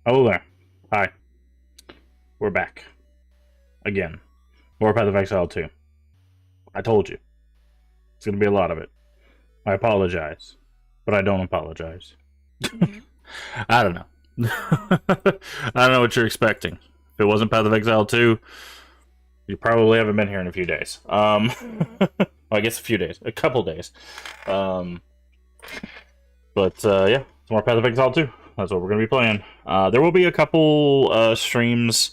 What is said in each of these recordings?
Hello there. Hi. We're back. Again. More Path of Exile 2. I told you. It's gonna be a lot of it. I apologize. But I don't apologize. I don't know. I don't know what you're expecting. If it wasn't Path of Exile 2, you probably haven't been here in a few days. Well, I guess a few days. A couple days. Yeah. It's more Path of Exile 2. That's what we're going to be playing. There will be a couple streams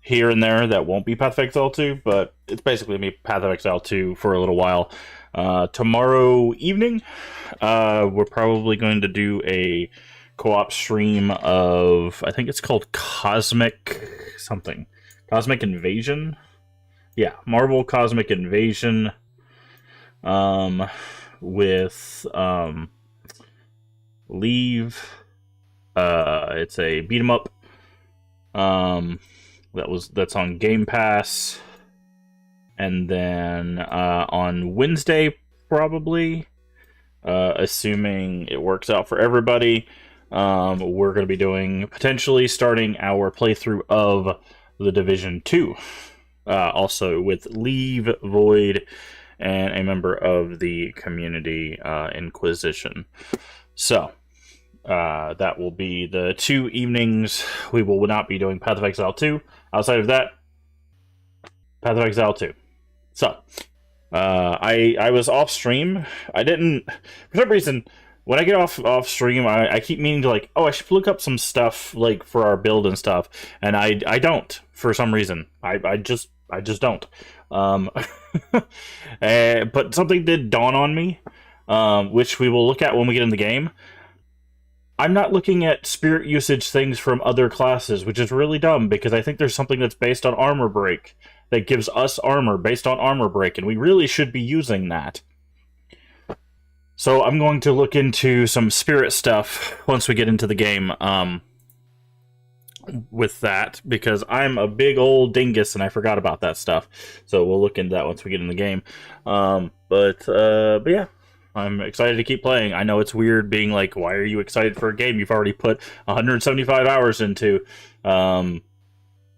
here and there that won't be Path of Exile 2, but it's basically me Path of Exile 2 for a little while. Tomorrow evening, we're probably going to do a co-op stream of, I think it's called Cosmic something. Cosmic Invasion? Yeah, Marvel Cosmic Invasion. With Leave. It's a beat 'em up. That's on Game Pass. And then on Wednesday, probably, assuming it works out for everybody, we're going to be potentially starting our playthrough of The Division 2. Also with Leave, Void, and a member of the community, Inquisition. So, that will be the 2 evenings. We will not be doing Path of Exile 2. Outside of that, Path of Exile 2. So, I was off stream. I didn't, for some reason, when I get off stream, I keep meaning to, like, oh, I should look up some stuff, like, for our build and stuff, and I don't, for some reason. I just don't. But something did dawn on me, which we will look at when we get in the game. I'm not looking at spirit usage things from other classes, which is really dumb, because I think there's something that's based on armor break that gives us armor based on armor break, and we really should be using that. So I'm going to look into some spirit stuff once we get into the game with that, because I'm a big old dingus and I forgot about that stuff. So we'll look into that once we get in the game. But yeah. I'm excited to keep playing. I know it's weird being like, why are you excited for a game you've already put 175 hours into?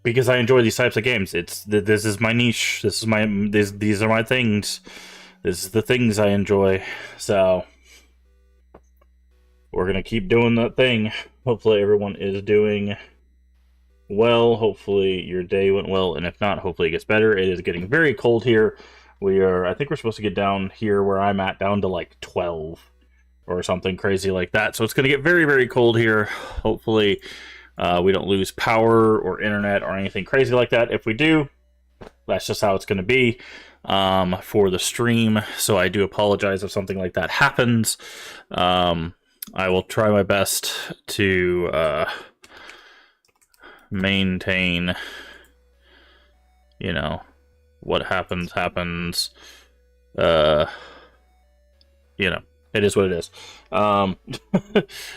Because I enjoy these types of games. This is my niche. These are my things. This is the things I enjoy. So we're gonna keep doing that thing. Hopefully everyone is doing well. Hopefully your day went well, and if not, hopefully it gets better. It is getting very cold here. I think we're supposed to get down here where I'm at, down to like 12 or something crazy like that. So it's going to get very, very cold here. Hopefully we don't lose power or internet or anything crazy like that. If we do, that's just how it's going to be for the stream. So I do apologize if something like that happens. I will try my best to maintain, you know, what happens. You know, it is what it is.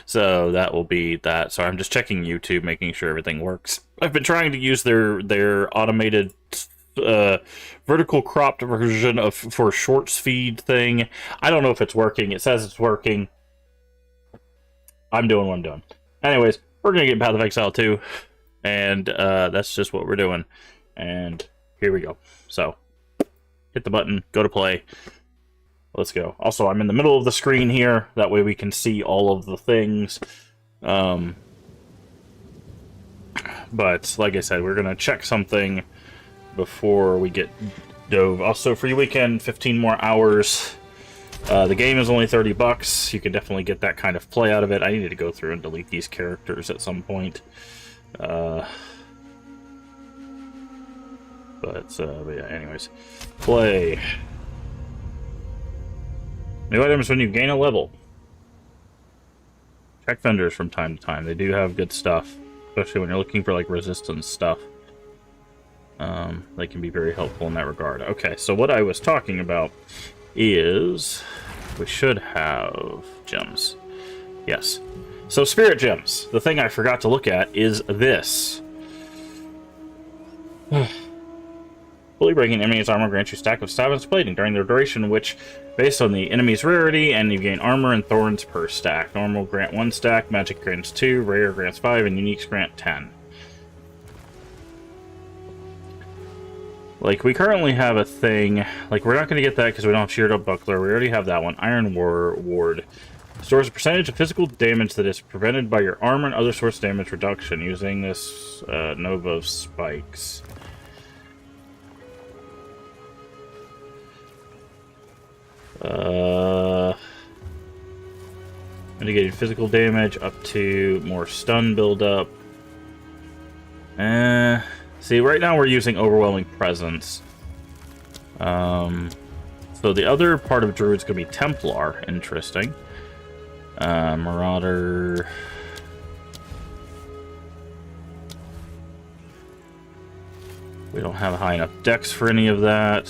So that will be that. Sorry, I'm just checking YouTube, making sure everything works. I've been trying to use their automated vertical cropped version for shorts feed thing. I don't know if it's working. It says it's working. I'm doing what I'm doing. Anyways, we're gonna get Path of Exile 2, and that's just what we're doing. And here we go. So, hit the button, go to play. Let's go. Also, I'm in the middle of the screen here. That way we can see all of the things. But, like I said, we're going to check something before we get dove. Also, free weekend, 15 more hours. The game is only $30. You can definitely get that kind of play out of it. I needed to go through and delete these characters at some point. But yeah, anyways. Play. New items when you gain a level. Check vendors from time to time. They do have good stuff. Especially when you're looking for, like, resistance stuff. They can be very helpful in that regard. Okay, so what I was talking about is... we should have gems. Yes. So, spirit gems. The thing I forgot to look at is this. Fully breaking enemy's armor grants you a stack of savage plating during the duration, which, based on the enemy's rarity, and you gain armor and thorns per stack. Normal grant 1 stack, magic grants 2, rare grants 5, and uniques grant 10. Like, we currently have a thing, like, we're not going to get that because we don't have Sheared Up Buckler. We already have that one. Iron Ward. Stores a percentage of physical damage that is prevented by your armor and other source damage reduction using this Nova of Spikes. Mitigated physical damage up to more stun buildup. See, right now we're using Overwhelming Presence. So the other part of Druid's going to be Templar. Interesting. Marauder. We don't have a high enough dex for any of that.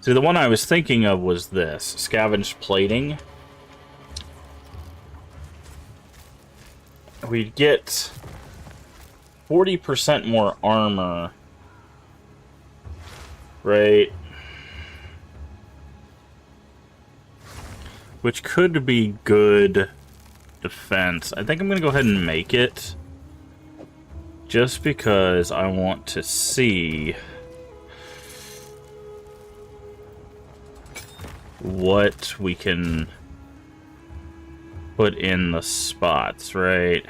See, the one I was thinking of was this. Scavenged Plating. We'd get 40% more armor. Right? Which could be good defense. I think I'm going to go ahead and make it. Just because I want to see what we can put in the spots, right?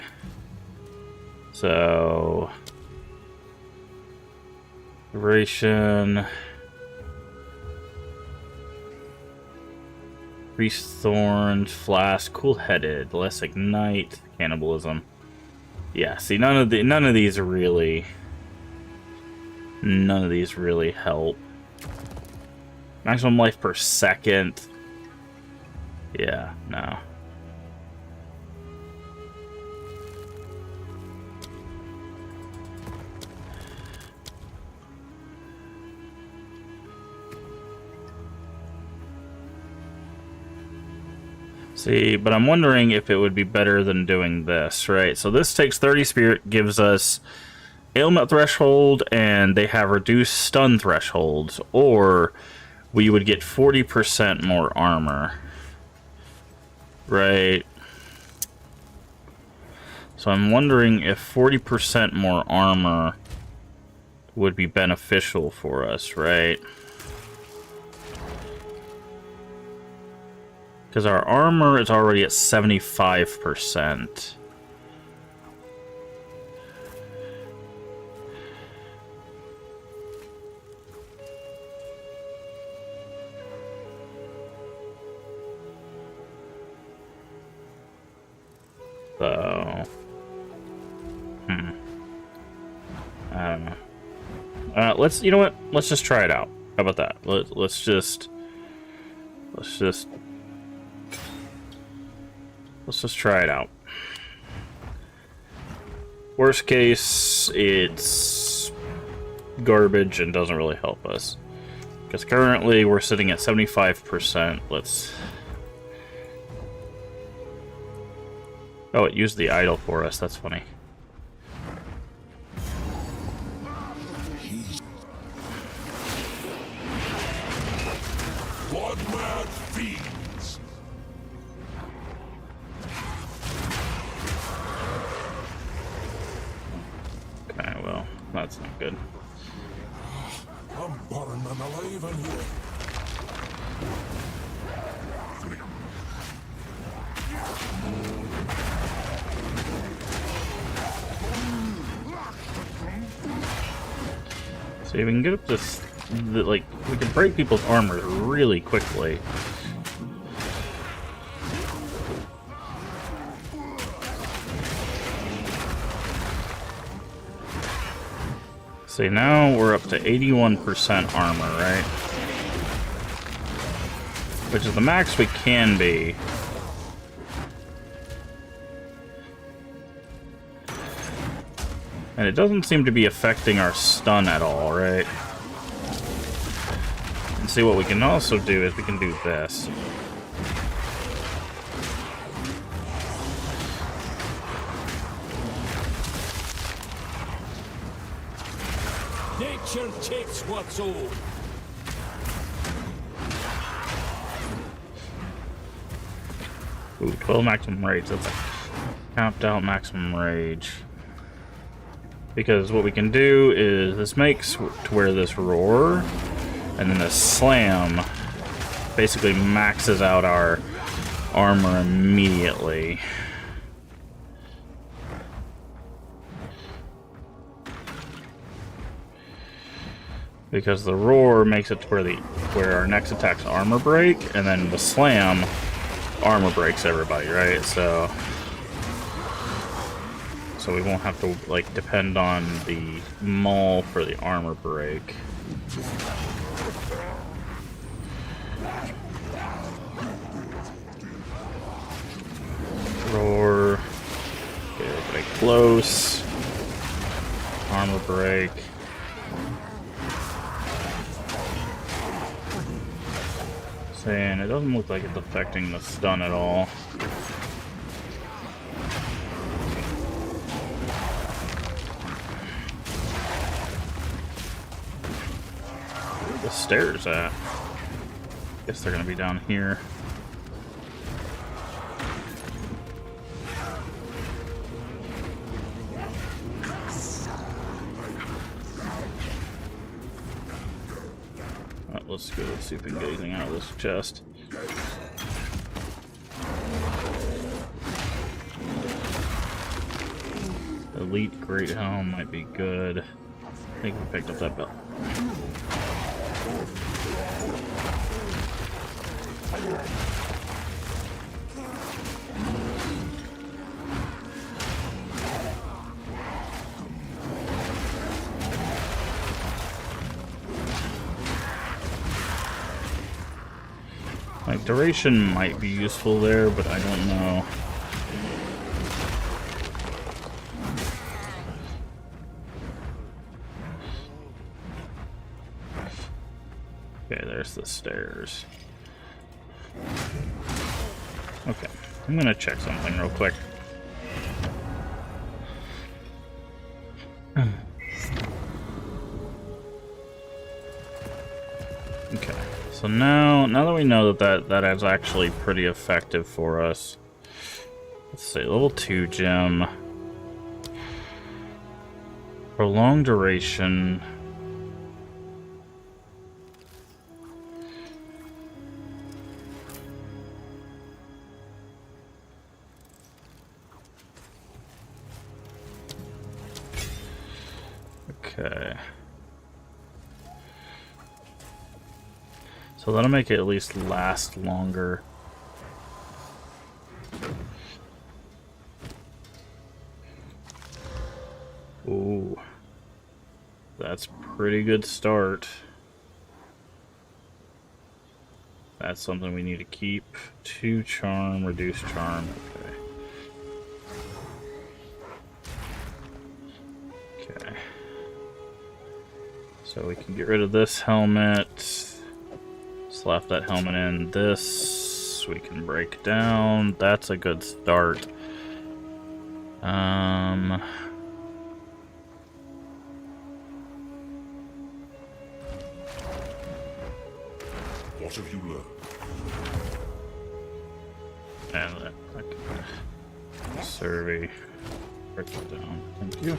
So, duration, Priest Thorn, Flask, Cool-Headed, Less Ignite, Cannibalism. Yeah, see, none of these really help. Maximum life per second. Yeah, no. See, but I'm wondering if it would be better than doing this, right? So this takes 30 spirit, gives us ailment threshold, and they have reduced stun thresholds, or we would get 40% more armor. Right? So I'm wondering if 40% more armor would be beneficial for us, right? Because our armor is already at 75%. So, I don't know. Let's, you know what? Let's just try it out. How about that? Let's just try it out. Worst case, it's garbage and doesn't really help us. Because currently we're sitting at 75%. Let's... Oh, it used the idol for us. That's funny. Blood-mad fiends. that's not good. I'm burning alive in here. See, we can get up this, like, we can break people's armor really quickly. See, now we're up to 81% armor, right? Which is the max we can be. And it doesn't seem to be affecting our stun at all, right? And see, what we can also do is we can do this. Nature takes what's old. Ooh, 12 maximum rage. That's a capped out maximum rage. Because what we can do is this makes to where this roar and then the slam basically maxes out our armor immediately. Because the roar makes it to where our next attack's armor break, and then the slam armor breaks everybody, right? So we won't have to like depend on the maul for the armor break. Roar. Get everybody close. Armor break. Saying it doesn't look like it's affecting the stun at all. Where are the stairs at? Guess they're gonna be down here. Let's go see if we can get anything out of this chest. Elite Great Helm might be good. I think we picked up that belt. Like, duration might be useful there, but I don't know. Okay, there's the stairs. Okay, I'm gonna check something real quick. Okay. So now that we know that is actually pretty effective for us. Let's see, level 2 gem. Prolonged duration. Okay. So that'll make it at least last longer. Ooh. That's pretty good start. That's something we need to keep. 2 charm, reduce charm. Okay. Okay. So we can get rid of this helmet. Slap that helmet in. This we can break down. That's a good start. What have you learned? And that survey. Break it down. Thank you.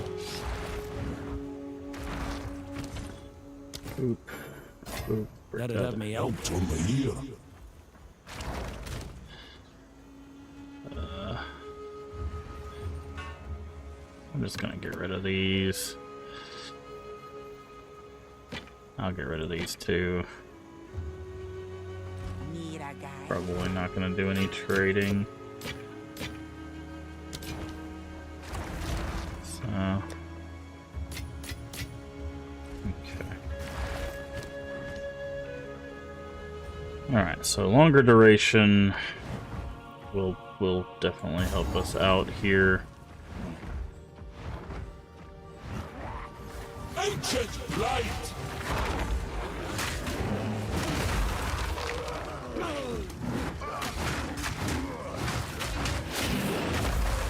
Oop. Oop. We're That'd dead. have me out on the ear. I'm just gonna get rid of these. I'll get rid of these too. Probably not gonna do any trading. So. Okay. Alright, so longer duration will definitely help us out here. Ancient blight!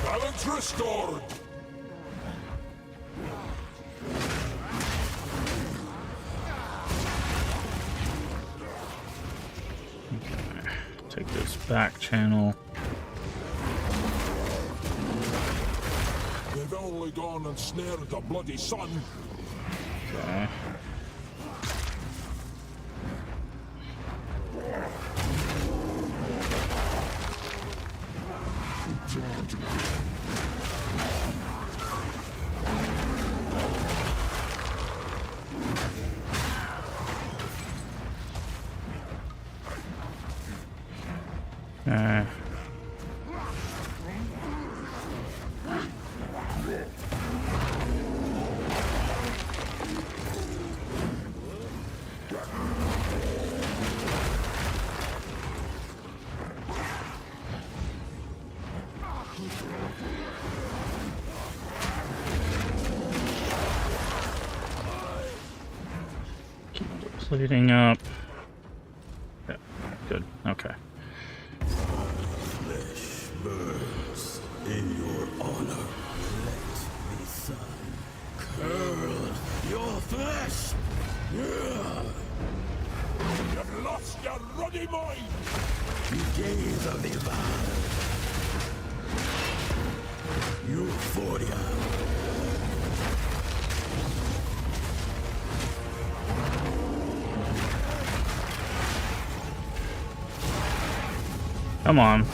Balance restored! Okay. Take this back channel. They've only gone and snared the bloody sun. Okay. Keep depleting up. Yeah, good. Okay. Flesh burns in your honor. Let the sun curl your flesh. You've lost your ruddy mind. The gaze of the vile. Euphoria. Come on.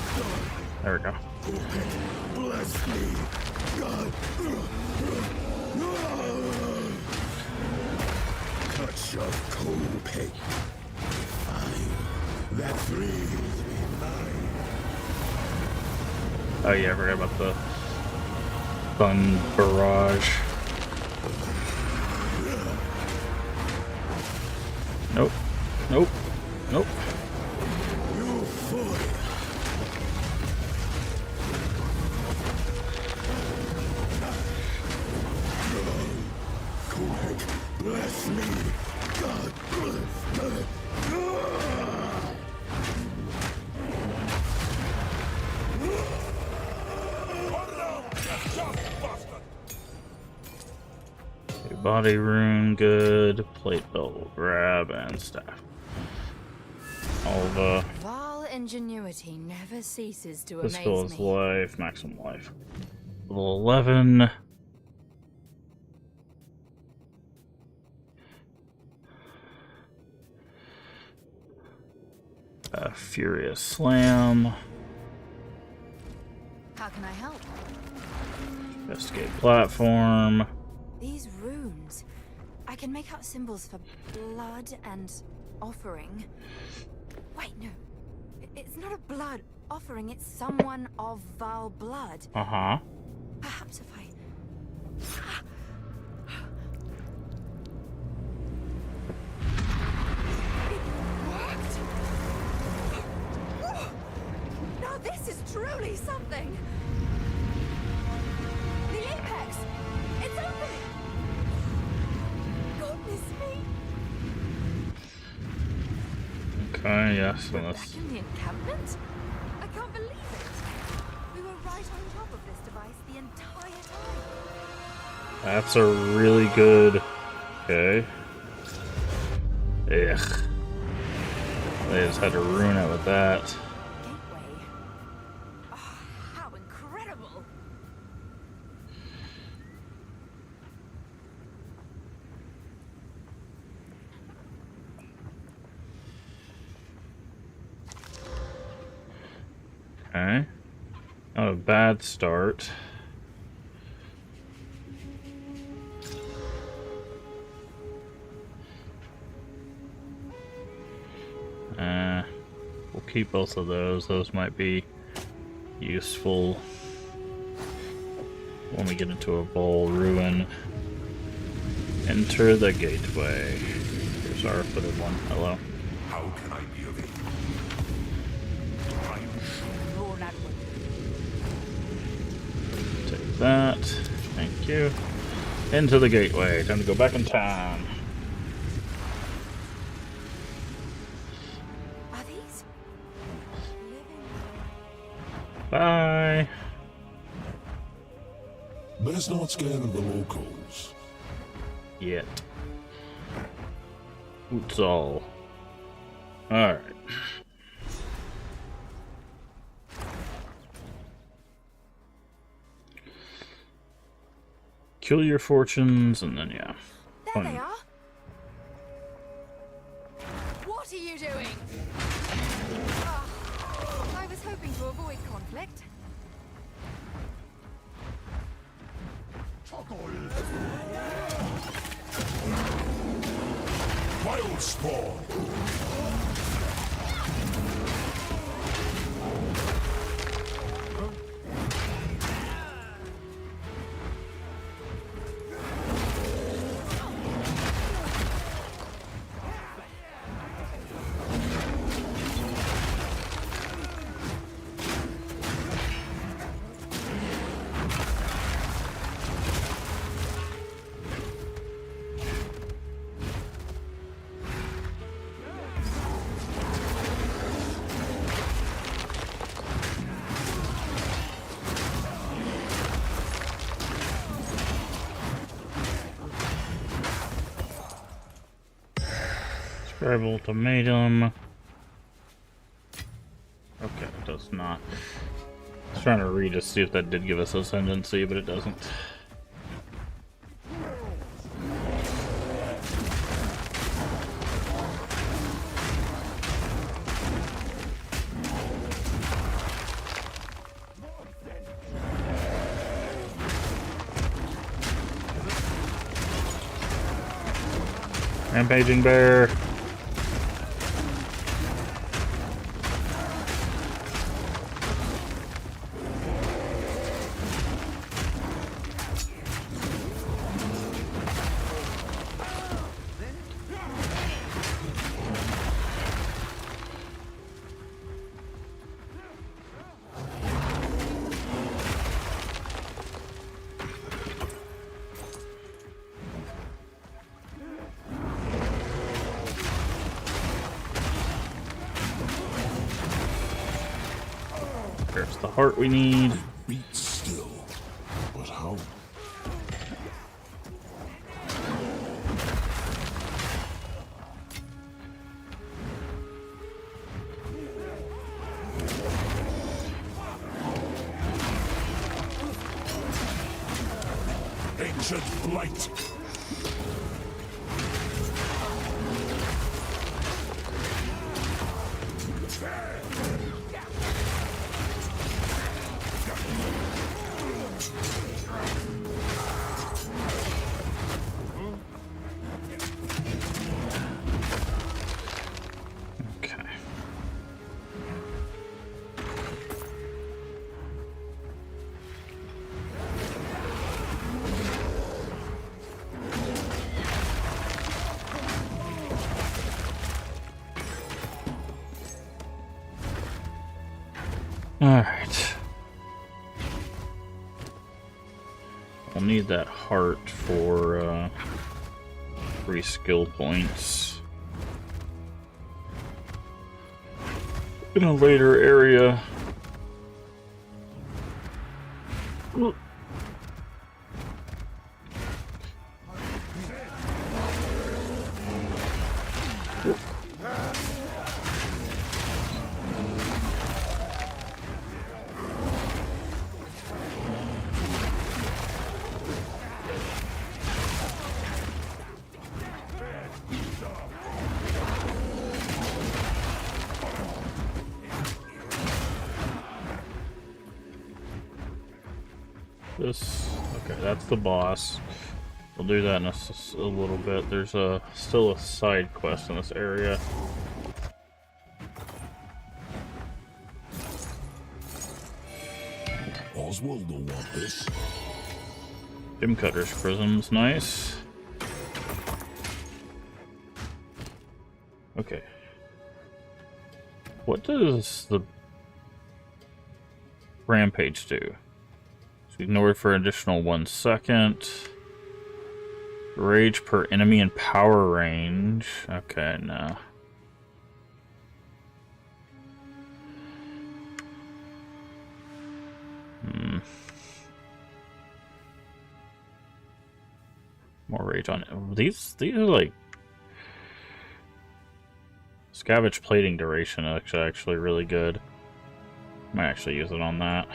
There we go. Bless me, God. Touch of cold pain. Fire that frees me mine. Oh yeah, I forgot about the fun barrage. Nope. Nope. Nope. Euphoria. Bless me, God. Okay, body rune, good. Plate belt will grab, and staff. All the Vile ingenuity never ceases to physical amaze is me. life, maximum life. Level 11. Furious Slam. How can I help? Investigate platform. These runes. I can make out symbols for blood and offering. Wait, no. It's not a blood offering, it's someone of vile blood. Uh-huh. Perhaps if I... Now this is truly something! The apex! It's opening! Goodness me! Okay, yes, We're and back this. in the encampment? I can't believe it! We were right on top of this device the entire time. That's a really good. Okay. Ugh. They just had to ruin it with that. Gateway. Oh, how incredible! Okay. Not a bad start. We'll keep both of those. Those might be useful when we get into a bowl ruin. Enter the gateway. Here's our footed one. Hello. How can I be of aid? Take that. Thank you. Into the gateway. Time to go back in time. Are these living? Bye. Best not scare the locals. Yet. That's all. Alright. Kill your fortunes, and then, yeah. There they are. What are you doing? I was hoping to avoid conflict. Wild spawn! Scribe ultimatum. Okay, it does not. I was trying to read to see if that did give us ascendancy, but it doesn't. Rampaging bear. There's the heart we need. Beat still. But how? Ancient blight! Okay. Alright. I'll need that heart for 3 skill points. In a later area. This, okay, that's the boss. We'll do that in a little bit. There's still a side quest in this area. Oswald will want this. Jim Cutter's Prism's nice. Okay. What does the Rampage do? So ignore it for an additional 1 second. Rage per enemy in power range. Okay, no. More rage on it. These are like scavenge plating duration actually really good. Might actually use it on that.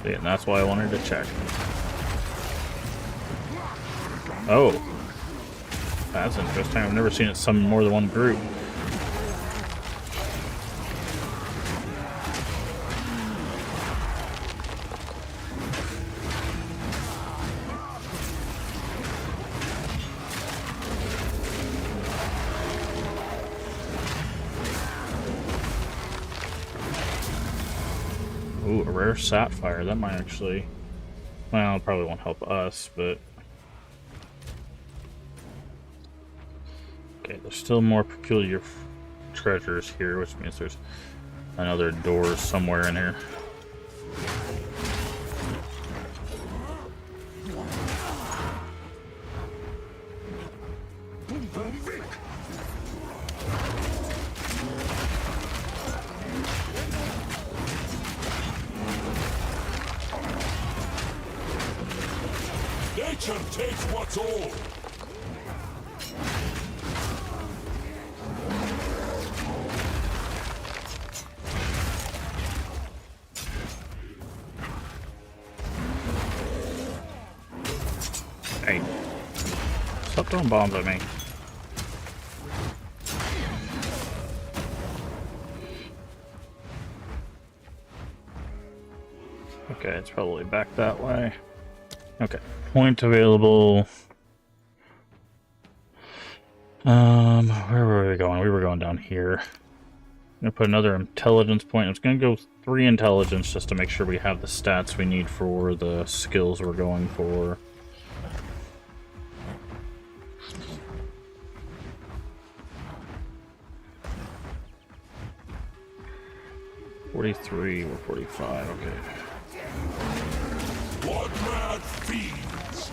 See, and that's why I wanted to check. Oh, that's interesting. I've never seen it summon more than one group. Ooh, a rare sapphire. That might actually... Well, it probably won't help us, but... Okay, there's still more peculiar treasures here, which means there's another door somewhere in here. Nature takes what's all. Hey, stop throwing bombs at me. Okay, it's probably back that way. Okay, point available. Where were we going? We were going down here. I'm gonna put another intelligence point. I'm just gonna go 3 intelligence just to make sure we have the stats we need for the skills we're going for. $43 or $45, okay. What mad fiends!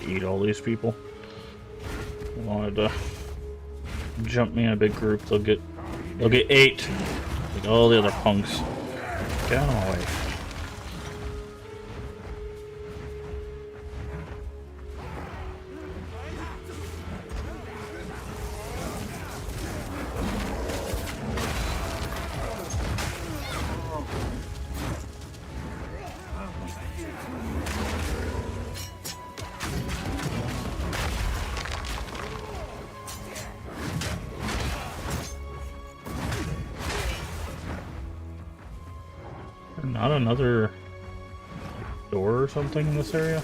Eat all these people. Wanted to jump me in a big group. They'll get 8. Like all the other punks. Get out of my way. Not another door or something in this area?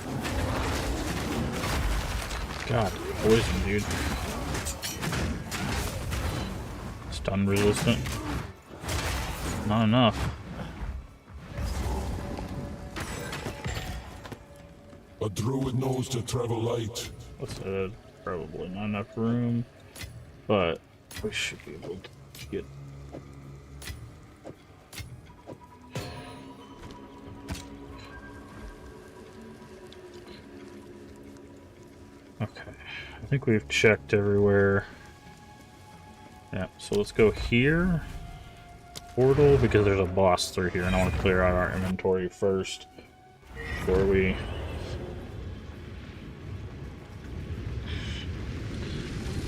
God, poison, dude. Stun resistant. Not enough. A druid knows to travel light. What's that? Probably not enough room. but we should be able to get. Okay, I think we've checked everywhere. Yeah, so let's go here. Portal, because there's a boss through here, and I want to clear out our inventory first before we.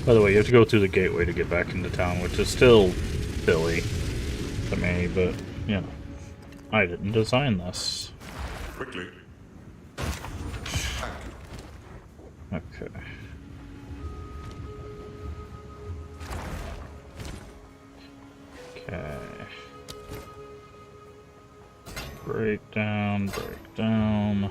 By the way, you have to go through the gateway to get back into town, which is still silly to me, but, you know, I didn't design this. Quickly. Okay. Okay. Break down, break down.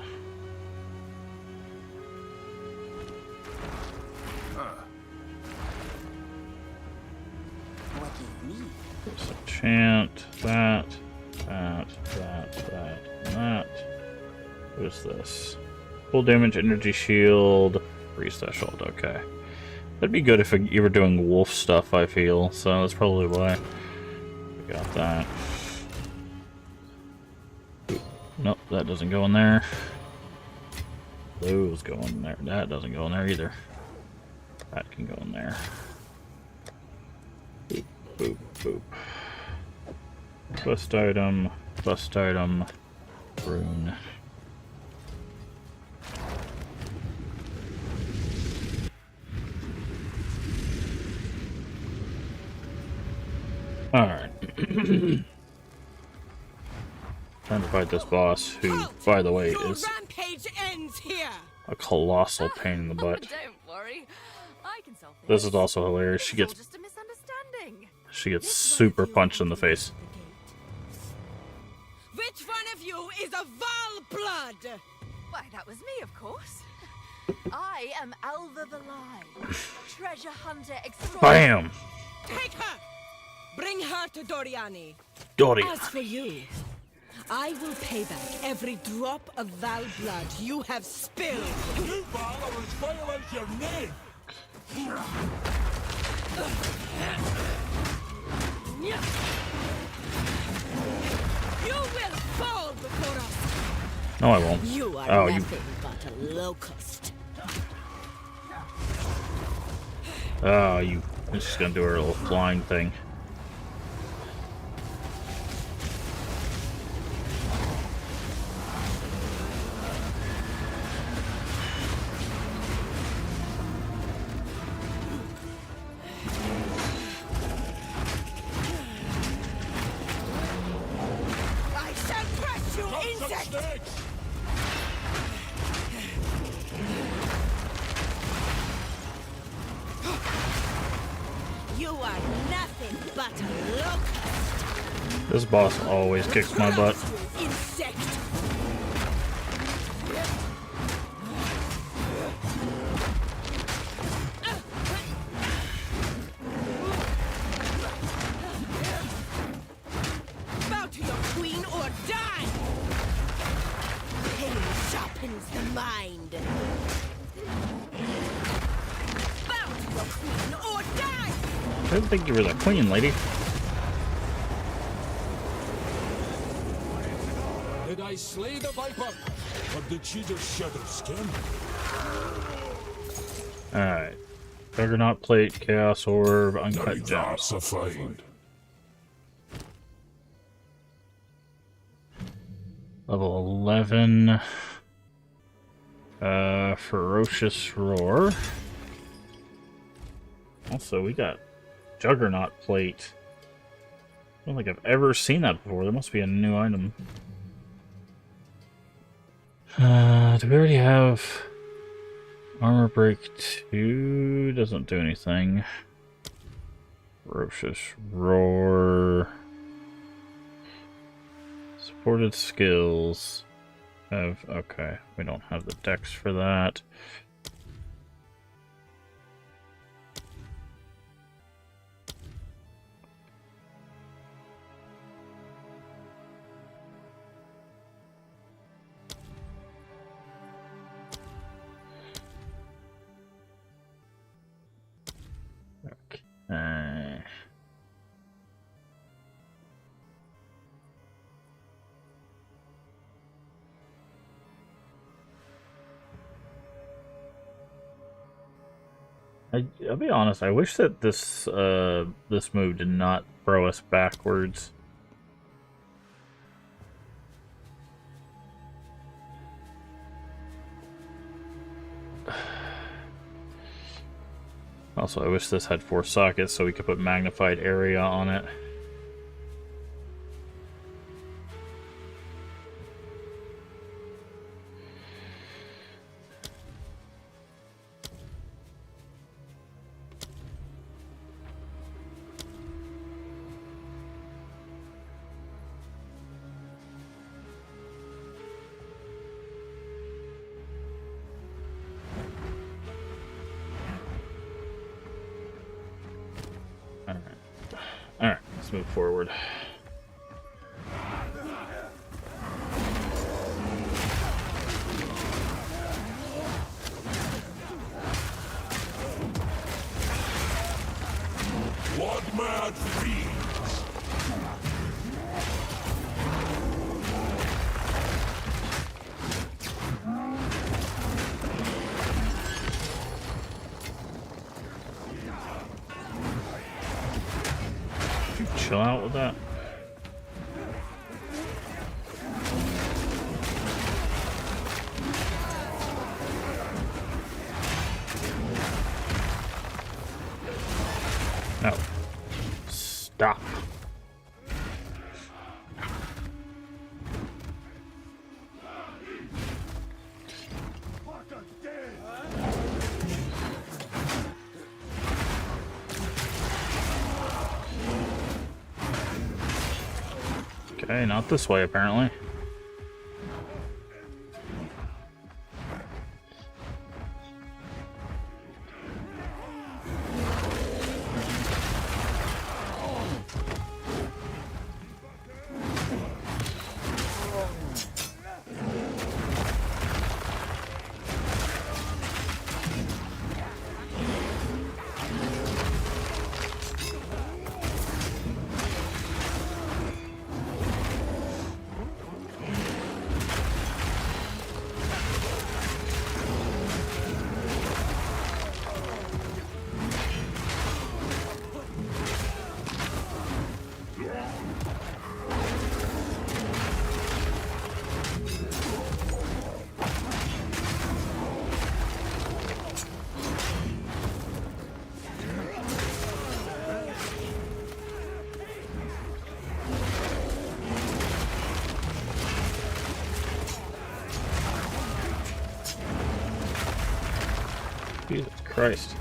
What do you need? So chant, that, and that. What is this? Full damage, energy shield, reset shield, okay. That'd be good if you were doing wolf stuff, I feel, so that's probably why we got that. Nope, that doesn't go in there. Those go in there. That doesn't go in there either. That can go in there. Boop, boop, boop. Bust item, rune. Alright. Time to fight this boss, who, by the way, is rampage ends here. a colossal pain in the butt. Don't worry, I can solve This is also hilarious. She It's all gets just a misunderstanding. super punched in the face. Which one of you is a Val blood? Why, that was me, of course. I am Alva the Lie, treasure hunter extraordinary. Bam! Take her. Bring her to Doriani. Dory. As for you, I will pay back every drop of Val blood you have spilled. You Val or as vile as your name! You will fall before us. No, I won't. You are Oh, nothing but a locust. Oh, you. She's just gonna do her little flying thing. I shall crush you, Got some insect! snakes! You are nothing but a locust. This boss always kicks my butt. Insect. Bow to your queen or die. Pain sharpens the mind. Bow to your queen or die. I didn't think you were the queen, lady. Did I slay the viper? Or did she just shed her skin? Alright. Juggernaut plate, chaos orb, uncut gems. That's a find. Level 11. Ferocious roar. Also, we got Juggernaut plate. I don't think I've ever seen that before. There must be a new item. Do we already have Armor Break 2? Doesn't do anything. Ferocious roar. Supported skills. Okay, we don't have the dex for that. I'll be honest. I wish that this move did not throw us backwards. Also, I wish this had 4 sockets so we could put magnified area on it. Alright, let's move forward. What mad fiends? Chill out with that. No. Stop. Okay, not this way apparently. Jesus Christ.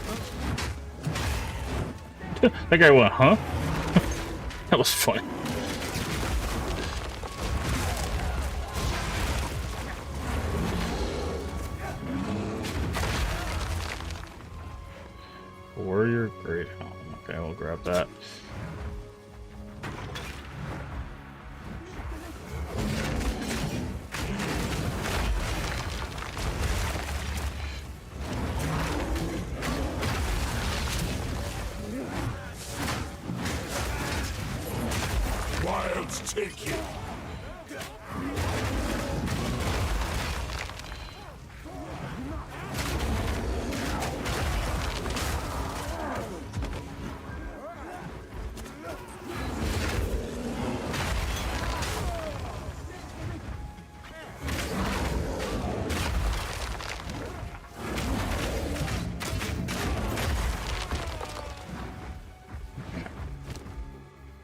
That guy went, huh? That was funny. Warrior Great Helm. Okay, we'll grab that. Wilds take you.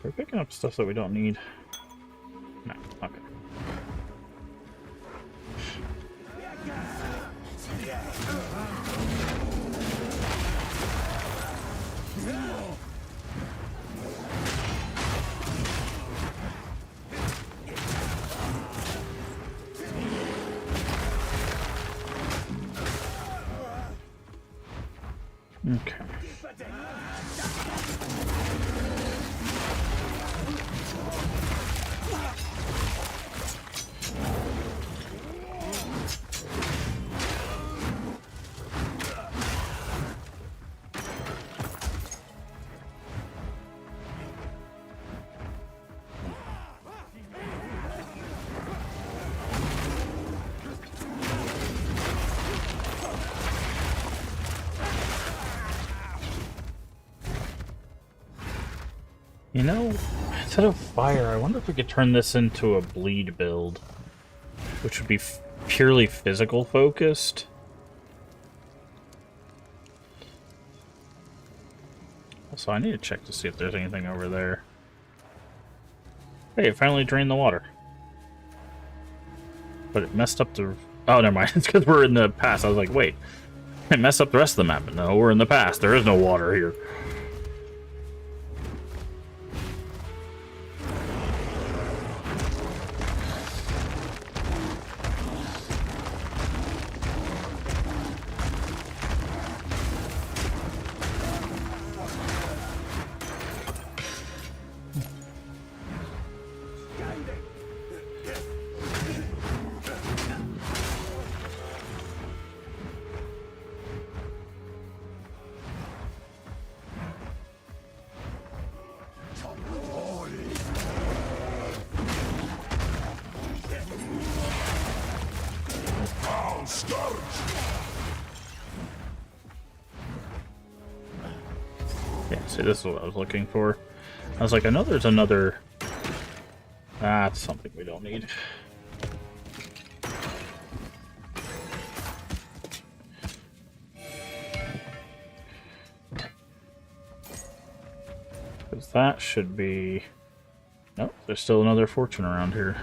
We're picking up stuff that we don't need. No, okay. Okay. You know, instead of fire, I wonder if we could turn this into a bleed build, which would be purely physical focused. So I need to check to see if there's anything over there. Hey, it finally drained the water. But it messed up the... Oh, never mind. It's because we're in the past. I was like, wait. It messed up the rest of the map. No, we're in the past. There is no water here. Yeah, see, this is what I was looking for. I was like, I know there's another... Ah, it's something we don't need. Because that should be... Nope, there's still another fortune around here.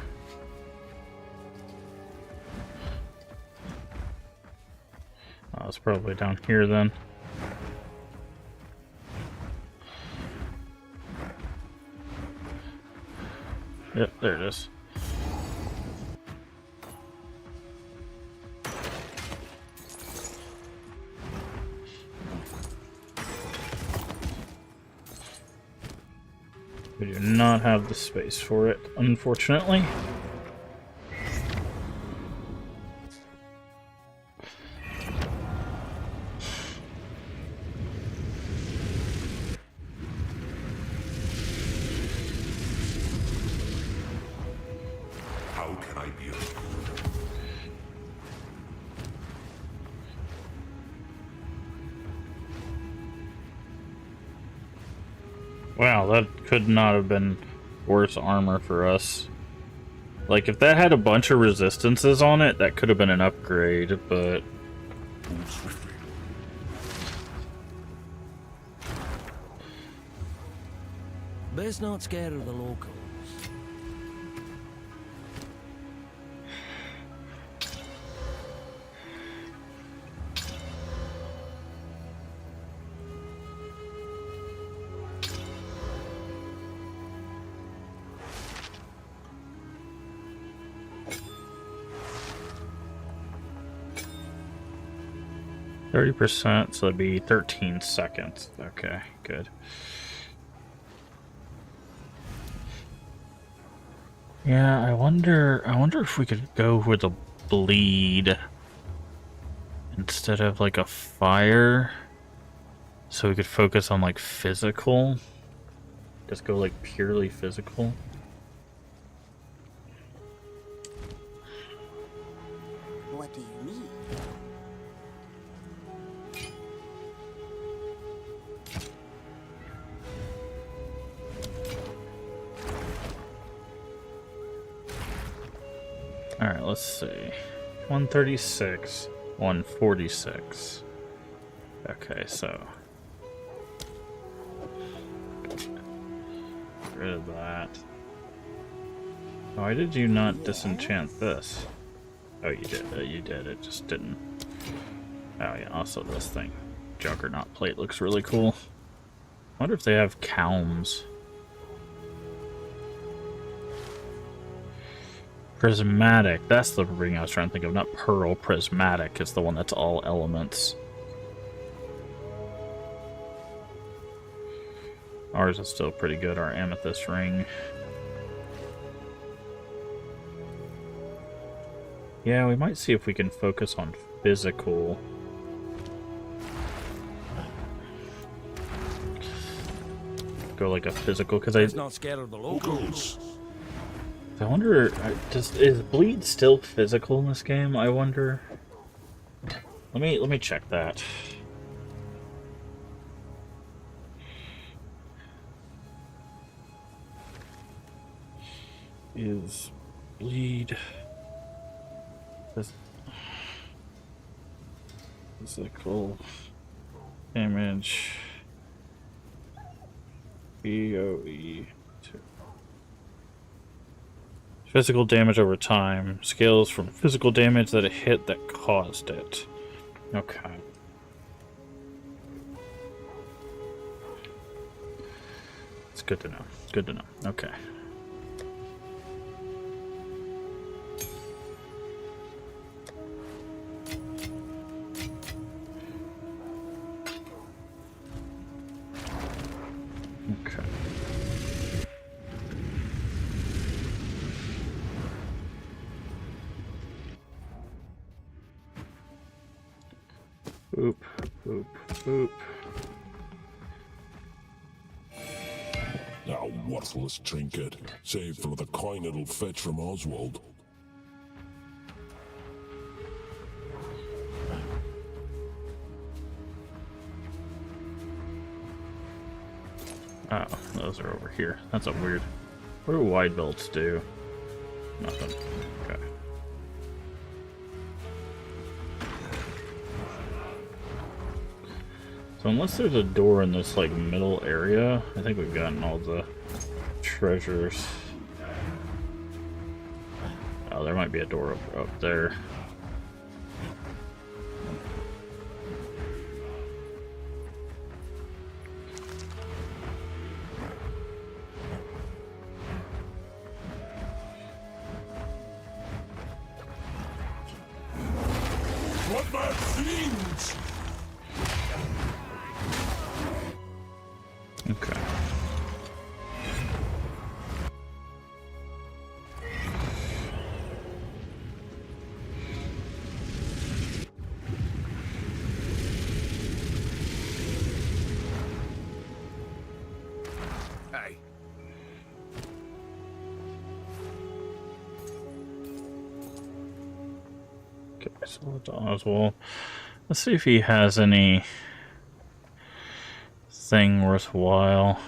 Oh, it's probably down here then. Yep, there it is. We do not have the space for it, unfortunately. How can I be of good? Wow, that could not have been worse armor for us. Like, if that had a bunch of resistances on it, that could have been an upgrade, but... Move swiftly. Best not scared of the locals. 30%, so that'd be 13 seconds. Okay, good. Yeah, I wonder if we could go with a bleed instead of like a fire, so we could focus on like physical. Just go like purely physical. What do you need? Alright, let's see. 136, 146. Okay, so get rid of that. Why did you not disenchant this? Oh, you did. You did. It just didn't. Oh, yeah. Also, this thing. Juggernaut plate looks really cool. I wonder if they have calms. Prismatic. That's the ring I was trying to think of. Not pearl. Prismatic is the one that's all elements. Ours is still pretty good. Our amethyst ring. Yeah, we might see if we can focus on physical. Go like a physical, because Best not scared of the locals. I wonder, is bleed still physical in this game? I wonder. Let me check that. is bleed. Physical damage. BOE. Physical damage over time. Scales from physical damage that it hit that caused it. Okay. It's good to know. Good to know. Okay. Okay. Boop, boop, boop. A worthless trinket, save for the coin it'll fetch from Oswald. Oh, those are over here. That's a weird. What do wide belts do? Nothing. Okay. So unless there's a door in this like middle area, I think we've gotten all the treasures. Oh, there might be a door up there. Bloodbath fiends! Okay. Hey. Okay, so let's Oswald. Let's see if he has any thing worthwhile.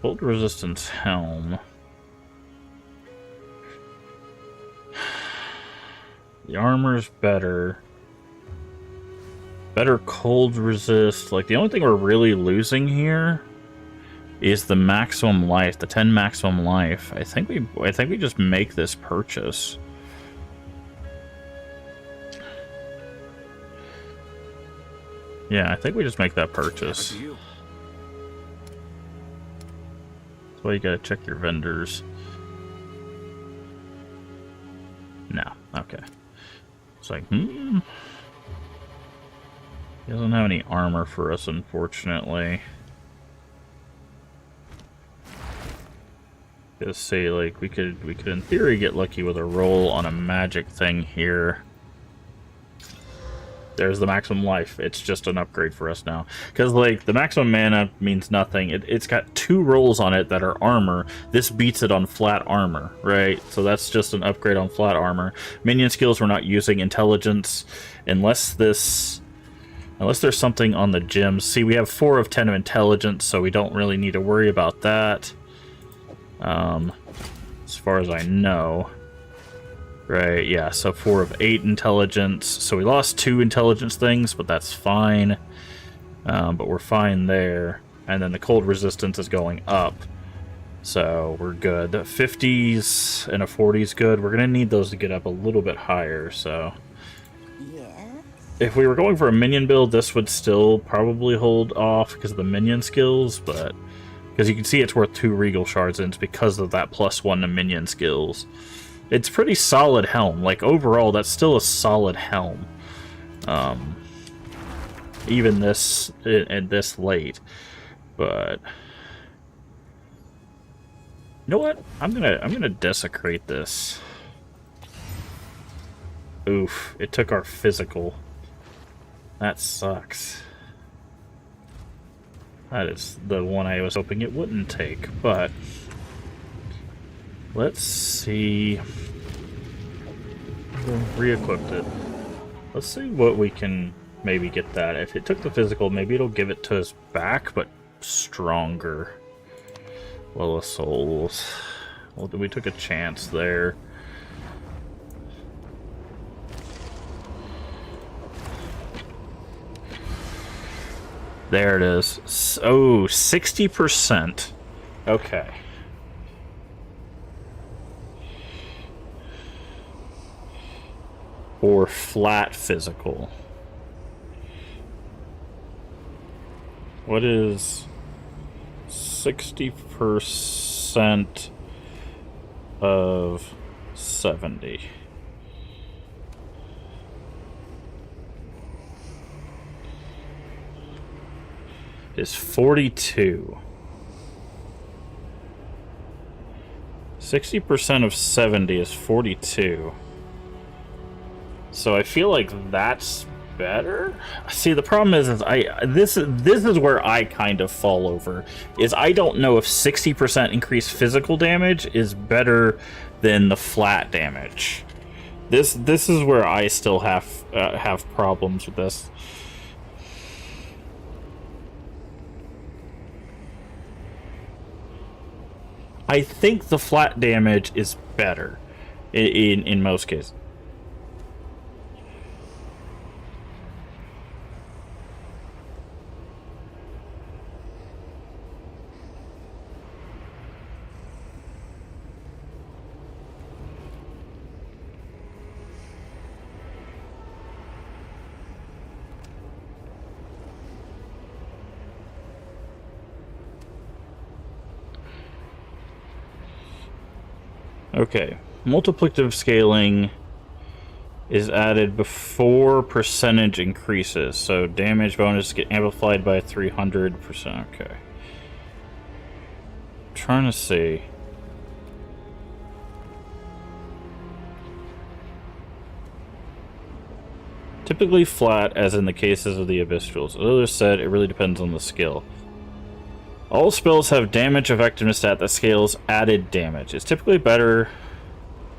Cold resistance helm. The armor's better. Better cold resist. Like the only thing we're really losing here is the maximum life, the 10 maximum life. I think we just make this purchase. Yeah, I think we just make that purchase. That's why you gotta check your vendors. No, okay. It's like, He doesn't have any armor for us, unfortunately. Just say, like, we could in theory get lucky with a roll on a magic thing here. There's the maximum life. It's just an upgrade for us now. Because, like, the maximum mana means nothing. It's got 2 rolls on it that are armor. This beats it on flat armor, right? So that's just an upgrade on flat armor. Minion skills, we're not using intelligence. Unless there's something on the gems. See, we have 4 of 10 of intelligence, so we don't really need to worry about that. As far as I know. Right, yeah, so 4 of 8 intelligence. So we lost 2 intelligence things, but that's fine. But we're fine there. And then the cold resistance is going up. So we're good. The 50s and a 40's good. We're going to need those to get up a little bit higher, so... Yes? If we were going for a minion build, this would still probably hold off because of the minion skills, but... Because you can see it's worth 2 Regal Shards, and it's because of that +1 to minion skills. It's pretty solid helm. Like, overall, that's still a solid helm. Even this late. But... You know what? I'm gonna desecrate this. Oof. It took our physical. That sucks. That is the one I was hoping it wouldn't take, but... Let's see... Re-equipped it. Let's see what we can maybe get that. If it took the physical, maybe it'll give it to us back, but stronger. Well of Souls. Well, we took a chance there. There it is. Oh, 60%. Okay. Or flat physical. What is 60% of 70? Is 42. 60% of 70 is 42. So I feel like that's better. See, the problem is this is where I kind of fall over. Is I don't know if 60% increased physical damage is better than the flat damage. This is where I still have problems with this. I think the flat damage is better in most cases. Okay, multiplicative scaling is added before percentage increases, so damage bonus get amplified by 300%. Okay. I'm trying to see. Typically flat, as in the cases of the Abyss Jewels. As others said, it really depends on the skill. All spells have damage effectiveness stat that scales added damage. It's typically better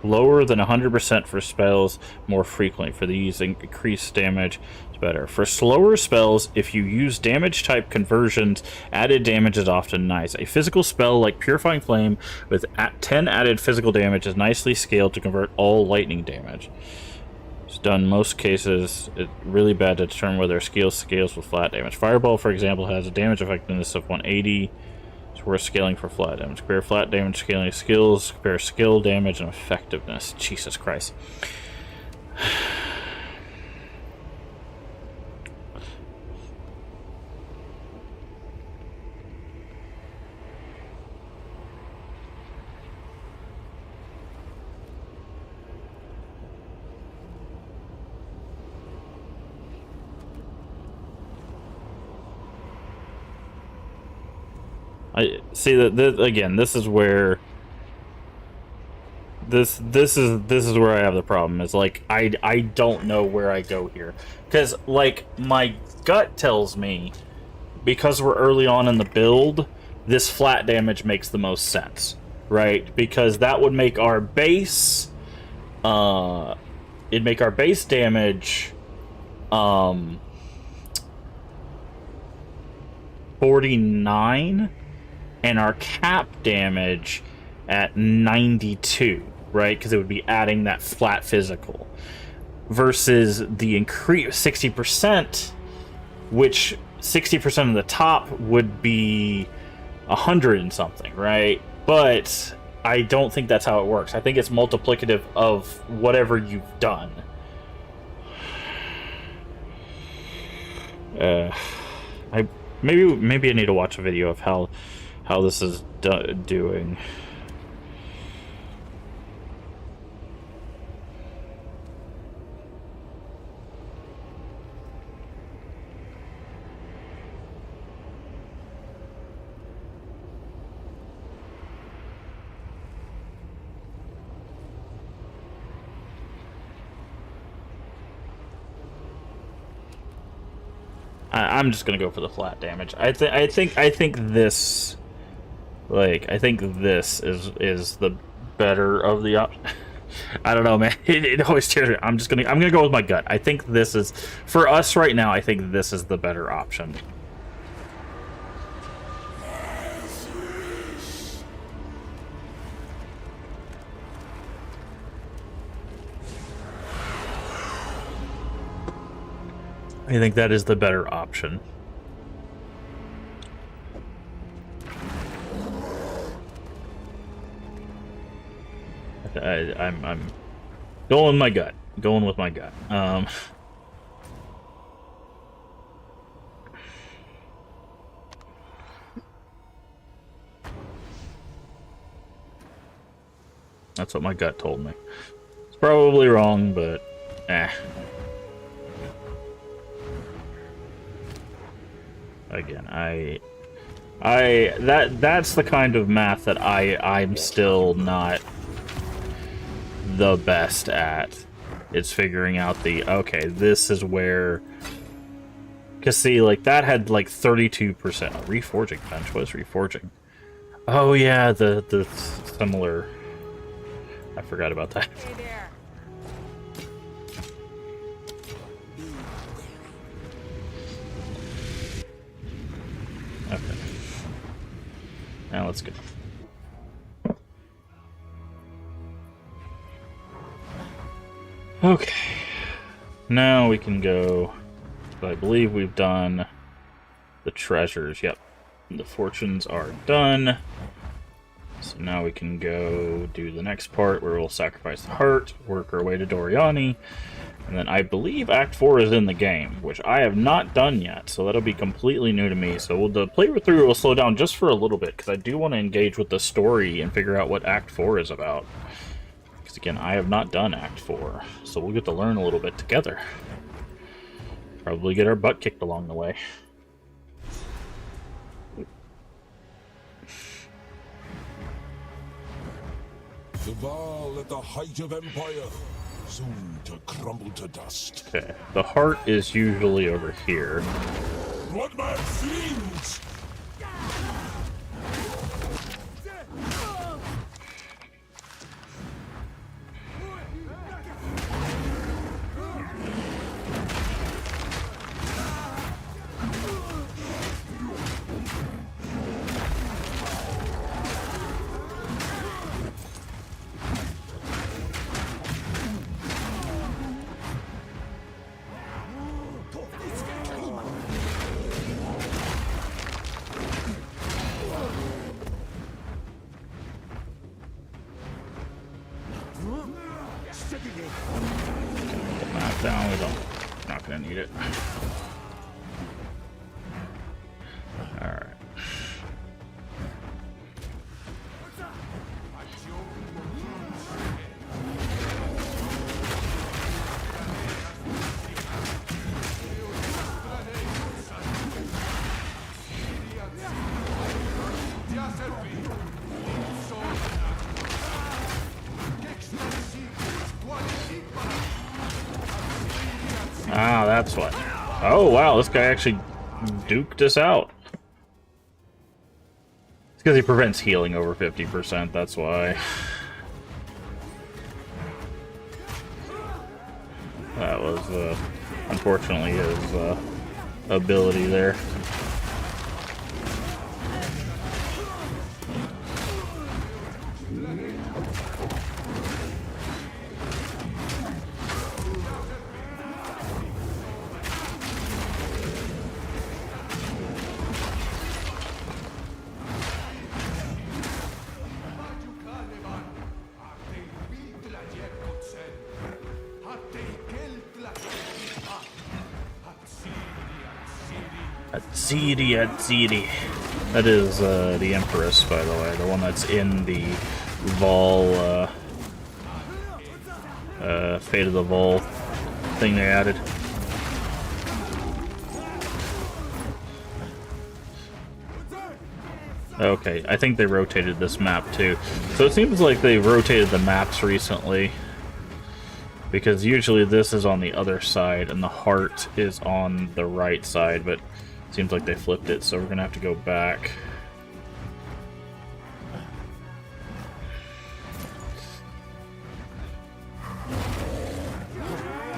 lower than 100% for spells more frequently. For these, increased damage is better. For slower spells, if you use damage type conversions, added damage is often nice. A physical spell like Purifying Flame with 10 added physical damage is nicely scaled to convert all lightning damage. It's done in most cases. It's really bad to determine whether a skill scales with flat damage. Fireball, for example, has a damage effectiveness of 180. It's worth scaling for flat damage. Compare flat damage scaling skills. Compare skill damage and effectiveness. Jesus Christ. I see that again. This is where this is where I have the problem. Is like I don't know where I go here, because like my gut tells me, because we're early on in the build, this flat damage makes the most sense, right? Because that would make our base, it'd make our base damage, 49. And our cap damage at 92, right? Because it would be adding that flat physical. Versus the increase 60%, which 60% of the top would be 100 and something, right? But I don't think that's how it works. I think it's multiplicative of whatever you've done. Maybe I need to watch a video of how this is doing. I'm just gonna go for the flat damage. I think this. Like, I think this is the better of the option. I don't know, man. It always tears me. I'm gonna go with my gut. I think this is, for us right now, I think this is the better option. I think that is the better option. I'm going with my gut. Going with my gut. That's what my gut told me. It's probably wrong, but again, that's the kind of math that I'm still not the best at. It's figuring out the okay, this is where, cause see, like that had like 32% reforging bench. What is reforging? Oh yeah, the similar. I forgot about that. Hey there. Okay. Now let's go. Okay. Now we can go. So I believe we've done the treasures. Yep. The fortunes are done. So now we can go do the next part where we'll sacrifice the heart, work our way to Doriani, and then I believe Act 4 is in the game, which I have not done yet, so that'll be completely new to me. So the playthrough will slow down just for a little bit, because I do want to engage with the story and figure out what Act 4 is about. Because again, I have not done Act 4, so we'll get to learn a little bit together. Probably get our butt kicked along the way. The Val at the height of empire, soon to crumble to dust. Okay, the heart is usually over here. What man fiends? Down, we don't. Not gonna need it. Alright. Ah, that's what. Oh, wow, this guy actually duked us out. It's because he prevents healing over 50%, that's why. That was, unfortunately, his ability there. Atziri. That is the Empress, by the way, the one that's in the Vol, Fate of the Vol thing they added. Okay, I think they rotated this map too. So it seems like they rotated the maps recently. Because usually this is on the other side and the heart is on the right side, but it seems like they flipped it, so we're gonna have to go back.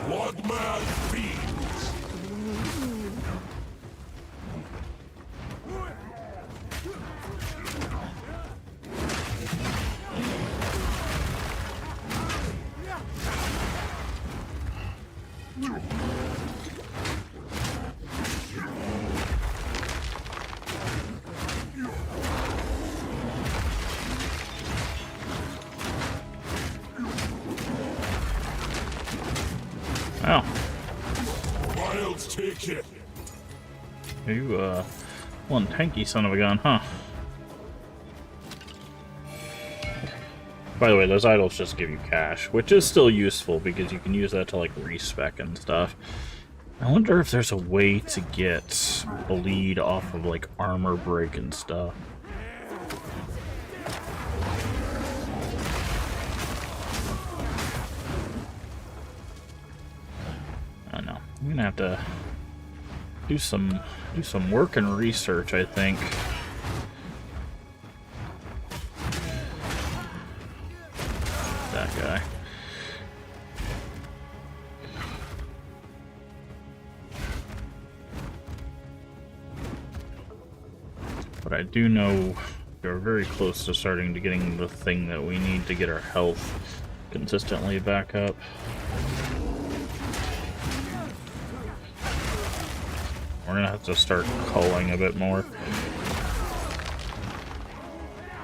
What man fiends? Oh, Wilds take you. you, one tanky son of a gun, huh? By the way, those idols just give you cash, which is still useful because you can use that to, like, respec and stuff. I wonder if there's a way to get bleed off of, like, armor break and stuff. I don't know. I'm gonna have to do some work and research, I think. That guy. But I do know we're very close to starting to getting the thing that we need to get our health consistently back up. We're gonna have to start culling a bit more.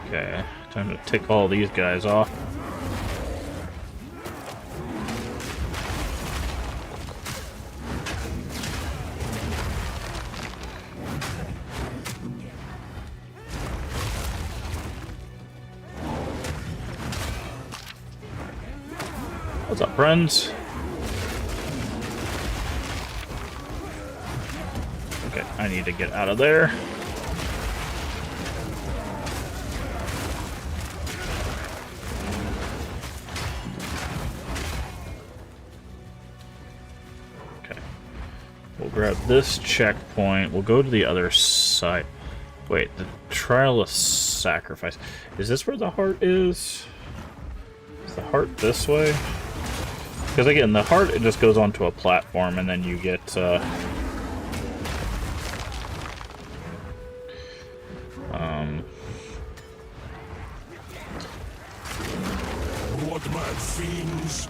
Okay, time to tick all these guys off. What's up, friends? Okay, I need to get out of there. Okay. We'll grab this checkpoint. We'll go to the other side. Wait, the Trial of Sacrifice. Is this where the heart is? Is the heart this way? Because again, the heart, it just goes onto a platform and then you get, What mad fiends?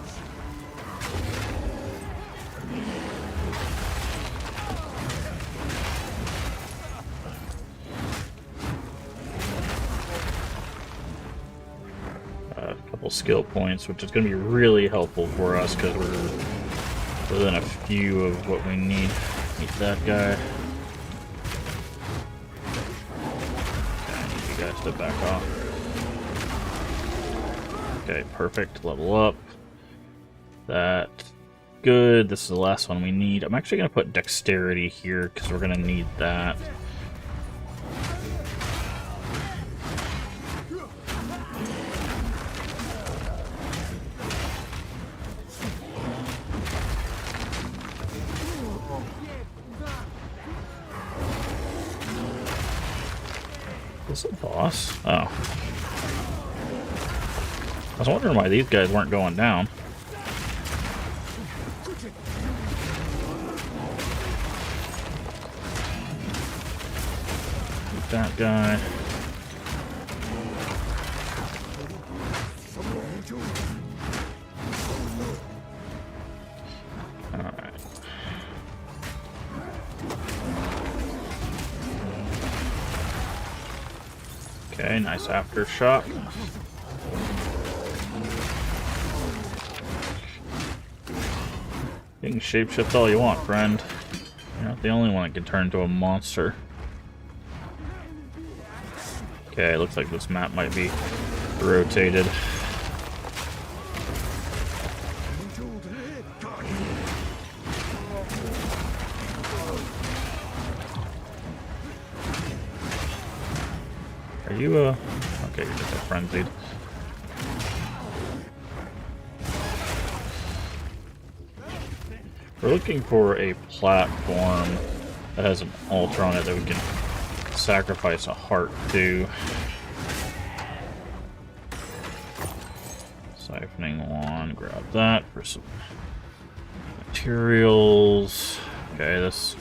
a couple skill points, which is going to be really helpful for us because we're within a few of what we need. Eat that guy. Okay, I need you guys to back off. Okay, perfect. Level up. That. Good. This is the last one we need. I'm actually going to put dexterity here because we're going to need that. Is this a boss? Oh. I was wondering why these guys weren't going down. That guy. Alright. Okay, nice aftershock. You can shapeshift all you want, friend. You're not the only one that can turn into a monster. Okay, looks like this map might be rotated. Are you, okay, you're just a frenzied. We're looking for a platform that has an altar on it that we can sacrifice a heart to. Siphoning wand, grab that for some materials. Okay, that's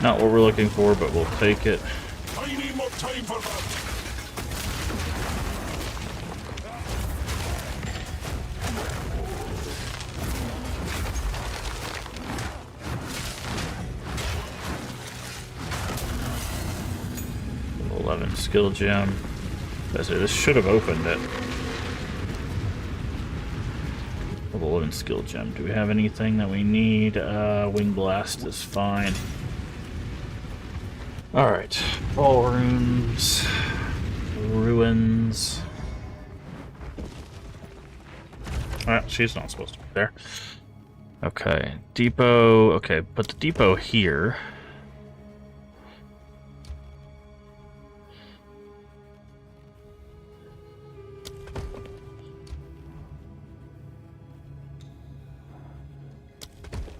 not what we're looking for, but we'll take it. I need more time for that. Level 11 skill gem. This should have opened it. Level 11 skill gem. Do we have anything that we need? Wing blast is fine. Alright. Ballrooms. Ruins. She's not supposed to be there. Okay. Depot. Okay, put the depot here.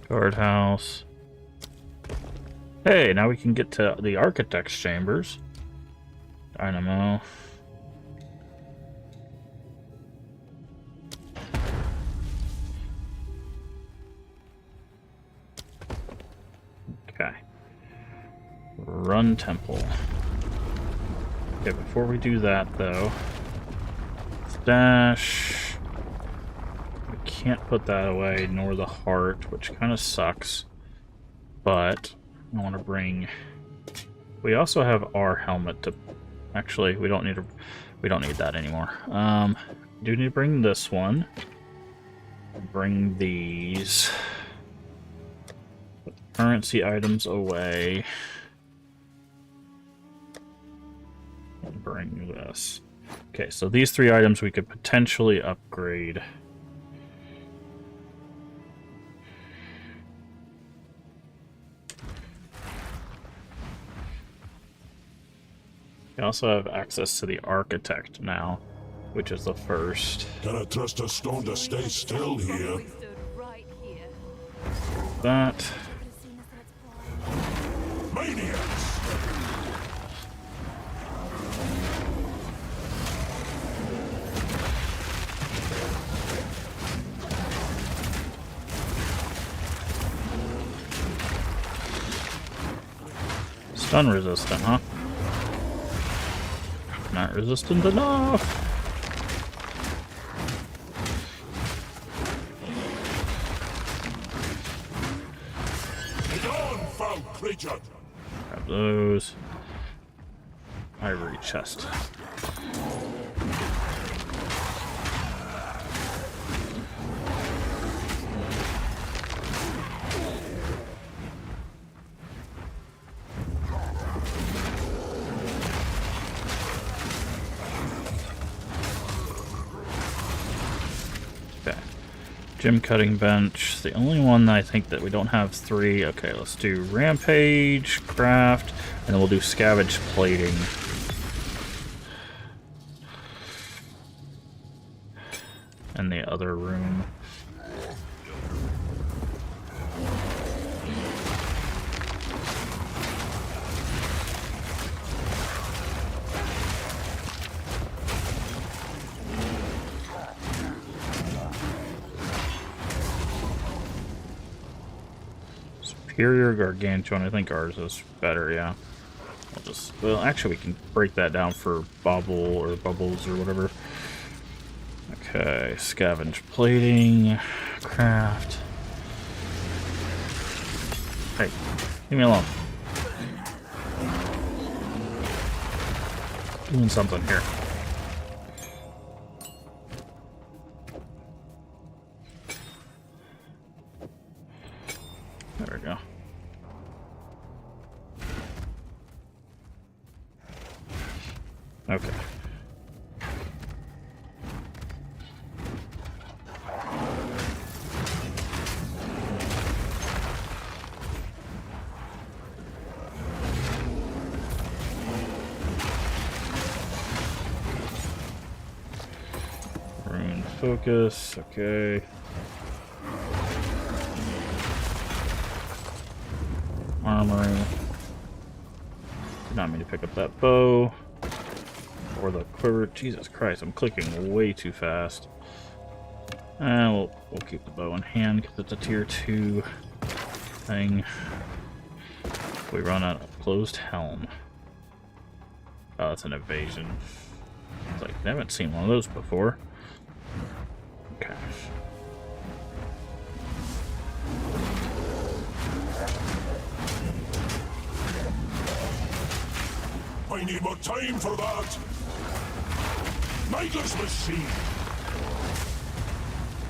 Guardhouse. Hey, now we can get to the architect's chambers. Dynamo. Okay. Run temple. Okay, before we do that though, stash. Can't put that away, nor the heart, which kind of sucks. But I want to bring. We also have our helmet to. Actually, we don't need that anymore. Do need to bring this one. Bring these. Put the currency items away. And bring this. Okay, so these 3 items we could potentially upgrade. We also have access to the architect now, which is the first. Can I trust a stone to stay still here? That. Maniacs! Stun resistant, huh? Not resistant enough. Get on, foul creature! Grab those. Ivory chest. Gem cutting bench. The only one that I think that we don't have 3. Okay, let's do rampage, craft, and then we'll do scavenge plating. And the other room. Superior Gargantuan. I think ours is better, yeah. Well, actually, we can break that down for bubble or bubbles or whatever. Okay, scavenge plating, craft. Hey, leave me alone. Doing something here. There we go. Okay. Rune focus, okay. Armory. Did not mean to pick up that bow. Or the quiver. Jesus Christ, I'm clicking way too fast. We'll keep the bow in hand because it's a tier 2 thing. We run out of closed helm. Oh, that's an evasion. It's like, I haven't seen one of those before. Okay. I need more time for that! Nigel's machine!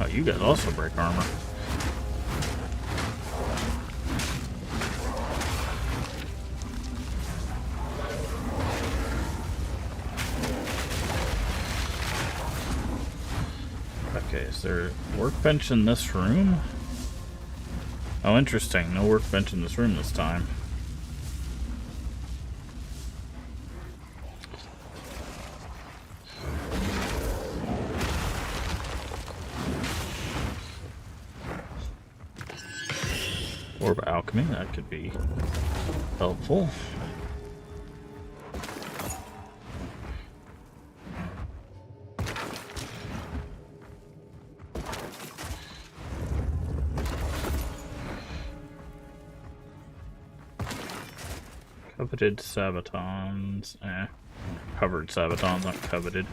Oh, you guys also break armor. Okay, is there a workbench in this room? Oh, interesting. No workbench in this room this time. Orb alchemy, that could be helpful. Coveted sabatons. Covered sabatons, not coveted.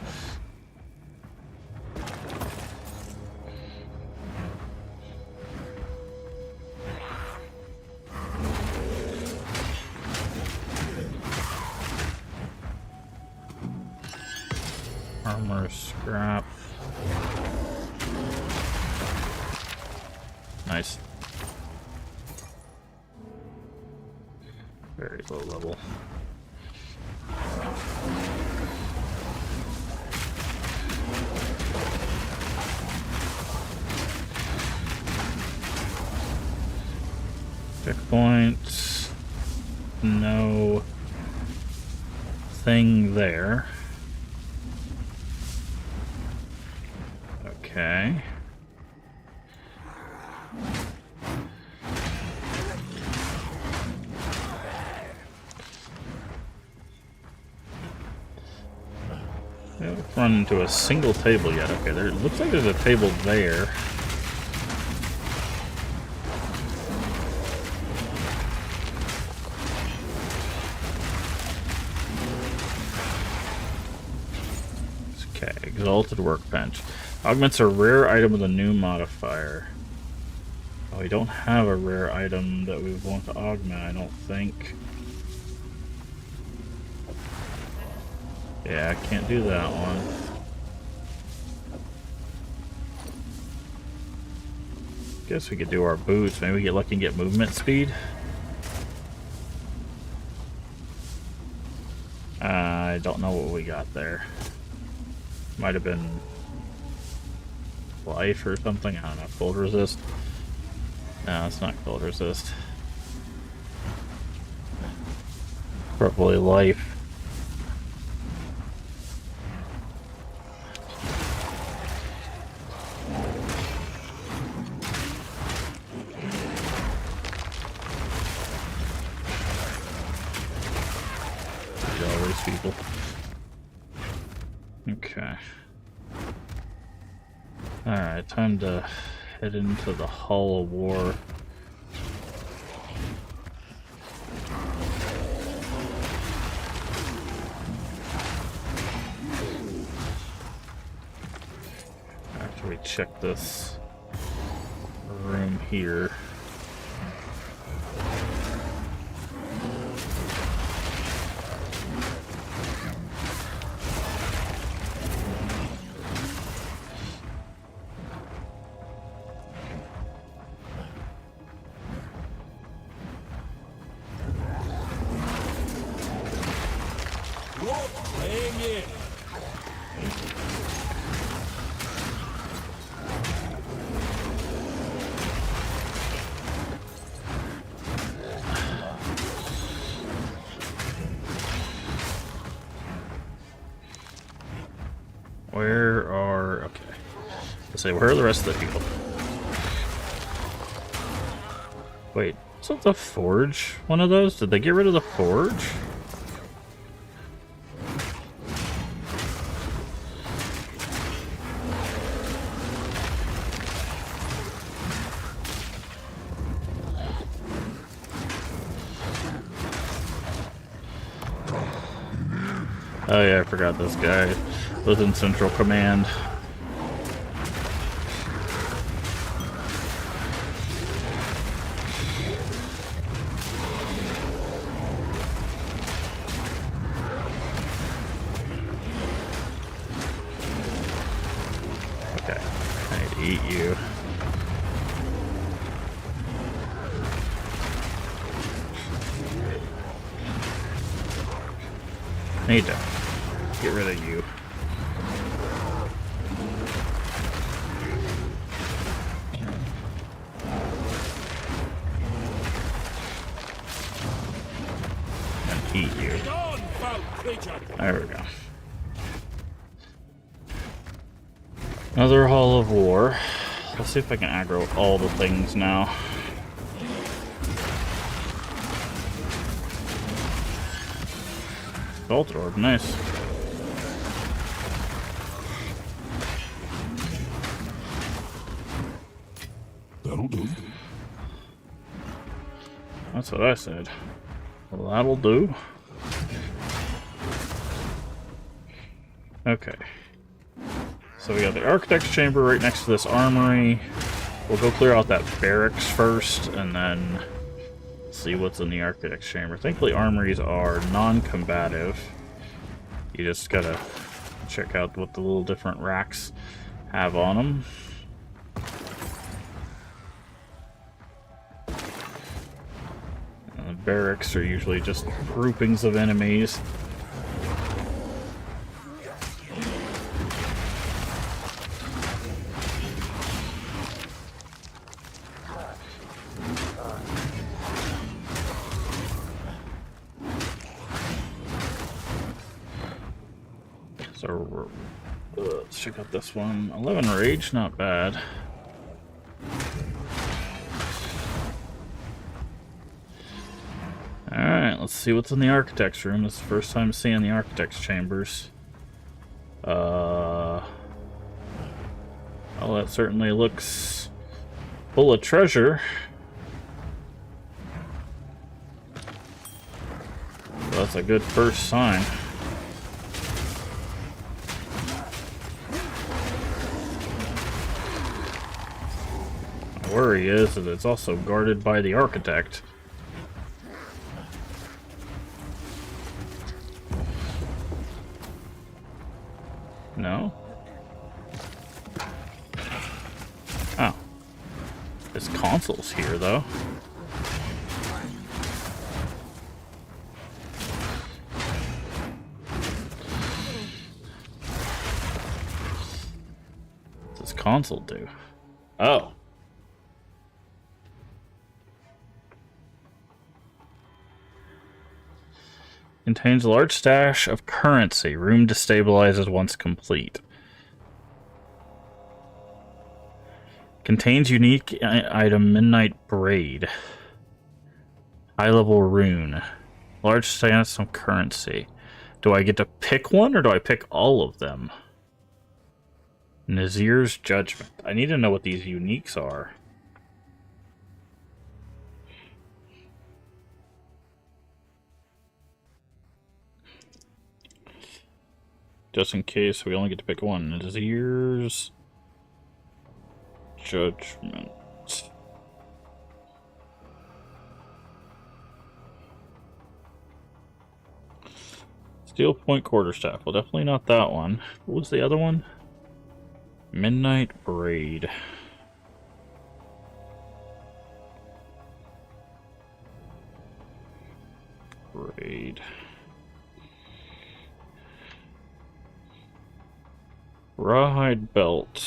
Armor scrap. Nice. Very low level. Checkpoints. No thing there. Okay. We haven't run into a single table yet. Okay, there looks like there's a table there. Okay, exalted workbench. Augments a rare item with a new modifier. Oh, we don't have a rare item that we want to augment, I don't think. Yeah, I can't do that one. Guess we could do our boots. Maybe we get lucky and get movement speed. I don't know what we got there. Might have been life or something. I don't know. Cold resist. No, it's not cold resist. Probably life. All these people. Okay. Alright, time to head into the Hall of War. After we check this room here. Playing in. Where are... Okay. Let's say, where are the rest of the people? Wait, isn't the forge one of those? Did they get rid of the forge? Oh yeah, I forgot this guy was in Central Command. Okay, I need to Eat you. Need to get rid of you. And eat you. There we go. Another Hall of War. Let's see if I can aggro all the things now. Altar Orb, nice. That'll do. That's what I said. Well, that'll do. Okay. So we got the Architect's Chamber right next to this armory. We'll go clear out that barracks first, and then see what's in the Architect's Chamber. Thankfully, armories are non-combative. You just gotta check out what the little different racks have on them. And the barracks are usually just groupings of enemies. So let's check out this one. 11 rage, not bad. Alright, let's see what's in the Architect's room. This is the first time seeing the Architect's chambers. Oh, that certainly looks full of treasure. So that's a good first sign. Worry is that it's also guarded by the architect. No? Oh. This console's here, though. What's this console do? Oh. Contains a large stash of currency. Room destabilizes once complete. Contains unique item Midnight Braid. High level rune. Large stash of currency. Do I get to pick one or do I pick all of them? Nazir's Judgment. I need to know what these uniques are. Just in case we only get to pick one. Nazir's Judgment. Steel Point Quarterstaff. Well, definitely not that one. What was the other one? Midnight Braid. Braid. Rawhide Belt.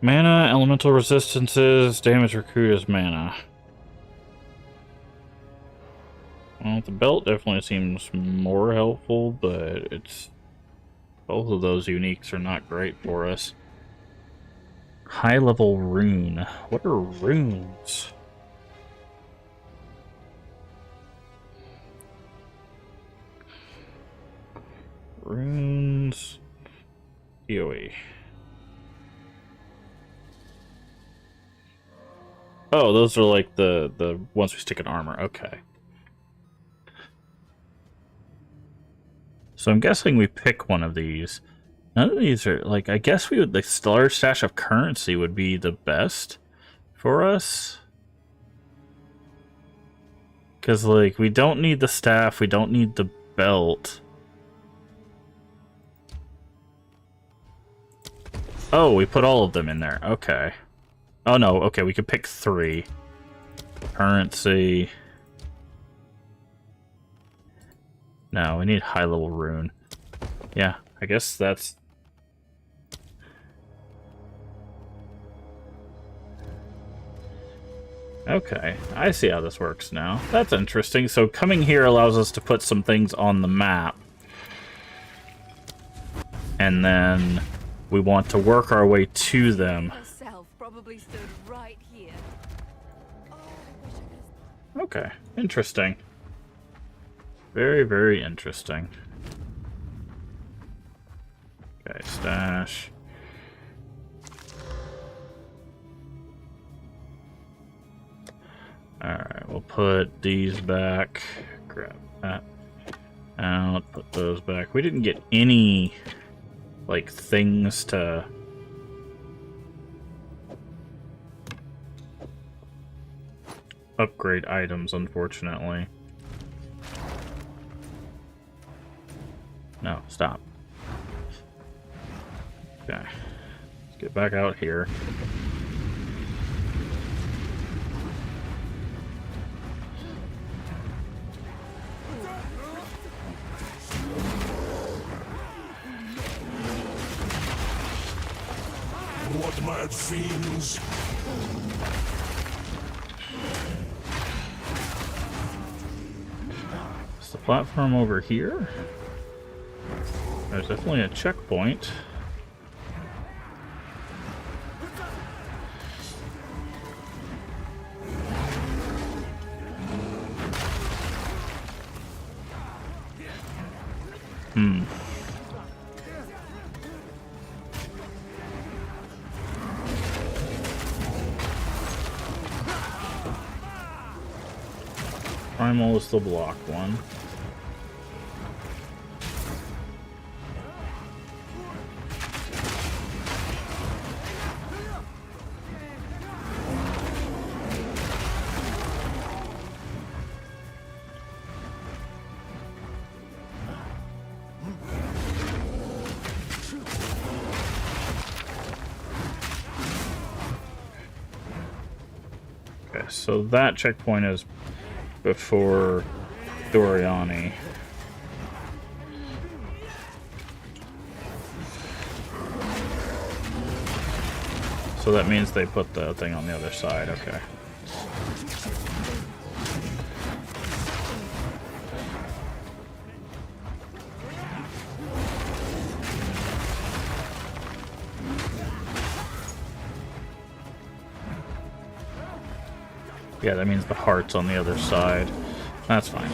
Mana, elemental resistances, damage recruit as mana. Well, the belt definitely seems more helpful, but it's... both of those uniques are not great for us. High level rune. What are runes? Runes. PoE. Oh, those are like the ones we stick in armor. Okay. So I'm guessing we pick one of these. None of these are like, I guess we would, the large stash of currency would be the best for us. Because like we don't need the staff, we don't need the belt. Oh, we put all of them in there. Okay. Oh no, okay, we could pick 3. Currency. No, we need high-level rune. Yeah, I guess that's... Okay, I see how this works now. That's interesting. So coming here allows us to put some things on the map. And then we want to work our way to them. Herself probably stood right here. Oh, I wish I could. Okay, interesting. Very, very interesting. Okay, stash. Alright, we'll put these back. Grab that out, put those back. We didn't get any, like, things to... upgrade items, unfortunately. No, stop. Okay. Let's get back out here. What mad fiends? Is the platform over here? There's definitely a checkpoint. Primal is the block one. Okay, so that checkpoint is before Doriani. So that means they put the thing on the other side, okay. Yeah, that means the heart's on the other side. That's fine.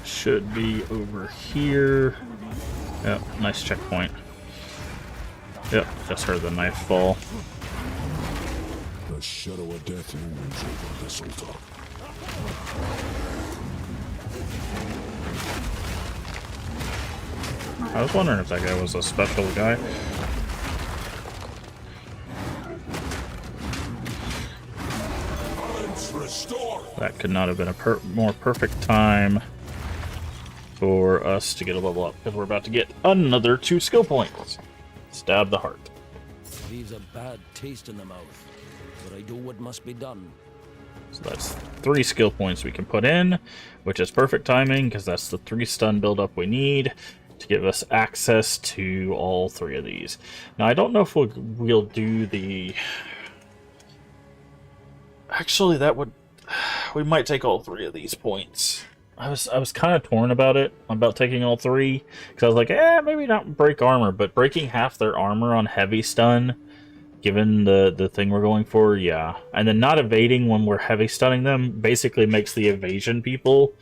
Should be over here. Yep, nice checkpoint. Yep, just heard the knife fall. The shadow of death looms over this hilltop. I was wondering if that guy was a special guy. Balance restored. That could not have been a more perfect time for us to get a level up, because we're about to get another 2 skill points. Stab the heart. Leaves a bad taste in the mouth, but I do what must be done. So that's 3 skill points we can put in, which is perfect timing, because that's the 3 stun buildup we need to give us access to all 3 of these. Now, I don't know if we'll do the... Actually, that would... We might take all 3 of these points. I was kind of torn about it, about taking all three, because I was like, maybe not break armor, but breaking half their armor on heavy stun, given the thing we're going for, yeah. And then not evading when we're heavy stunning them basically makes the evasion people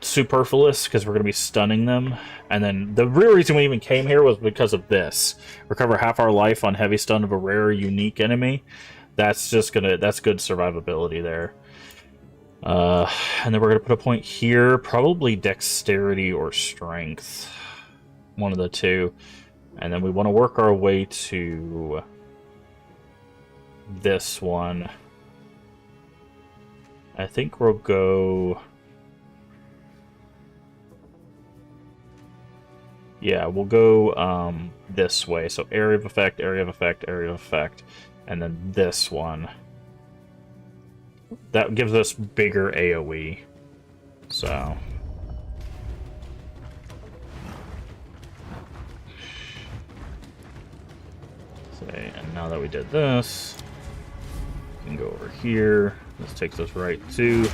superfluous, because we're going to be stunning them. And then the real reason we even came here was because of this. Recover half our life on heavy stun of a rare, unique enemy. That's good survivability there. And then we're going to put a point here, probably dexterity or strength. One of the two. And then we want to work our way to this one. I think we'll go... Yeah, we'll go this way. So area of effect, area of effect, area of effect. And then this one. That gives us bigger AoE. So... And now that we did this, we can go over here. This takes us right to...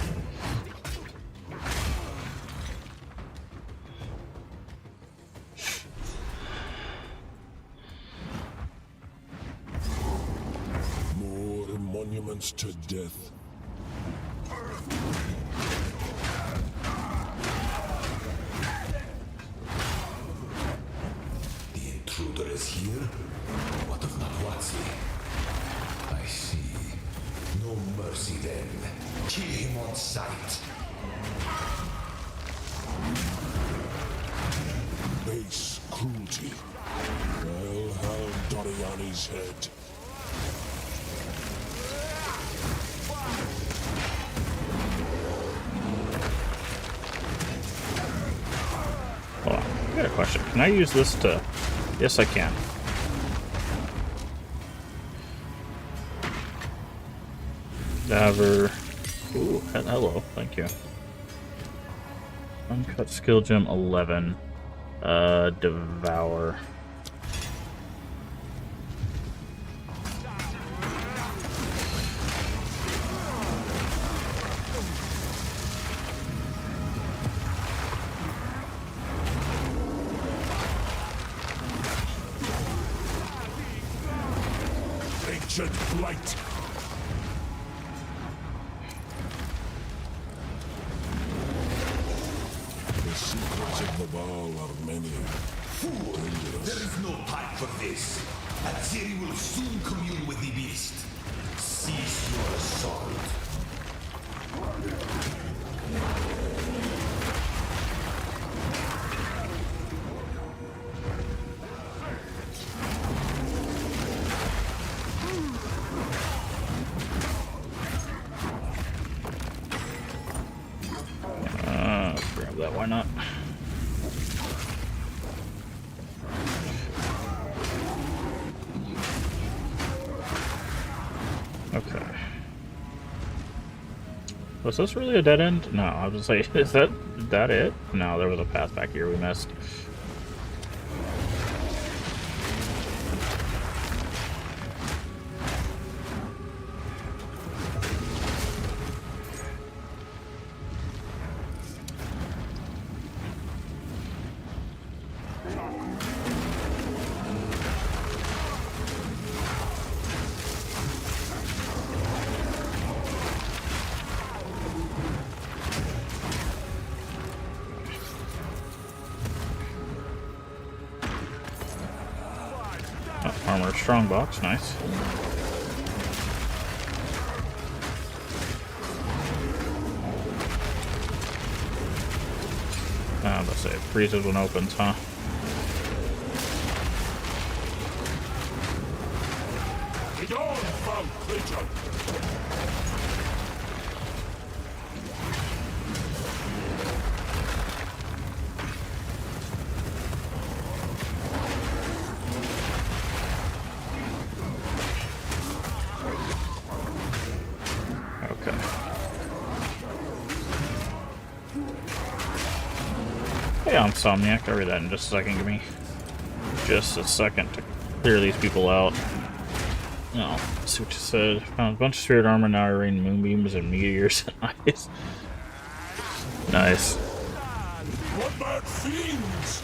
More monuments to death. The intruder is here? What of Nahuatl? I see. No mercy then. Kill him on sight. Base cruelty. I'll have Doriani's head. Hold on, I got a question. Can I use this to... Yes, I can. Daver. Ooh, hello. Thank you. Uncut skill gem 11. Devour. Ancient blight. The secrets of the Baal are many. There is no time for this. Azeri will soon commune with the beast. Cease your assault. Grab that, why not? Okay. Was this really a dead end? No, I was gonna say, is that it? No, there was a path back here we missed. Armored strongbox, nice. Let's say it freezes when it opens, huh? Get on, foul creature! Okay. Hey, Insomniac, I'll read that in just a second. Give me just a second to clear these people out. No, see what you said. Found a bunch of spirit armor, now I rain moonbeams and meteors and ice. Nice. What bad fiends?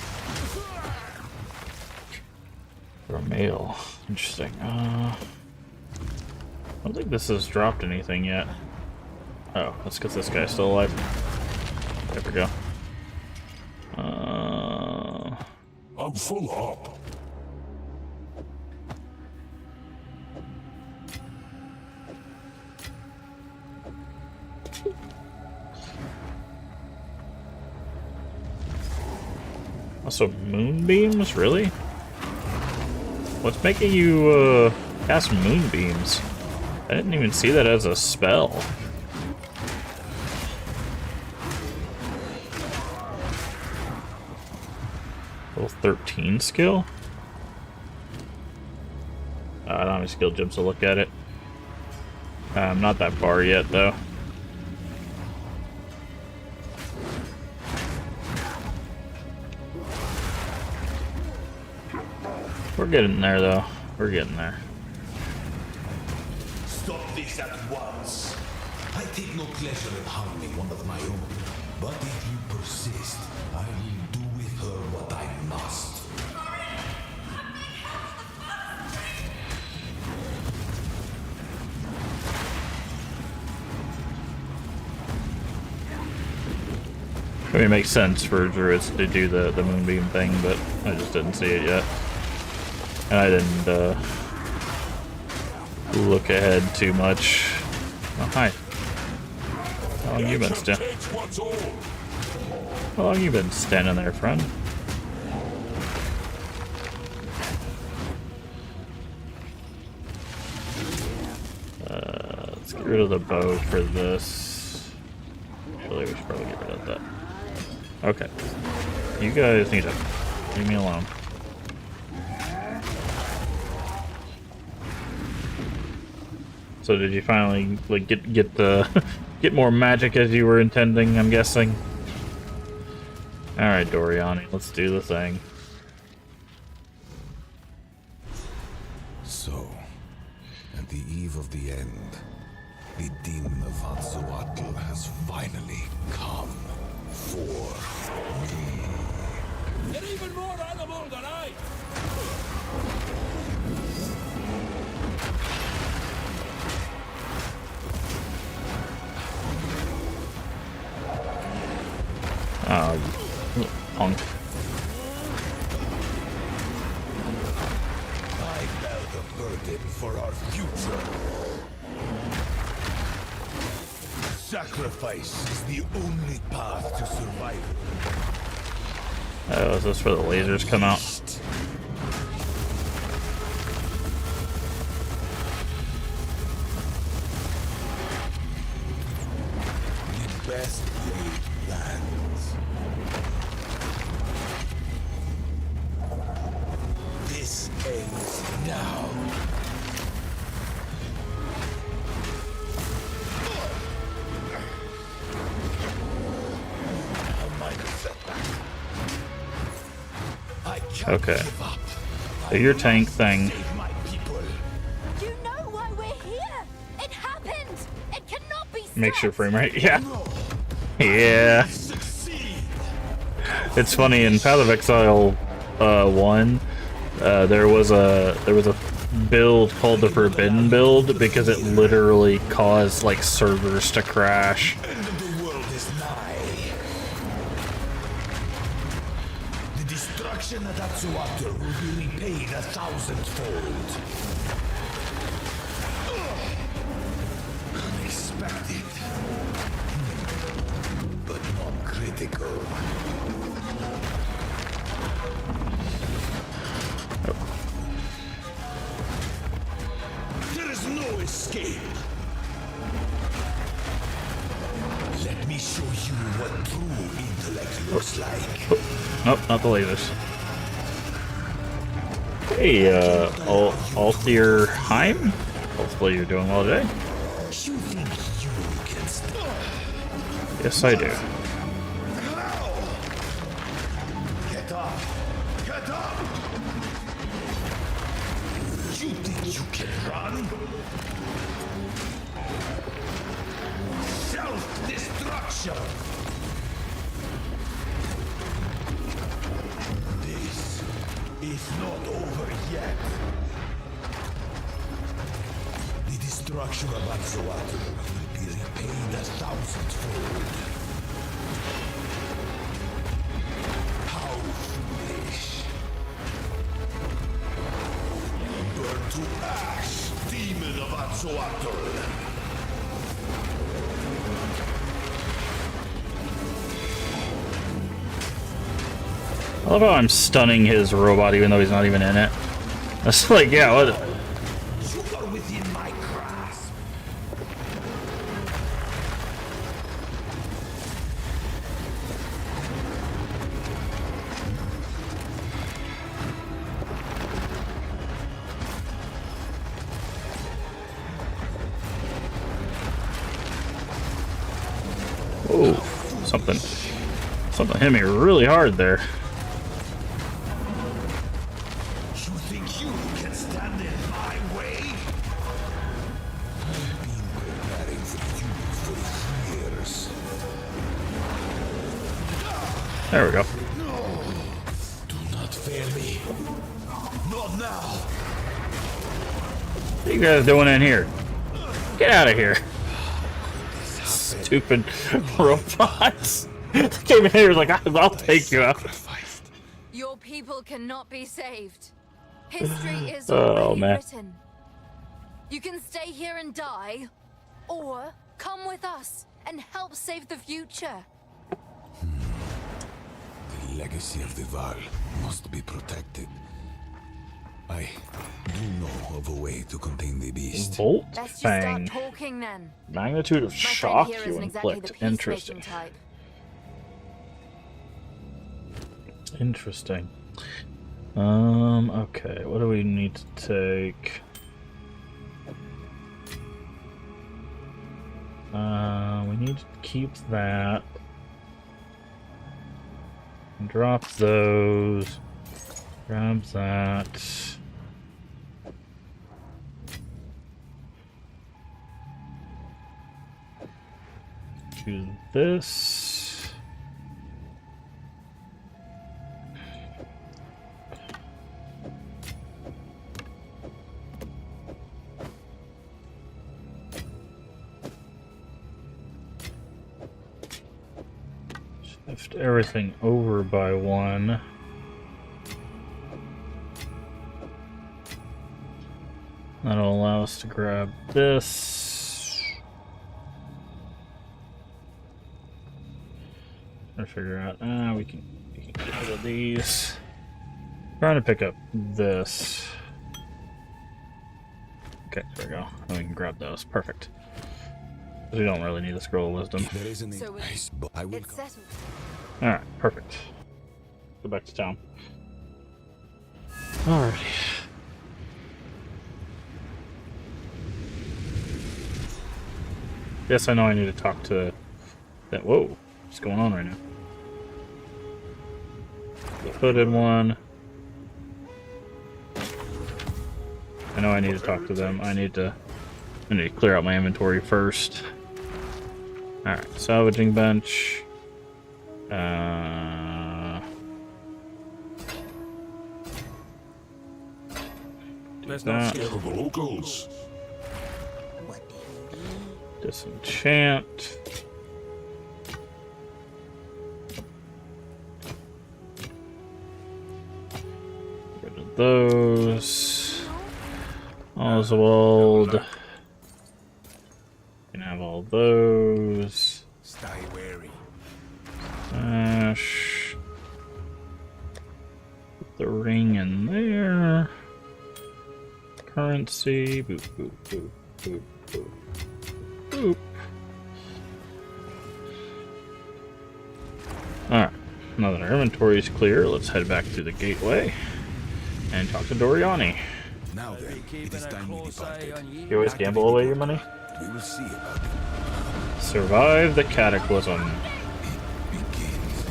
For a male. Interesting. I don't think this has dropped anything yet. Oh, that's because this guy's still alive. There we go. I'm full up. Also, moonbeams? Really? What's making you, cast moonbeams? I didn't even see that as a spell. Level 13 skill? I don't have any skill gems to look at it. I'm not that far yet, though. We're getting there, though. We're getting there. Stop this at once. I take no pleasure in harming one of my own. But if you persist, I will do with her what I must. I mean, it makes sense for druids to do the moonbeam thing, but I just didn't see it yet. And I didn't look ahead too much. Oh, hi. How long you been How long you been standing there, friend? Let's get rid of the bow for this. Actually, we should probably get rid of that. Okay. You guys need to leave me alone. So did you finally like get the get more magic as you were intending, I'm guessing? Alright, Doriani, let's do the thing. So, at the eve of the end, the demon of Hatsuatl has finally come for me. You're even more animal than I. Oh, you punk. I bear the burden for our future. Sacrifice is the only path to survival. Oh, is this where the lasers come out? The best laid plans. This ends now. A minor setback. I can't Okay. give up. So your tank thing. Save my people. You know why we're here! It happened! It cannot be stopped! Makes your frame rate. Yeah. Yeah. Succeed. It's funny in Path of Exile 1, there was a build called the Forbidden build because it literally caused like servers to crash. End of the world is nigh. The destruction of Atsuater will be repaid 1,000-fold. Unexpected, but non-critical. There is no escape. Let me show you what true intellect looks like. Nope, not the lasers. Hey, Althir Heim? Hopefully you're doing well today. You think you can stop? Yes, I do. Get up! Get up! You think you can run? Self-destruction! is not over yet. The destruction of Anzoato will be repaid 1,000-fold. How foolish. Burn to ash, demon of Anzoato. I love how I'm stunning his robot even though he's not even in it. That's like, yeah, what? You are within my grasp. Oh, something hit me really hard there. You think you can stand in my way? I've been preparing for you for years. There we go. Do not fail me. Not now. What are you guys doing in here? Get out of here. Stupid robots. Came in here like, I'll take you out. Your people cannot be saved. History is Oh, already man. written. You can stay here and die, or come with us and help save the future. The legacy of the Val must be protected. I do know of a way to contain the beast. Volt Let's just start Fang. talking then. Magnitude of My shock friend here you isn't exactly the inflict. peacemaking Interesting. type. Interesting. Okay, what do we need to take? We need to keep that. Drop those. Grab that. Do this. Shift everything over by one. That'll allow us to grab this. Trying to figure out. We can get rid of these. Trying to pick up this. Okay, there we go. And we can grab those. Perfect. We don't really need a scroll of wisdom. There is an So I will it's settled. Alright, perfect. Go back to town. Alrighty. Yes, I know I need to talk to that. Whoa, what's going on right now? The hooded one. I know I need to talk to them. I need to clear out my inventory first. Alright, salvaging bench. Let's not scare the locals. What do you need? Disenchant. Rid of those. Oswald. Can have all those. Stay wary. Ash. Put the ring in there. Currency. Boop, boop, boop, boop, boop. Boop. Alright. Now that our inventory is clear, let's head back to the gateway and talk to Doriani. Now then, it is time we departed. You always gamble away your money? We will see about it. Survive the cataclysm. Begins.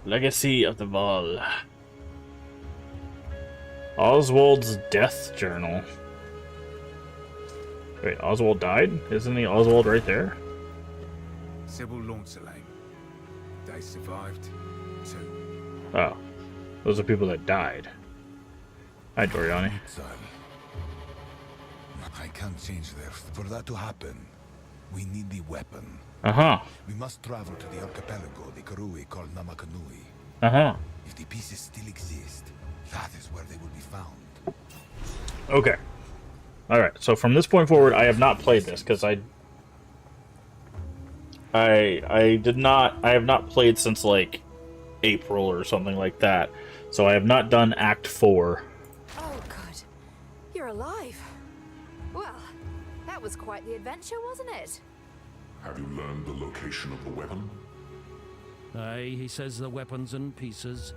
Legacy of the Val. Oswald's death journal. Wait, Oswald died? Isn't the Oswald right there? Sybil launched a lane. They survived, too. Oh. Those are people that died. Hi, Doriani. I can't change this. For that to happen, we need the weapon. Uh-huh. We must travel to the archipelago the Karui call Namakanui. Uh-huh. If the pieces still exist, that is where they will be found. Okay. Alright, so from this point forward, I have not played this, because I have not played since, like, April or something like that. So I have not done Act 4. Oh, good. You're alive. Well, that was quite the adventure, wasn't it? Have you learned the location of the weapon? Aye, he says the weapon's in pieces.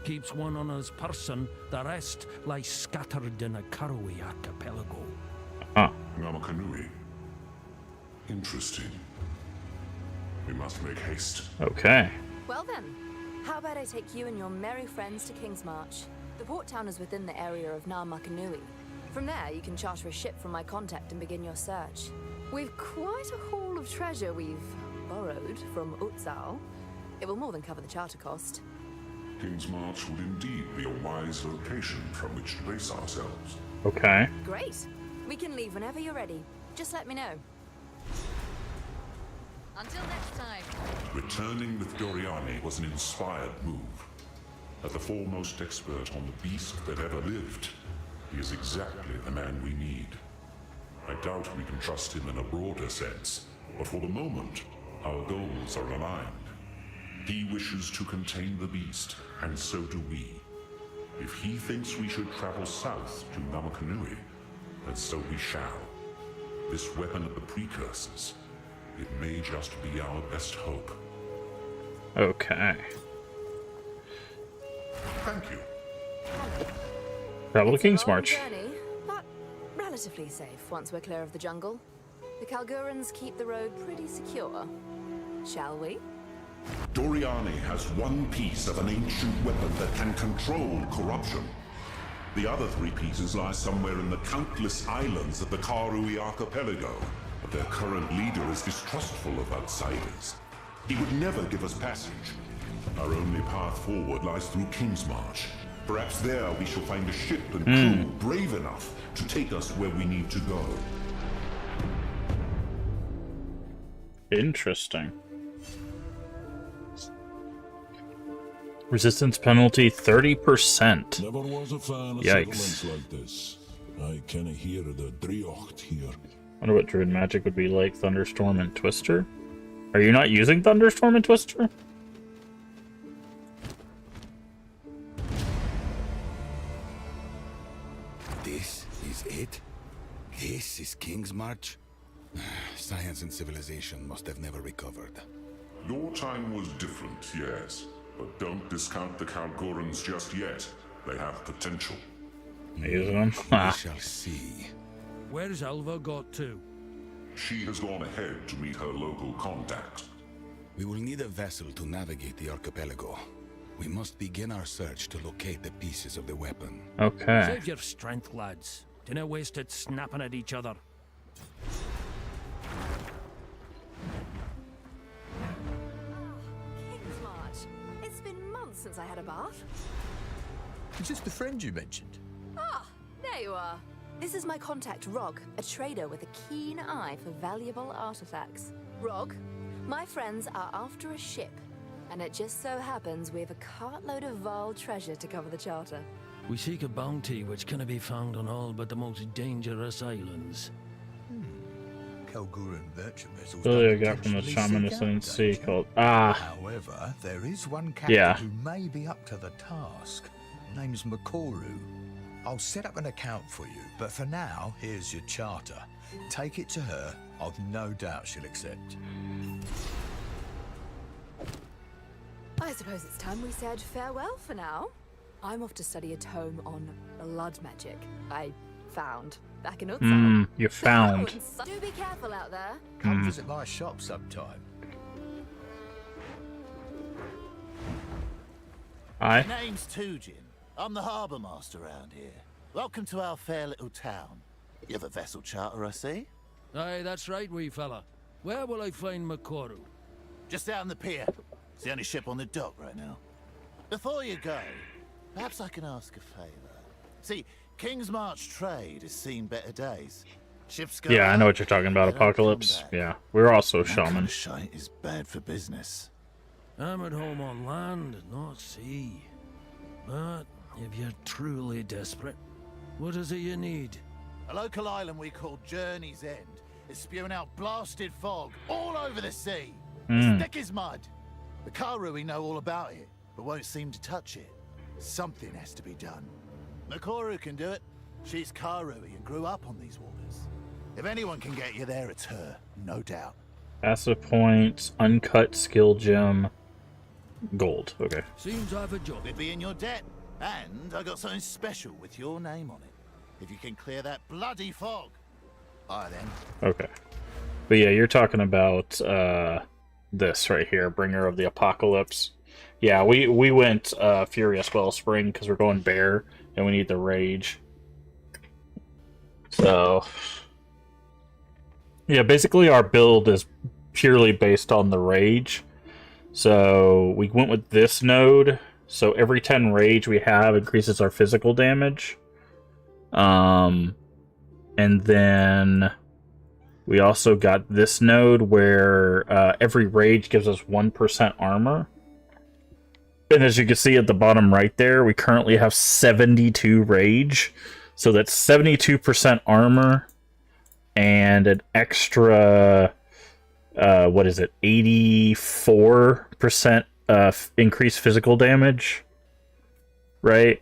Keeps one on his person, the rest lie scattered in a Karui archipelago. Huh. Namakanui. Interesting. We must make haste. Okay. Well then, how about I take you and your merry friends to King's March? The port town is within the area of Namakanui. From there, you can charter a ship from my contact and begin your search. We've quite a haul of treasure we've borrowed from Utsao. It will more than cover the charter cost. King's March would indeed be a wise location from which to base ourselves. Okay. Great. We can leave whenever you're ready. Just let me know. Until next time. Returning with Doriani was an inspired move. As the foremost expert on the beast that ever lived, he is exactly the man we need. I doubt we can trust him in a broader sense, but for the moment, our goals are aligned. He wishes to contain the beast, and so do we. If he thinks we should travel south to Namakanui, then so we shall. This weapon of the precursors, it may just be our best hope. Okay. Thank you. Travel to It's a King's long March. journey, but relatively safe once we're clear of the jungle. The Kalgurans keep the road pretty secure. Shall we? Doriani has one piece of an ancient weapon that can control corruption. The other three pieces lie somewhere in the countless islands of the Karui archipelago. But their current leader is distrustful of outsiders. He would never give us passage. Our only path forward lies through King's March. Perhaps there we shall find a ship and crew brave enough to take us where we need to go. Interesting. Resistance penalty 30%. Never was a fan of Yikes. settlements like this. I kinda hear the driocht here. Wonder what Druid magic would be like Thunderstorm and Twister. Are you not using Thunderstorm and Twister? This is it? This is King's March? Science and civilization must have never recovered. Your time was different, yes. But don't discount the Kalgurans just yet. They have potential. Using them? We shall see. Where's Alva got to? She has gone ahead to meet her local contact. We will need a vessel to navigate the archipelago. We must begin our search to locate the pieces of the weapon. Okay. Save your strength, lads. Dinna waste it snapping at each other. King's March. It's been months since I had a bath. Is this the friend you mentioned? Ah, there you are. This is my contact, Rog, a trader with a keen eye for valuable artifacts. Rog, my friends are after a ship, and it just so happens we have a cartload of Val treasure to cover the charter. We seek a bounty which cannot be found on all but the most dangerous islands. Kalguran virtue vessels. Really, I don't got from the intentionally Shaman seek out and Sea danger. called. However, there is one captain Yeah. who may be up to the task. Name's Makoru. I'll set up an account for you, but for now, here's your charter. Take it to her. I've no doubt she'll accept. I suppose it's time we said farewell for now. I'm off to study a tome on blood magic I found back in Utsal. You found. Do be careful out there. Come visit my shop sometime. Aye. Name's Tujin. I'm the harbour master around here. Welcome to our fair little town. You have a vessel charter, I see? Aye, that's right, wee fella. Where will I find Makoru? just out on the pier. It's the only ship on the dock right now. Before you go, perhaps I can ask a favour. See, King's March trade has seen better days. Ships go Yeah, I know out, what you're talking about, they don't come Apocalypse. back. Yeah, we're also That kind shaman. of shite is bad for business. I'm at home on land, not sea. But if you're truly desperate, what is it you need? A local island we call Journey's End is spewing out blasted fog all over the sea. It's thick as mud. The Karui know all about it, but won't seem to touch it. Something has to be done. Makoru can do it. She's Karui and grew up on these waters. If anyone can get you there, it's her, no doubt. Passive points, uncut skill gem, gold. Okay. Seems I've a job. We'd be in your debt, and I got something special with your name on it. If you can clear that bloody fog. Aye then. Okay. But yeah, you're talking about this right here, Bringer of the Apocalypse. Yeah, we went Furious Wellspring because we're going Bear and we need the Rage. So yeah, basically our build is purely based on the Rage. So we went with this node. So every 10 Rage we have increases our physical damage. And then we also got this node where every Rage gives us 1% armor. And as you can see at the bottom right there, we currently have 72 Rage. So that's 72% armor and an extra, what is it, 84% increased physical damage. Right?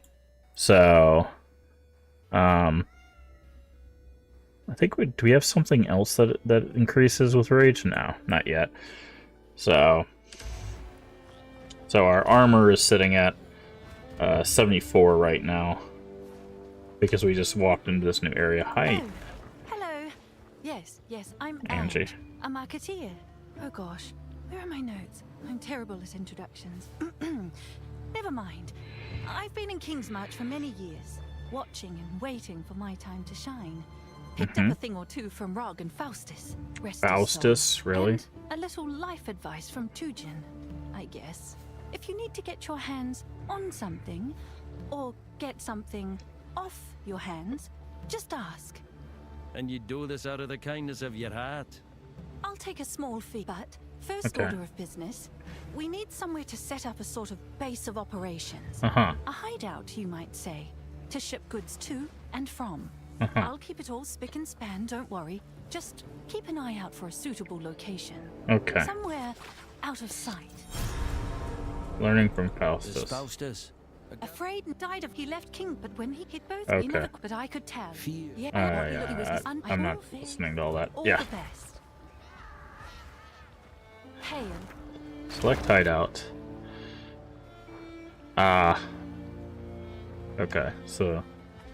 So, I think do we have something else that increases with Rage? No, not yet. So our armor is sitting at 74 right now because we just walked into this new area. Hi, Oh, hello. Yes, I'm Angie. a marketeer. Oh gosh, where are my notes? I'm terrible at introductions. Never mind. I've been in Kingsmarch for many years, watching and waiting for my time to shine. Picked up a thing or two from Rog and Faustus. Rest his soul. Faustus, really? And a little life advice from Tujin, I guess. If you need to get your hands on something, or get something off your hands, just ask. And you do this out of the kindness of your heart. I'll take a small fee, but first Okay. order of business, we need somewhere to set up a sort of base of operations. Uh-huh. A hideout, you might say, to ship goods to and from. Uh-huh. I'll keep it all spick and span, don't worry. Just keep an eye out for a suitable location. Okay. Somewhere out of sight. Learning from This Faustus. Faustus. Afraid and died of he left King, but when he hit both, Okay. he never. But I could tell. Fear. Yeah, Yeah, he was I'm not listening to all that. All Yeah. the best. Hail. Select hideout. Okay, so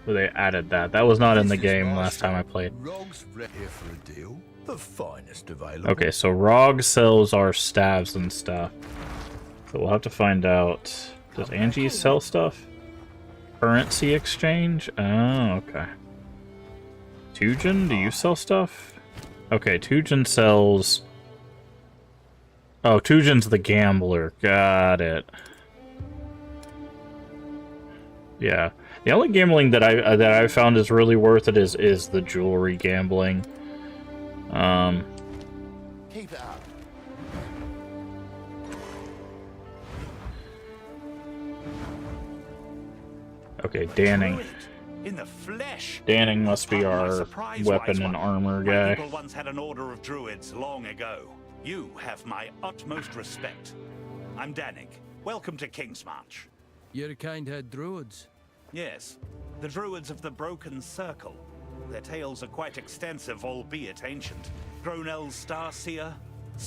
they added that. That was not in the This is game my last time I shop. played. Rog's ready here for a deal. The finest available. Okay, so Rog sells our staves and stuff. So we'll have to find out. Does Angie sell stuff? Currency exchange? Oh, okay. Tujin, do you sell stuff? Okay, Tujin sells... Oh, Tujin's the gambler. Got it. Yeah. The only gambling that I found is really worth it is the jewelry gambling. Keep it up. Okay, Danning. In the flesh. Danning must be Pardon my our surprise, weapon wise and one. armor My guy. people once had an order of druids long ago. You have my utmost respect. I'm Danig. Welcome to Kingsmarch. You're kind-head druids. Yes, the druids of the Broken Circle. Their tales are quite extensive, albeit ancient. Gronel's Starseer,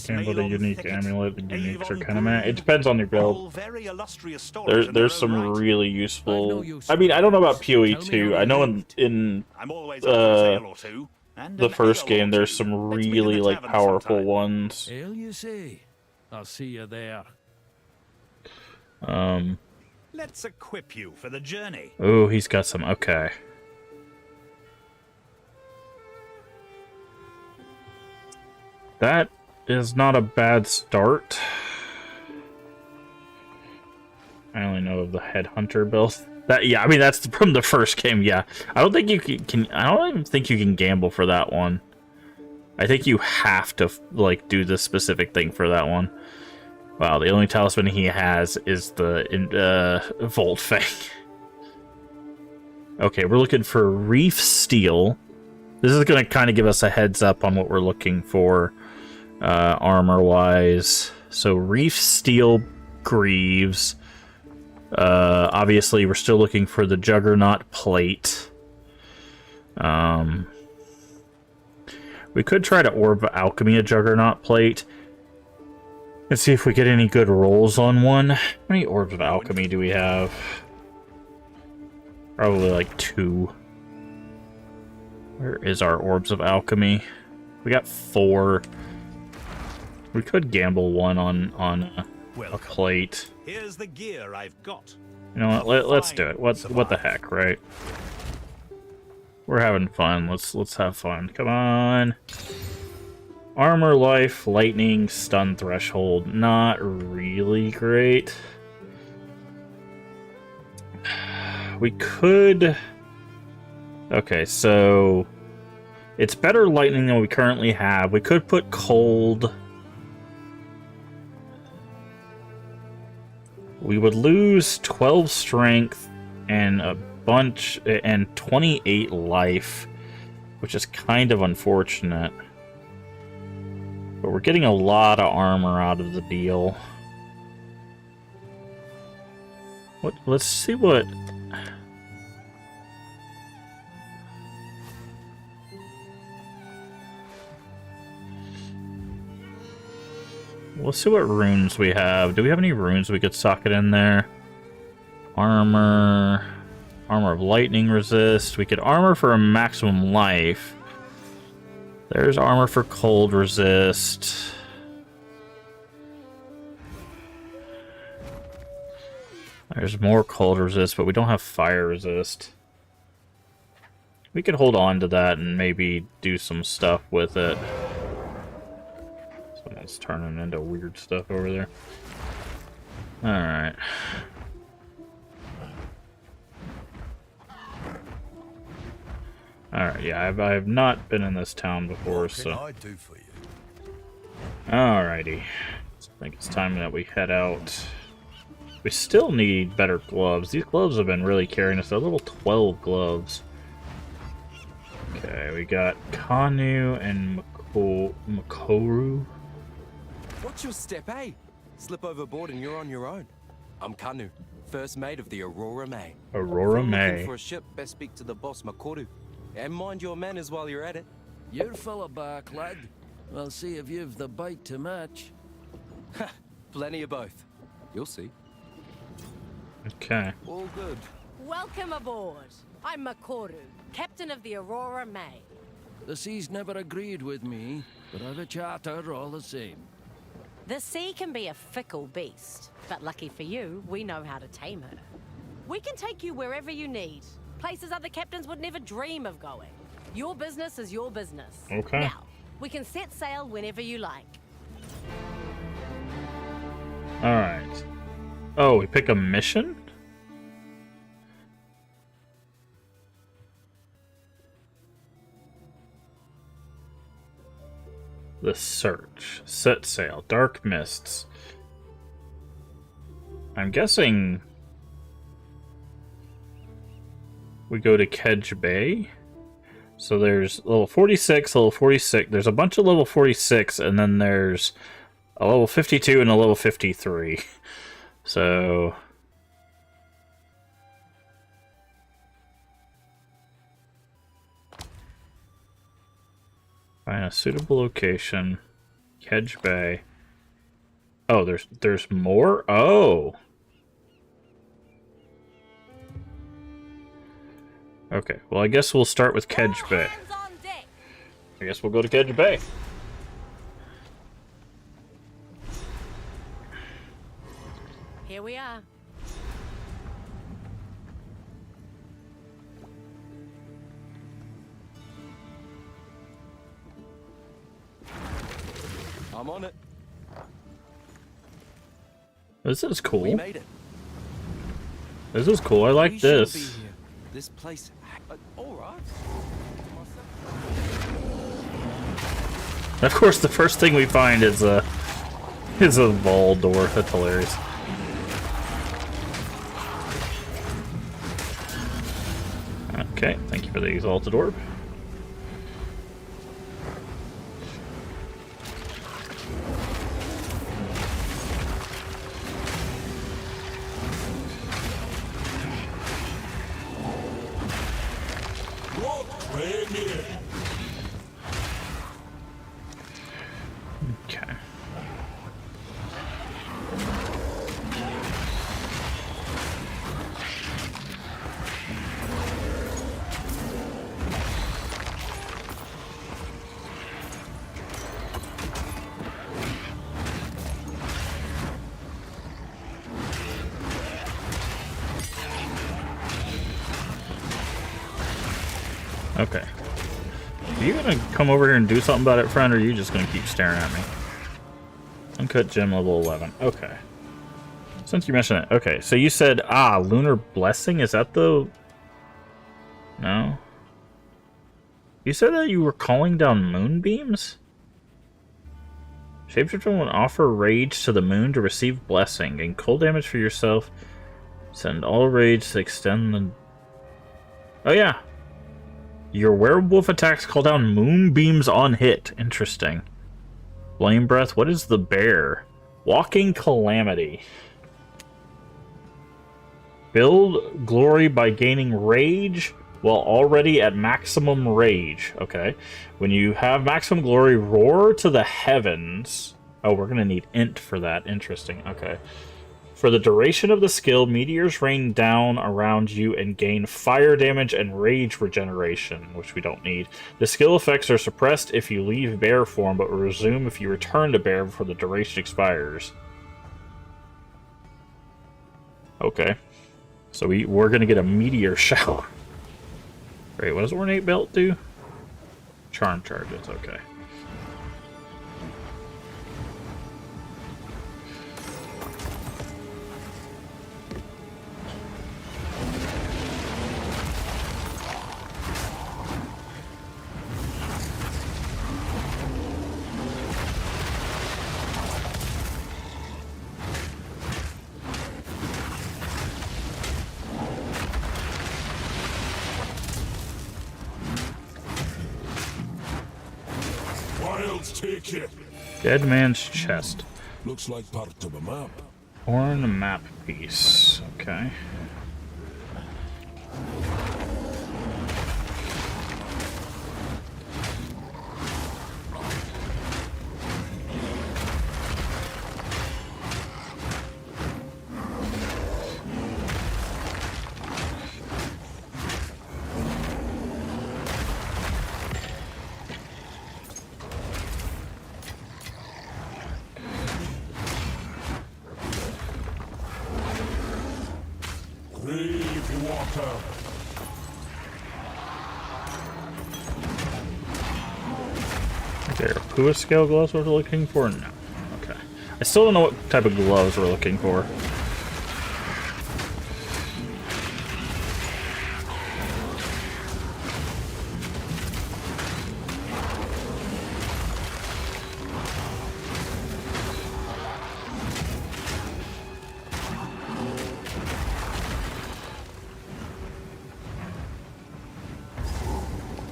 Gamble the Smaelon unique Thicket, amulet, the uniques are Avon kind of mad. It Brood. depends on your build. All very illustrious stories in There's their own some right. really I've no useful. use I for mean, I don't know about words. PoE Tell me 2. how I know you in I'm always up for a sale or two. And the an first ale or game there's two. some Let's meet in the really like tavern powerful sometime. ones. Ale, you say? I'll see you there. Let's equip you for the journey. Oh, he's got some. Okay. That is not a bad start. I only know of the headhunter build. That, yeah, I mean that's from the first game. Yeah, I don't think you can. I don't even think you can gamble for that one. I think you have to like do the specific thing for that one. Wow, the only talisman he has is the Volt Fang. Okay, we're looking for Reef Steel. This is going to kind of give us a heads up on what we're looking for armor-wise. So Reef Steel Greaves. Obviously, we're still looking for the Juggernaut Plate. We could try to Orb of Alchemy a Juggernaut Plate. Let's see if we get any good rolls on one. How many Orbs of Alchemy do we have? Probably like 2. Where is our Orbs of Alchemy? We got 4. We could gamble one on a plate. Here's the gear I've got. You know what? Let's do it. What the heck, right? We're having fun. Let's have fun. Come on. Armor, life, lightning, stun threshold. Not really great. We could... Okay, so... It's better lightning than we currently have. We could put cold. We would lose 12 strength and a bunch... and 28 life, which is kind of unfortunate. But we're getting a lot of armor out of the deal. Let's see what... Let's see what runes we have. Do we have any runes we could socket in there? Armor... Armor of lightning resist. We could armor for a maximum life. There's armor for cold resist. There's more cold resist, but we don't have fire resist. We could hold on to that and maybe do some stuff with it. Someone's turning into weird stuff over there. Alright. Alright, yeah, I've not been in this town before, so... What can I do for you? Alrighty. I think it's time that we head out. We still need better gloves. These gloves have been really carrying us. They're level 12 gloves. Okay, we got Kanu and Makoru. What's your step, eh? Slip overboard and you're on your own. I'm Kanu, first mate of the Aurora May. Aurora May. Looking for a ship, best speak to the boss Makoru. And mind your manners while you're at it. You're full of bark, lad. I'll see if you've the bite to match. Ha! Plenty of both. You'll see. Okay. All good. Welcome aboard. I'm Makoru, captain of the Aurora May. The sea's never agreed with me, but I've a charter all the same. The sea can be a fickle beast, but lucky for you, we know how to tame her. We can take you wherever you need. Places other captains would never dream of going. Your business is your business. Okay. Now, we can set sail whenever you like. Alright. Oh, we pick a mission? The Search. Set sail. Dark mists. I'm guessing... we go to Kedge Bay. So there's level 46, level 46. There's a bunch of level 46, and then there's a level 52 and a level 53. So... find a suitable location. Kedge Bay. Oh, there's more? Oh! Okay, well I guess we'll start with Kedge Bay. I guess we'll go to Kedge Bay. Here we are. I'm on it. This is cool. We made it. This is cool. I like We shouldn't this. be here. This place. All right. Of course, the first thing we find is a vault door. That's hilarious. Okay, thank you for the exalted orb. Okay. Okay. Are you gonna come over here and do something about it, friend, or are you just gonna keep staring at me? Uncut gem level 11. Okay. Since you mentioned it. Okay, so you said, Lunar Blessing? Is that the... No? You said that you were calling down moonbeams? Shapeshifter will offer rage to the moon to receive blessing. Gain cold damage for yourself. Send all rage to extend the... Oh yeah. Your werewolf attacks call down moonbeams on hit. Interesting. Flame breath. What is the bear? Walking calamity. Build glory by gaining rage while already at maximum rage. Okay. When you have maximum glory, roar to the heavens. Oh, we're gonna need int for that. Interesting. Okay. For the duration of the skill, meteors rain down around you and gain fire damage and rage regeneration, which we don't need. The skill effects are suppressed if you leave bear form, but will resume if you return to bear before the duration expires. Okay. So we're going to get a meteor shower. Great, what does Ornate Belt do? Charm charges, okay. Take it. Dead man's chest. Looks like part of a map. Horn map piece. Okay. There, Pua scale gloves we're looking for? No. Okay. I still don't know what type of gloves we're looking for.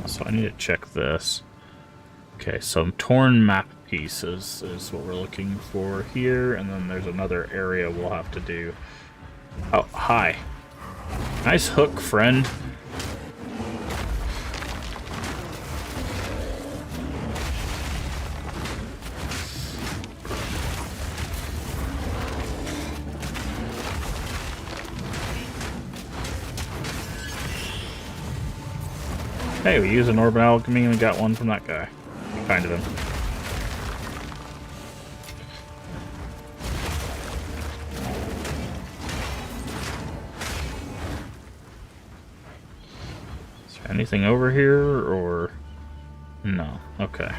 So I need to check this. Okay, some torn map pieces is what we're looking for here, and then there's another area we'll have to do. Oh, hi. Nice hook, friend. Hey, we used an orb alchemy and we got one from that guy. Kind of him. Is there anything over here or no? Okay.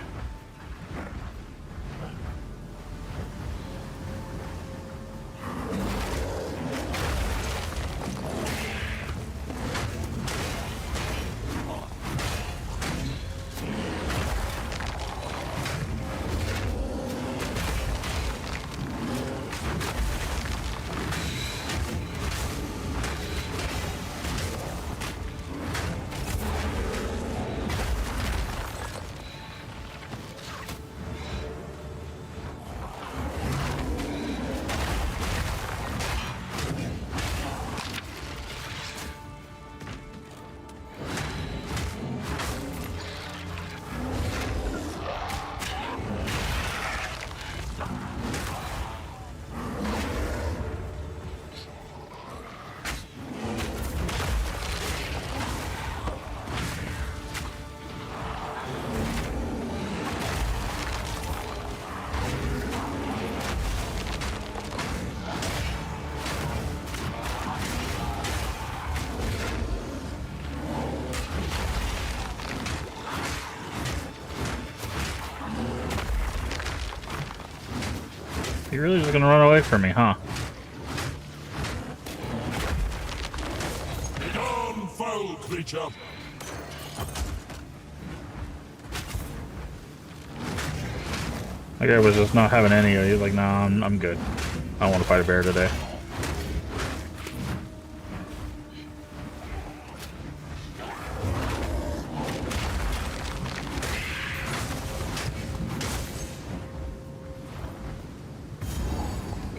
He really is gonna run away from me, huh? Begone, foul creature! That guy was just not having any. He's like, nah, I'm good. I don't want to fight a bear today.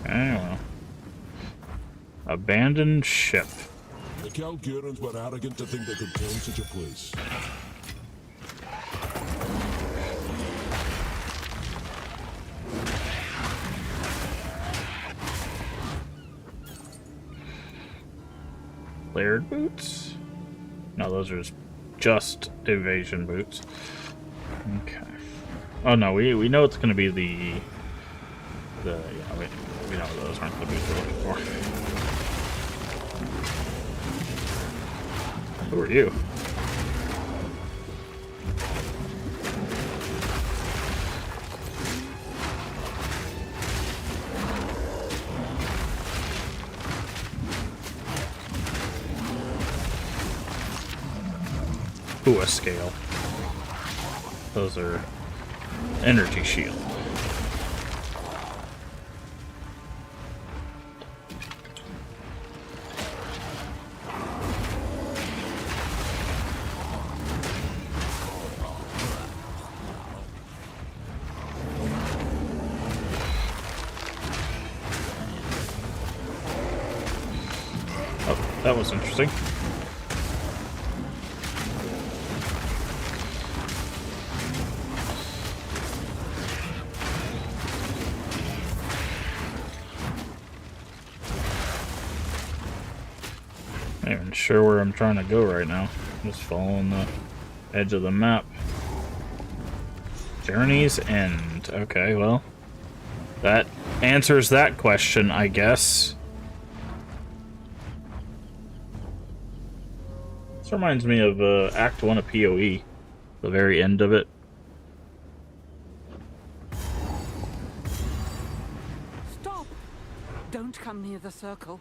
Okay, well. Abandoned ship. The Calgurans were arrogant to think they could tame such a place. Layered boots? No, those are just evasion boots. Okay. Oh no, we know it's gonna be the yeah, we know those aren't the boots we're looking for. Who are you? Ooh, a scale. Those are energy shield. Oh, that was interesting. Not even sure where I'm trying to go right now. Just following the edge of the map. Journey's End. Okay, well, that answers that question, I guess. This reminds me of Act 1 of PoE. The very end of it. Stop! Don't come near the circle.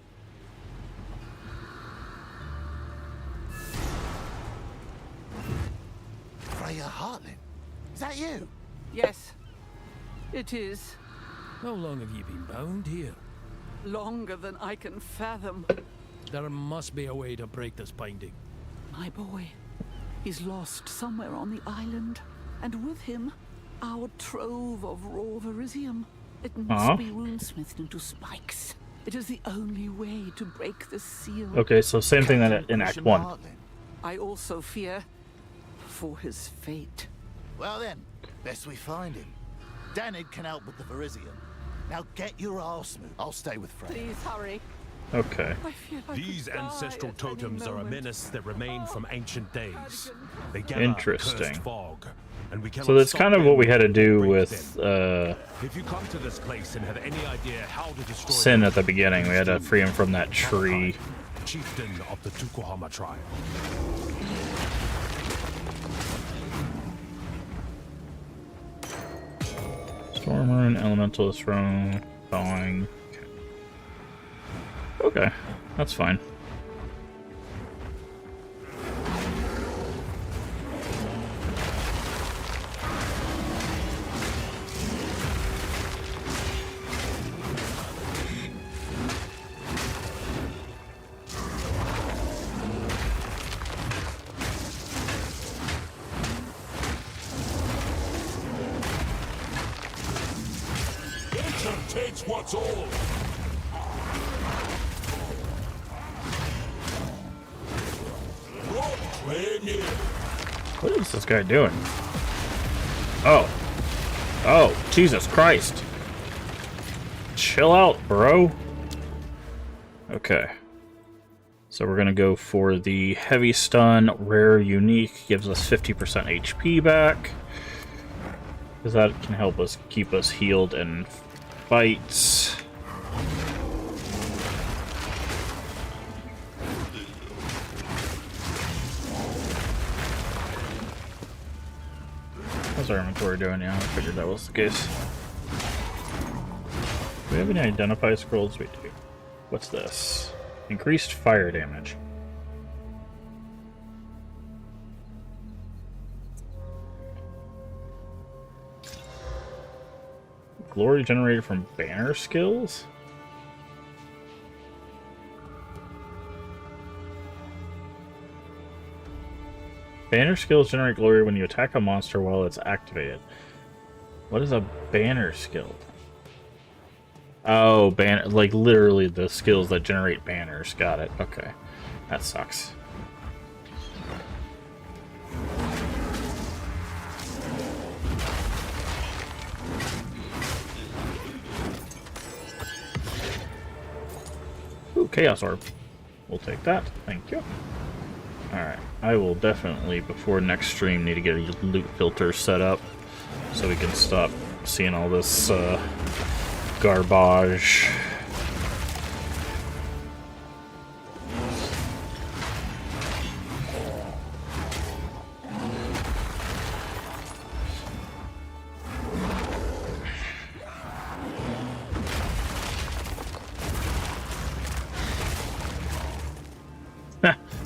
Freya Hartlin? Is that you? Yes, it is. How long have you been bound here? Longer than I can fathom. There must be a way to break this binding. My boy, he's lost somewhere on the island, and with him, our trove of raw verisium. It must be woundsmithed into spikes. It is the only way to break the seal. Okay, so same thing that in Act 1. I also fear for his fate. Well then, best we find him. Danig can help with the verisium. Now get your arse moved. I'll stay with Freya. Please hurry. Okay. These ancestral totems are a menace that remain from ancient days. They gather Interesting. cursed fog, and we cannot So that's stop kind of them what we had to do break with them. If you come to this place and have any idea how to destroy Sin them, at the beginning. We had to free him from that tree. chieftain of the Tukuhama tribe. Storm Rune, Elemental Throne, Thawing. Okay, that's fine. Nature takes what's old. What is this guy doing? Oh. Oh, Jesus Christ. Chill out, bro. Okay. So we're going to go for the Heavy Stun, Rare Unique, gives us 50% HP back. Because that can help us keep us healed in fights. How's our inventory doing? Yeah, I figured that was the case. we have any identify scrolls? We do. What's this? Increased fire damage. Glory generated from banner skills? Banner skills generate glory when you attack a monster while it's activated. What is a banner skill? Oh, banner, like literally the skills that generate banners. Got it. Okay. That sucks. Ooh, Chaos Orb. We'll take that. Thank you. Alright. I will definitely, before next stream, need to get a loot filter set up so we can stop seeing all this garbage.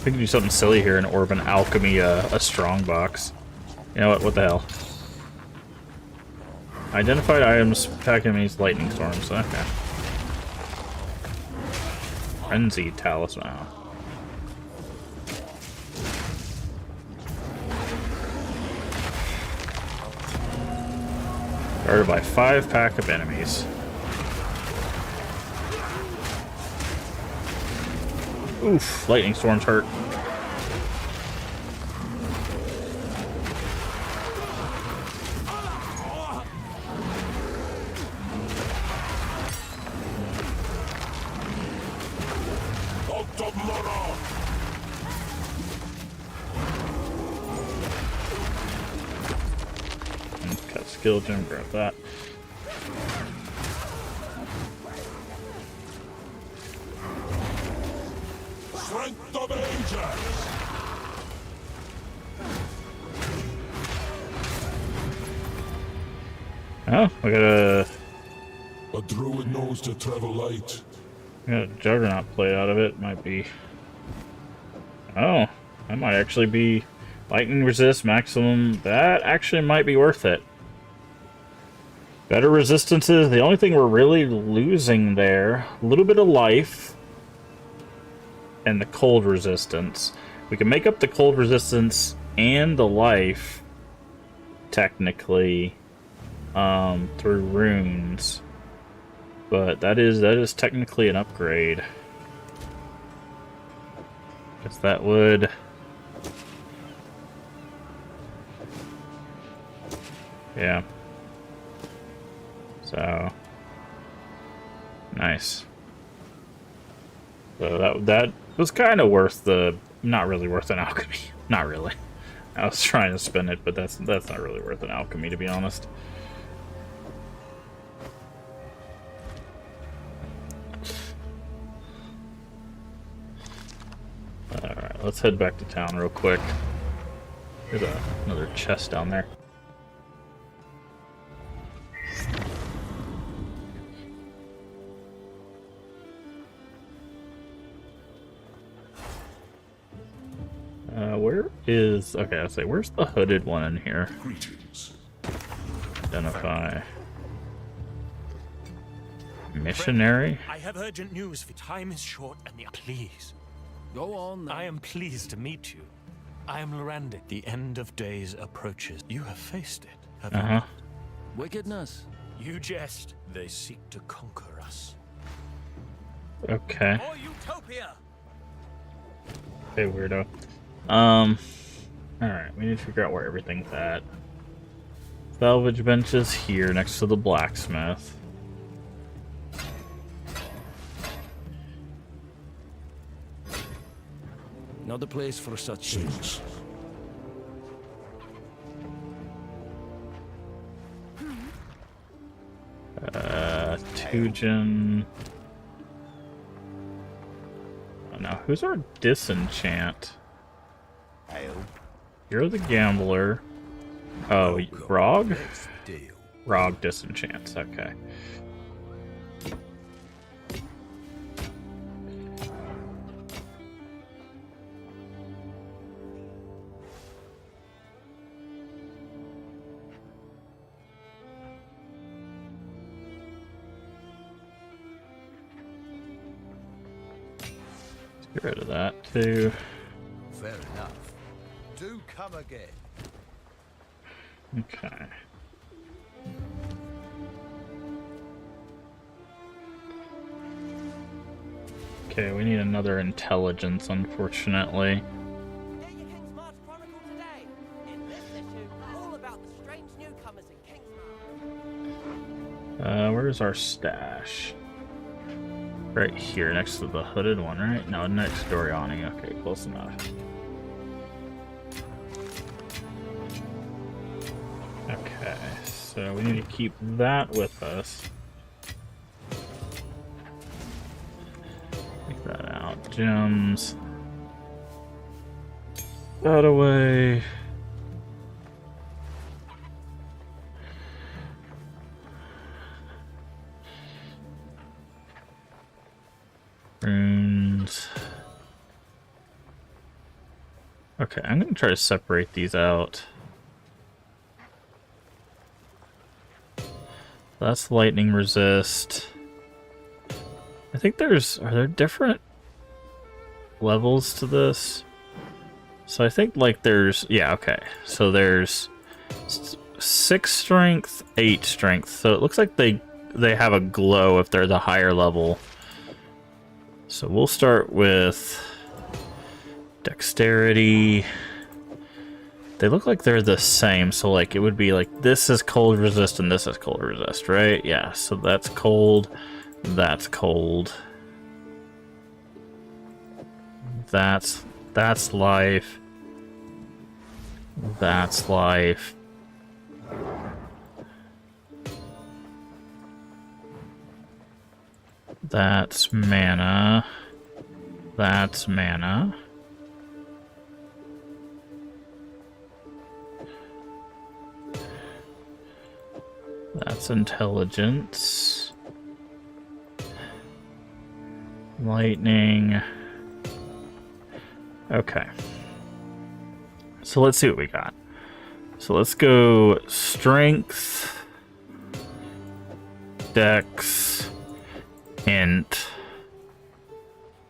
We can do something silly here and orb an alchemy, a strong box. You know what? What the hell? Identified items attack enemies lightning storms. Okay. Frenzy talisman. Guarded by 5 pack of enemies. Oof, lightning storms hurt. Cut skill gem, grab that. Strength of ages! Oh, we got a druid knows to travel light. We got a juggernaut plate out of it. Might be. Oh, that might actually be lightning resist maximum. That actually might be worth it. Better resistances. The only thing we're really losing there, a little bit of life, and the cold resistance. We can make up the cold resistance and the life, technically, through runes. But that is technically an upgrade. Guess that would. Yeah. So nice. So that was kind of worth the. Not really worth an alchemy. Not really. I was trying to spin it, but that's not really worth an alchemy, to be honest. Alright, let's head back to town real quick. There's another chest down there. Where is... Okay, I'll say, where's the hooded one in here? Greetings. Identify. Missionary? I have urgent news. For time is short, and please. Go on, then. I am pleased to meet you. I am Lorande. The end of days approaches. You have faced it, have you not? Wickedness. You jest. They seek to conquer us. Okay. Or utopia. Hey, weirdo. Alright, we need to figure out where everything's at. Salvage bench is here, next to the blacksmith. Not the place for such things. Tujin. Oh, now, who's our disenchant? You're the gambler. Oh, Rog? Rog disenchants, okay. Get rid of that too. Fair enough. Do come again. Okay. Okay, we need another intelligence, unfortunately. Where's our stash? Right here, next to the hooded one, right? No, next to Doriani. Okay, close enough. Okay, so we need to keep that with us. Take that out. Gems. That away. Runes. Okay, I'm gonna try to separate these out. That's lightning resist. I think are there different levels to this? So I think like yeah, okay. So there's 6 strength, 8 strength. So it looks like they have a glow if they're the higher level. So we'll start with dexterity. They look like they're the same, so like it would be like this is cold resist and this is cold resist, right? Yeah, so that's cold, that's cold. That's life. That's life. That's mana. That's mana. That's intelligence. Lightning. Okay. So let's see what we got. So let's go strength, dex, int,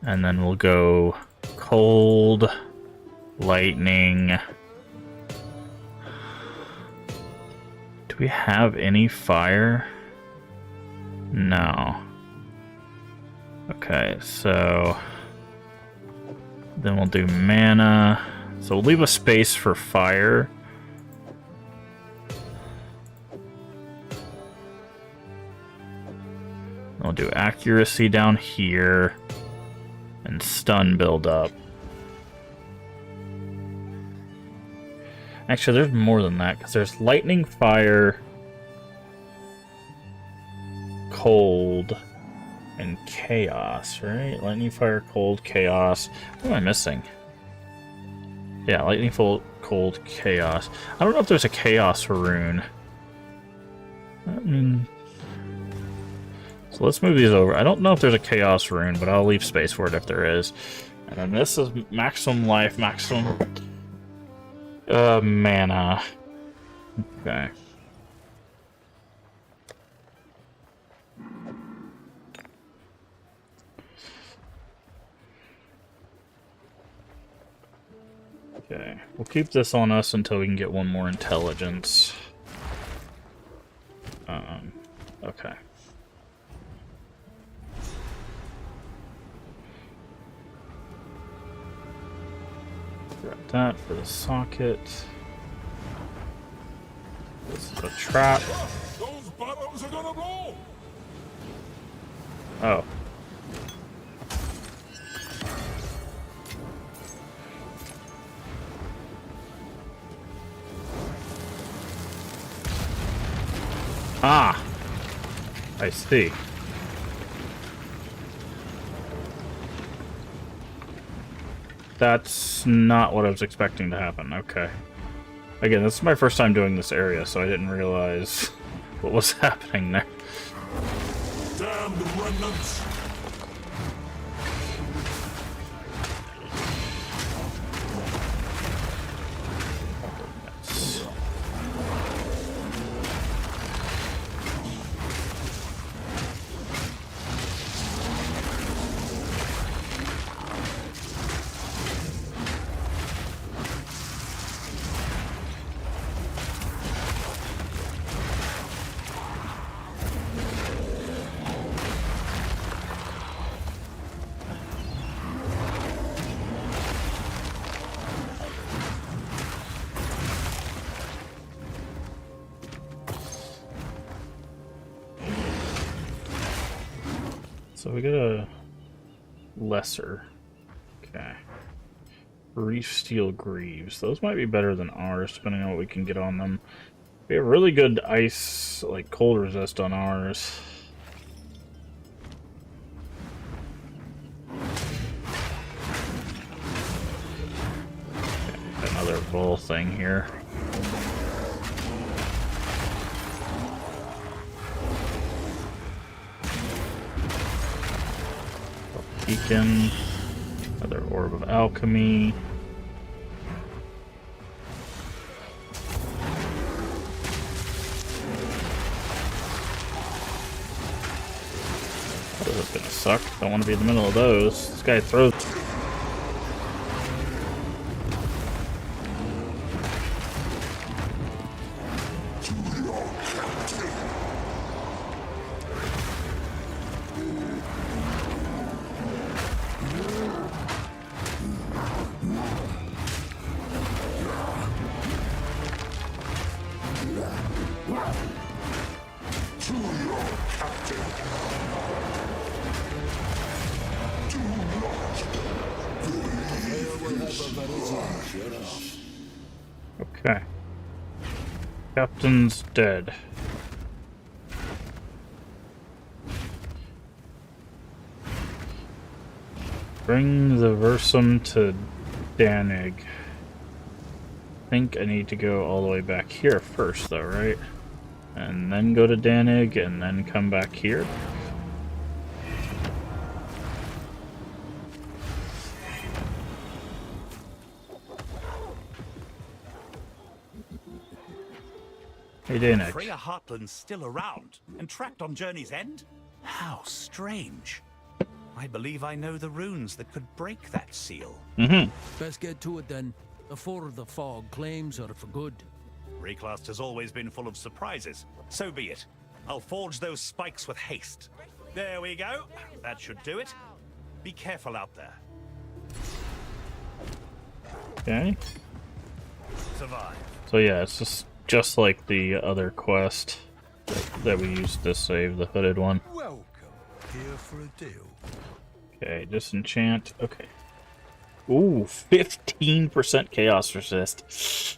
and then we'll go cold, lightning. Do we have any fire? No. Okay, so then we'll do mana. So we'll leave a space for fire. We'll do accuracy down here and stun build up. Actually, there's more than that because there's lightning, fire, cold, and chaos, right? Lightning, fire, cold, chaos. What am I missing? Yeah, lightning, cold, chaos. I don't know if there's a chaos rune. So let's move these over. I don't know if there's a chaos rune, but I'll leave space for it if there is. And then this is maximum life, maximum mana. Okay. Okay, we'll keep this on us until we can get one more intelligence. Okay. Grab that for the socket. This is a trap. Those bottles are gonna blow! Oh. Ah! I see. That's not what I was expecting to happen. Okay. Again, this is my first time doing this area, so I didn't realize what was happening there. Damn the remnants! So we got a lesser. Okay. Reef steel greaves. Those might be better than ours, depending on what we can get on them. We have really good ice, like cold resist on ours. Okay, another bull thing here. Breakin. Another orb of alchemy. Those are gonna suck. Don't want to be in the middle of those. This guy throws. Okay. Captain's dead. Bring the Versum to Danig. I think I need to go all the way back here first, though, right? And then go to Danig, and then come back here. Hey, Danig. Freya Heartland's still around and trapped on Journey's End? How strange. I believe I know the runes that could break that seal. Best get to it then, before the fog claims her for good. Reclast has always been full of surprises. So be it. I'll forge those spikes with haste. There we go. That should do it. Be careful out there. Okay. Survive. So yeah, it's just like the other quest that we used to save, the hooded one. Welcome. Here for a deal. Okay, disenchant. Okay. Ooh, 15% chaos resist.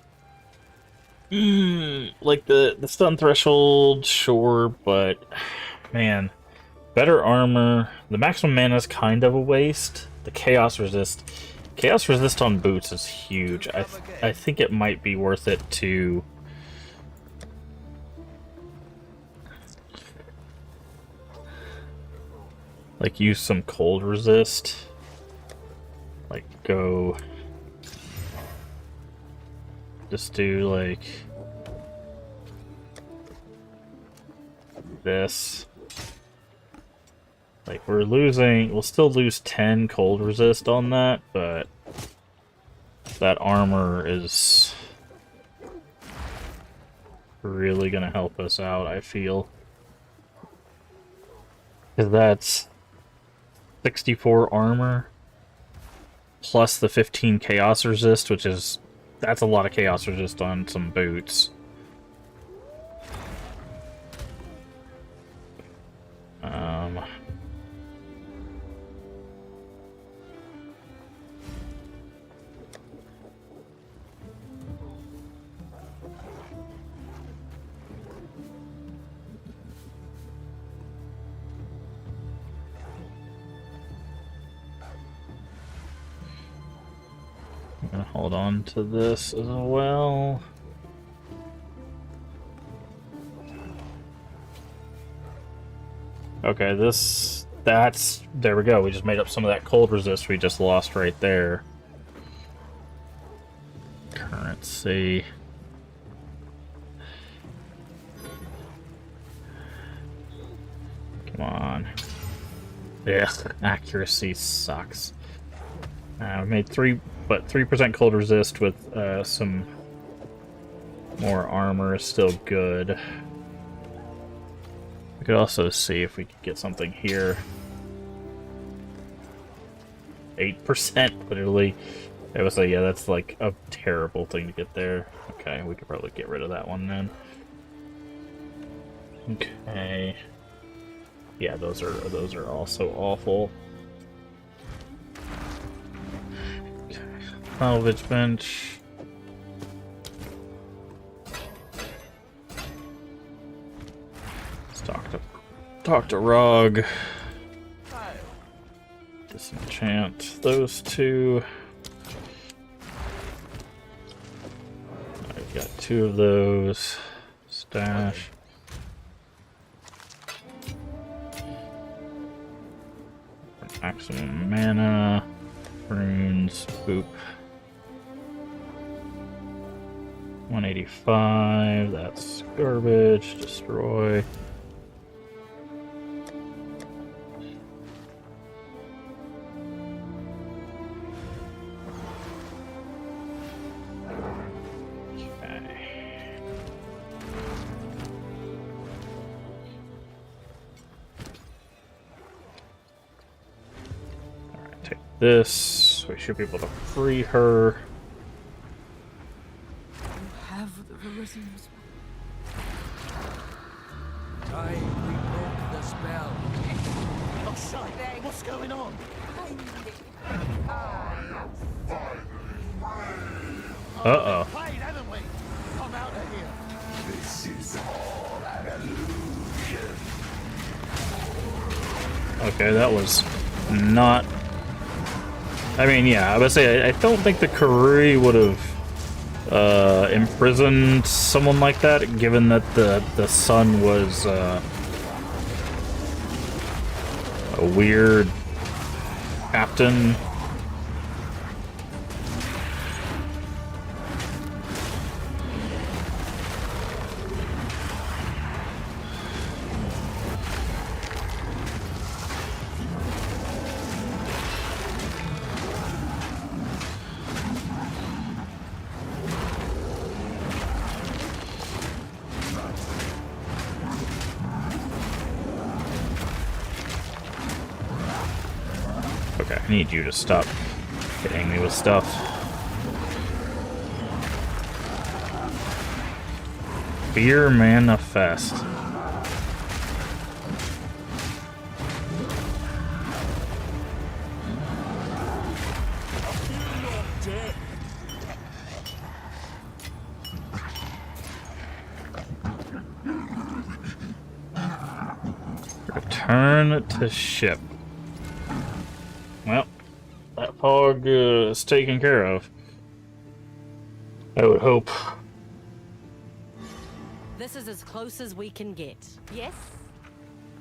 Like the stun threshold, sure, but man, better armor. The maximum mana is kind of a waste. The chaos resist on boots is huge. I think it might be worth it to like use some cold resist. Like go just do like this. Like we'll still lose 10 cold resist on that, but that armor is really gonna help us out, I feel. Because that's 64 armor plus the 15 chaos resist, that's a lot of chaos resist on some boots. I'm gonna hold on to this as well. Okay, there we go. We just made up some of that cold resist we just lost right there. Currency. Come on. Yeah, accuracy sucks. We made 3% cold resist with some more armor is still good. We could also see if we could get something here. 8%, literally. It was like, yeah, that's like a terrible thing to get there. Okay, we could probably get rid of that one then. Okay. Yeah, those are also awful. Okay. Salvage bench. Let's talk to Rog. Disenchant those two. I've got 2 of those. Stash. Maximum mana. Runes. Boop. 185. That's garbage. Destroy. This, we should be able to free her. You have the Verizium's. I broke the spell. Oh, shite! What's going on? Uh-oh. Played, haven't we? Come out of here. This is all an illusion. Okay, that was not... I mean, yeah, I would say I don't think the Karui would have imprisoned someone like that, given that the son was a weird captain. Okay, I need you to stop hitting me with stuff. Fear manifest. Return to ship. Well, that fog is taken care of. I would hope. This is as close as we can get. Yes?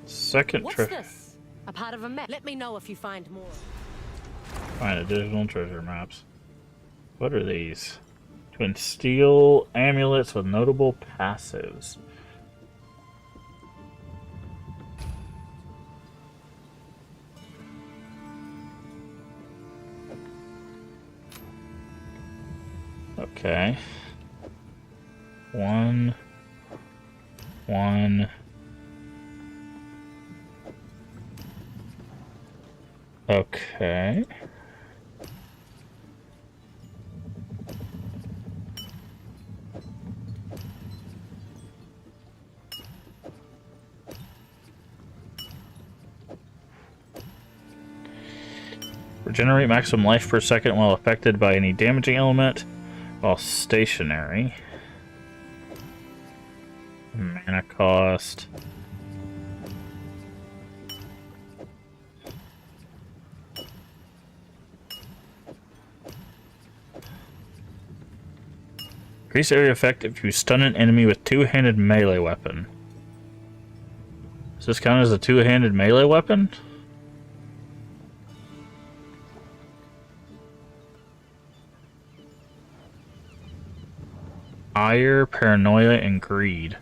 Second What's treasure. this? A part of a map. Let me know if you find more. Find additional treasure maps. What are these? Twin steel amulets with notable passives. Okay. One. Okay. Regenerate maximum life per second while affected by any damaging element while stationary. Mana cost. Increase area effect if you stun an enemy with two-handed melee weapon. Does this count as a two-handed melee weapon? Ire, paranoia, and greed.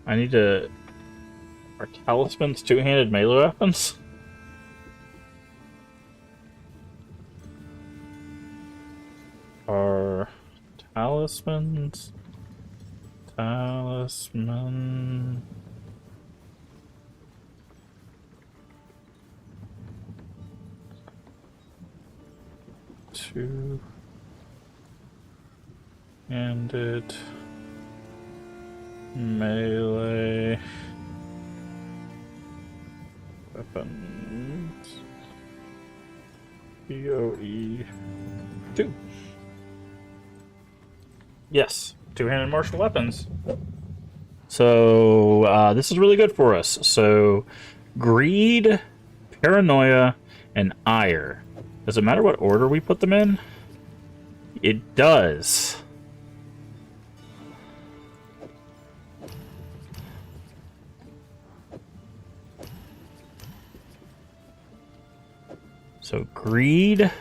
I need to... Are talismans two-handed melee weapons? Are talismans... Talisman... Two-handed melee weapons. PoE 2. Yes, two-handed martial weapons. So this is really good for us. So greed, paranoia, and ire. Does it matter what order we put them in? It does. So greed.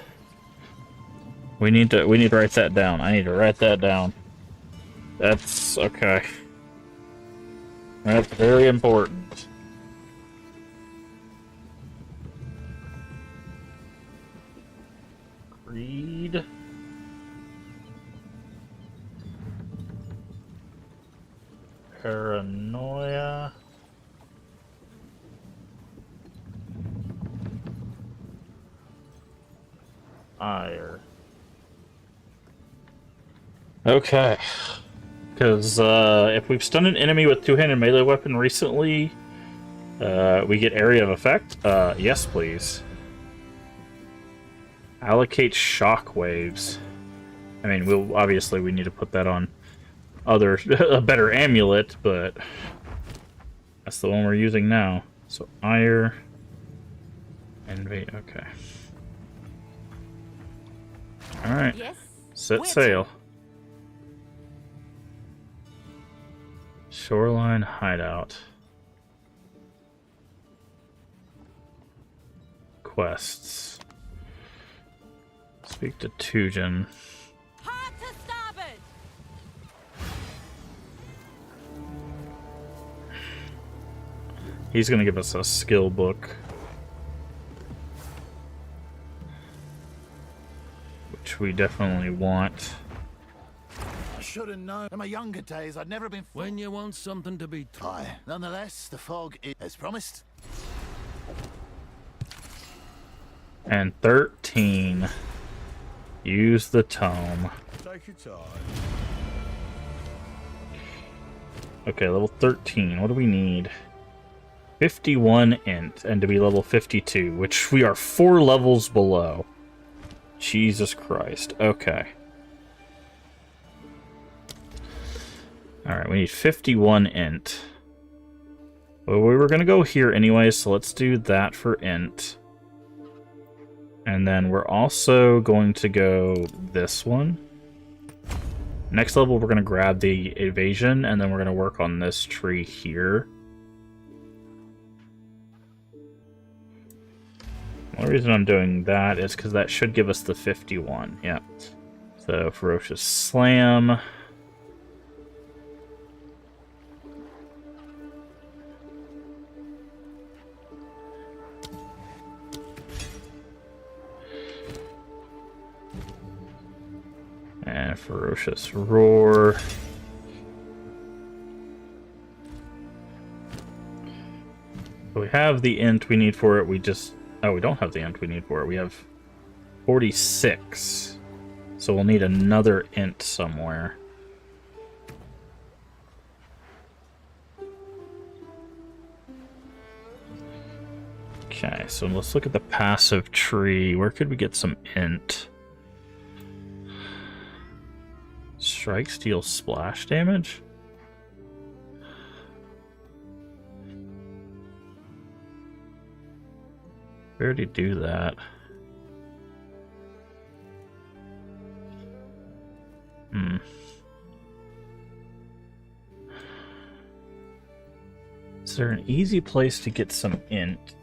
We need to write that down. I need to write that down. That's okay. That's very important. Greed. Paranoia. Ire. Okay. Because if we've stunned an enemy with two-handed melee weapon recently, we get area of effect. Yes, please. Allocate shockwaves. I mean, we need to put that on a better amulet, but that's the one we're using now. So ire, envy. Okay. All right. Yes. Set sail. Shoreline hideout. Quests. Speak to Tujin. Hard to starboard. He's gonna give us a skill book. Which we definitely want. I should have known. In my younger days, I'd never been. When you want something to be true. Aye. Nonetheless, the fog is as promised. And 13. Use the tome. Take your time. Okay, level 13. What do we need? 51 int, and to be level 52, which we are 4 levels below. Jesus Christ. Okay. Alright, we need 51 int. Well, we were going to go here anyway, so let's do that for int. And then we're also going to go this one. Next level, we're going to grab the evasion, and then we're going to work on this tree here. The only reason I'm doing that is because that should give us the 51. Yep. So, Ferocious Slam. And Ferocious Roar. We have the int we need for it, we just... Oh, we don't have the int we need for it. We have 46. So we'll need another int somewhere. Okay, so let's look at the passive tree. Where could we get some int? Strike deals splash damage? We already do that. Is there an easy place to get some int?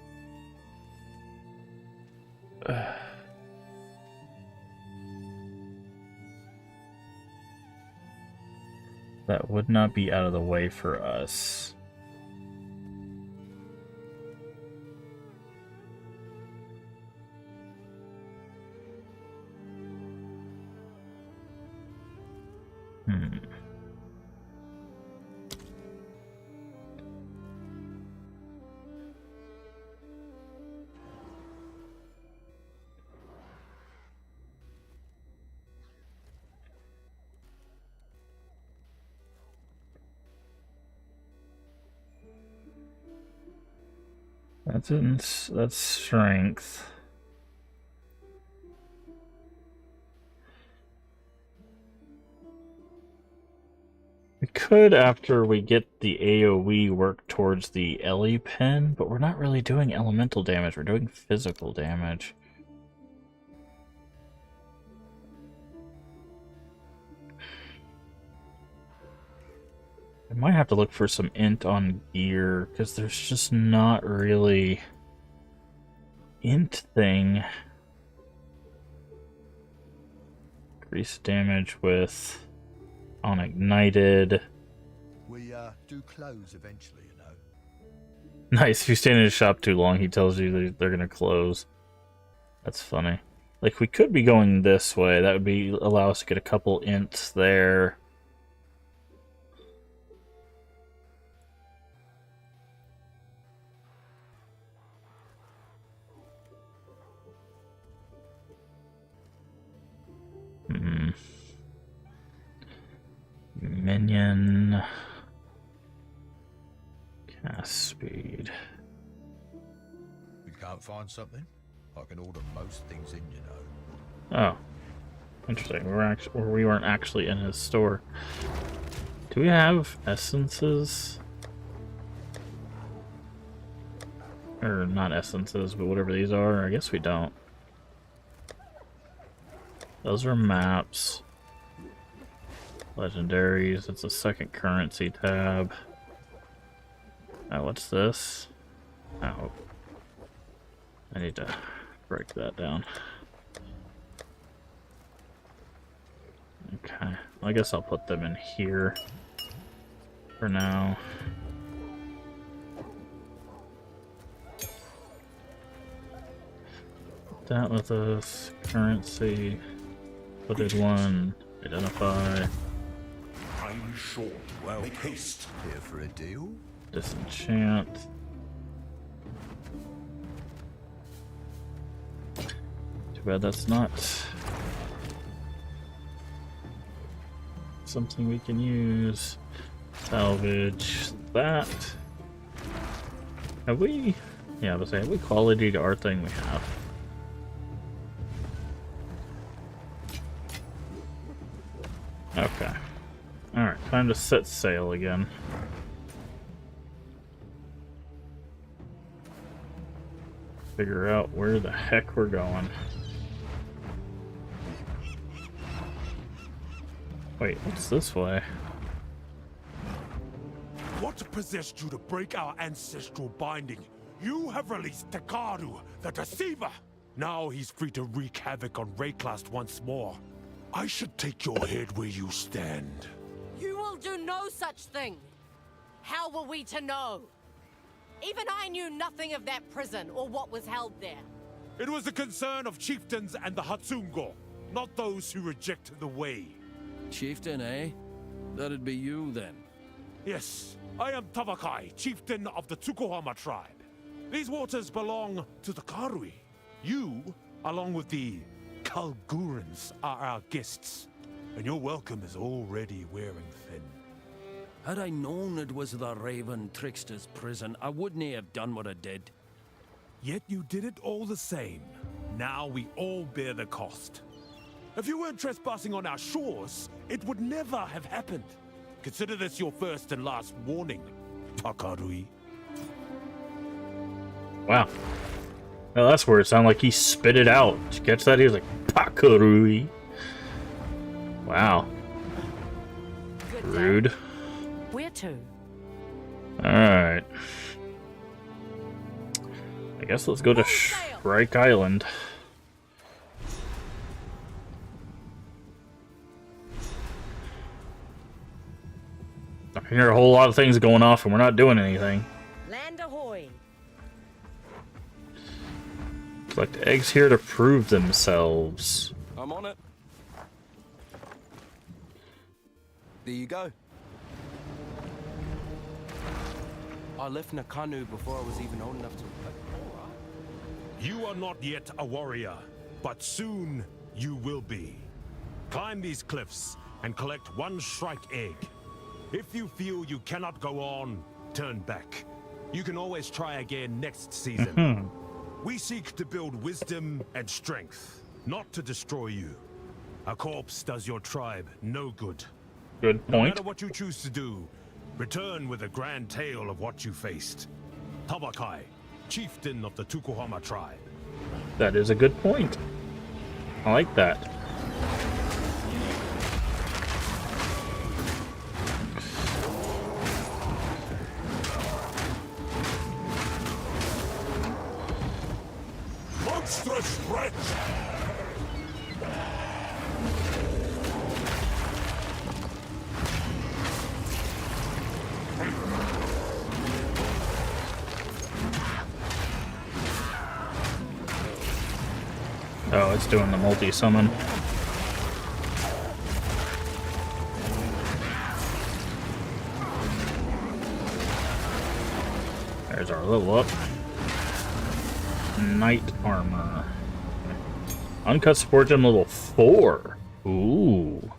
That would not be out of the way for us. That's strength. We could, after we get the AoE, work towards the Ellie pen, but we're not really doing elemental damage, we're doing physical damage. I might have to look for some int on gear, because there's just not really int thing. Increase damage with unignited. We do close eventually, you know. Nice. If you stand in his shop too long, he tells you they're gonna close. That's funny. Like, we could be going this way. That would be allow us to get a couple ints there. Minion. Cast speed. You can't find something? I can order most things in, you know. Oh. Interesting. We weren't actually in his store. Do we have essences? Or not essences, but whatever these are. I guess we don't. Those are maps. Legendaries. It's a second currency tab. Oh, what's this? Oh. I need to break that down. Okay. I guess I'll put them in here for now. That with us. Currency. Hooded one. Identify. Time is short. Well, make haste. Here for a deal? Disenchant. Too bad that's not something we can use. Salvage that. Have we? Yeah, I was saying, have we quality to our thing? We have. Okay. Alright, time to set sail again. Figure out where the heck we're going. Wait, what's this way? What possessed you to break our ancestral binding? You have released Takaru, the Deceiver! Now he's free to wreak havoc on Rayclast once more. I should take your head where you stand. You will do no such thing! How were we to know? Even I knew nothing of that prison or what was held there. It was the concern of chieftains and the Hatsungo, not those who reject the way. Chieftain, eh? That'd be you, then. Yes, I am Tavakai, chieftain of the Tsukuhama tribe. These waters belong to the Karui. You, along with the Kalgurans, are our guests, and your welcome is already wearing thin. Had I known it was the Raven Trickster's prison, I wouldn't have done what I did. Yet you did it all the same. Now we all bear the cost. If you weren't trespassing on our shores, it would never have happened. Consider this your first and last warning, Takarui. Wow. Well, that's where it sounded like he spit it out. Did you catch that? He was like, Takarui. Wow. Rude. Where to? Alright. I guess let's go to Shrike Island. I can hear a whole lot of things going off and we're not doing anything. Land ahoy! Collect eggs here to prove themselves. I'm on it. There you go. I left Nakanu before I was even old enough to... You are not yet a warrior, but soon you will be. Climb these cliffs and collect one Shrike egg. If you feel you cannot go on, turn back. You can always try again next season. We seek to build wisdom and strength, not to destroy you. A corpse does your tribe no good. Good No point. matter what you choose to do, return with a grand tale of what you faced. Tabakai, chieftain of the Tukuhama tribe. That is a good point. I like that. Monstrous wretch! Oh, it's doing the multi-summon. There's our level up. Knight armor. Uncut support gem level 4. Ooh.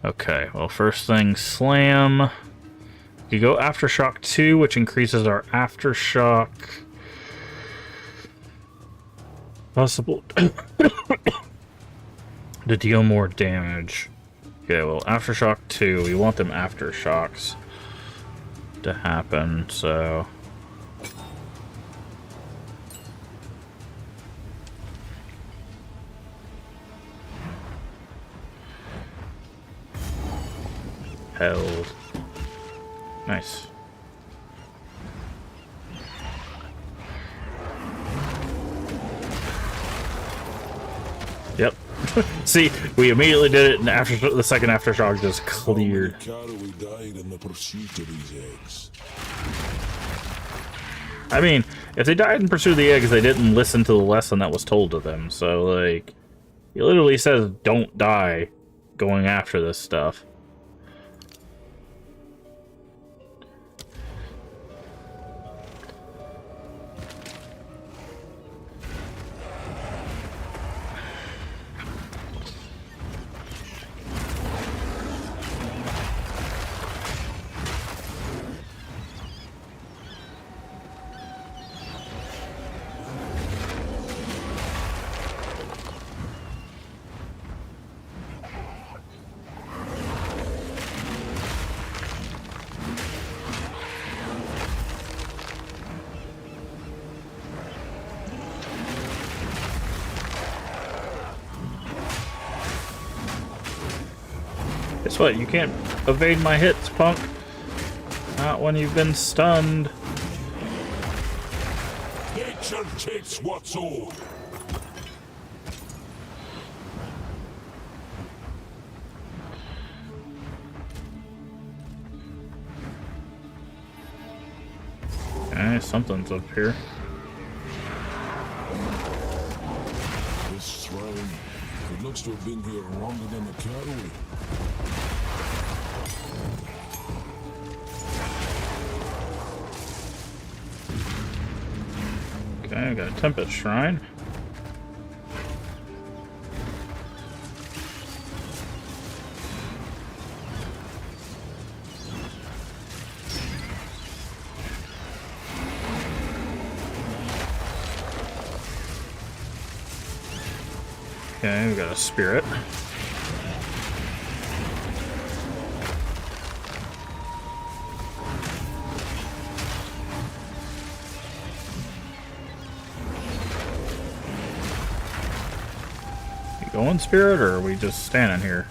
Okay, well, first thing, slam. You go Aftershock 2, which increases our Aftershock. Possible to deal more damage. Okay, well, Aftershock 2, we want them Aftershocks to happen, so... Held. Nice. Yep. See, we immediately did it, and after the second Aftershock just cleared. Karui died in the pursuit of these eggs. I mean, if they died in pursuit of the eggs, they didn't listen to the lesson that was told to them. So, like, he literally says, "Don't die going after this stuff." Guess what? You can't evade my hits, punk. Not when you've been stunned. Nature takes what's owed. Okay, something's up here. This shrine, it looks to have been here longer than the Karui. Okay, I got a Tempest Shrine. Okay, we got a Spirit. Going Spirit, or are we just standing here?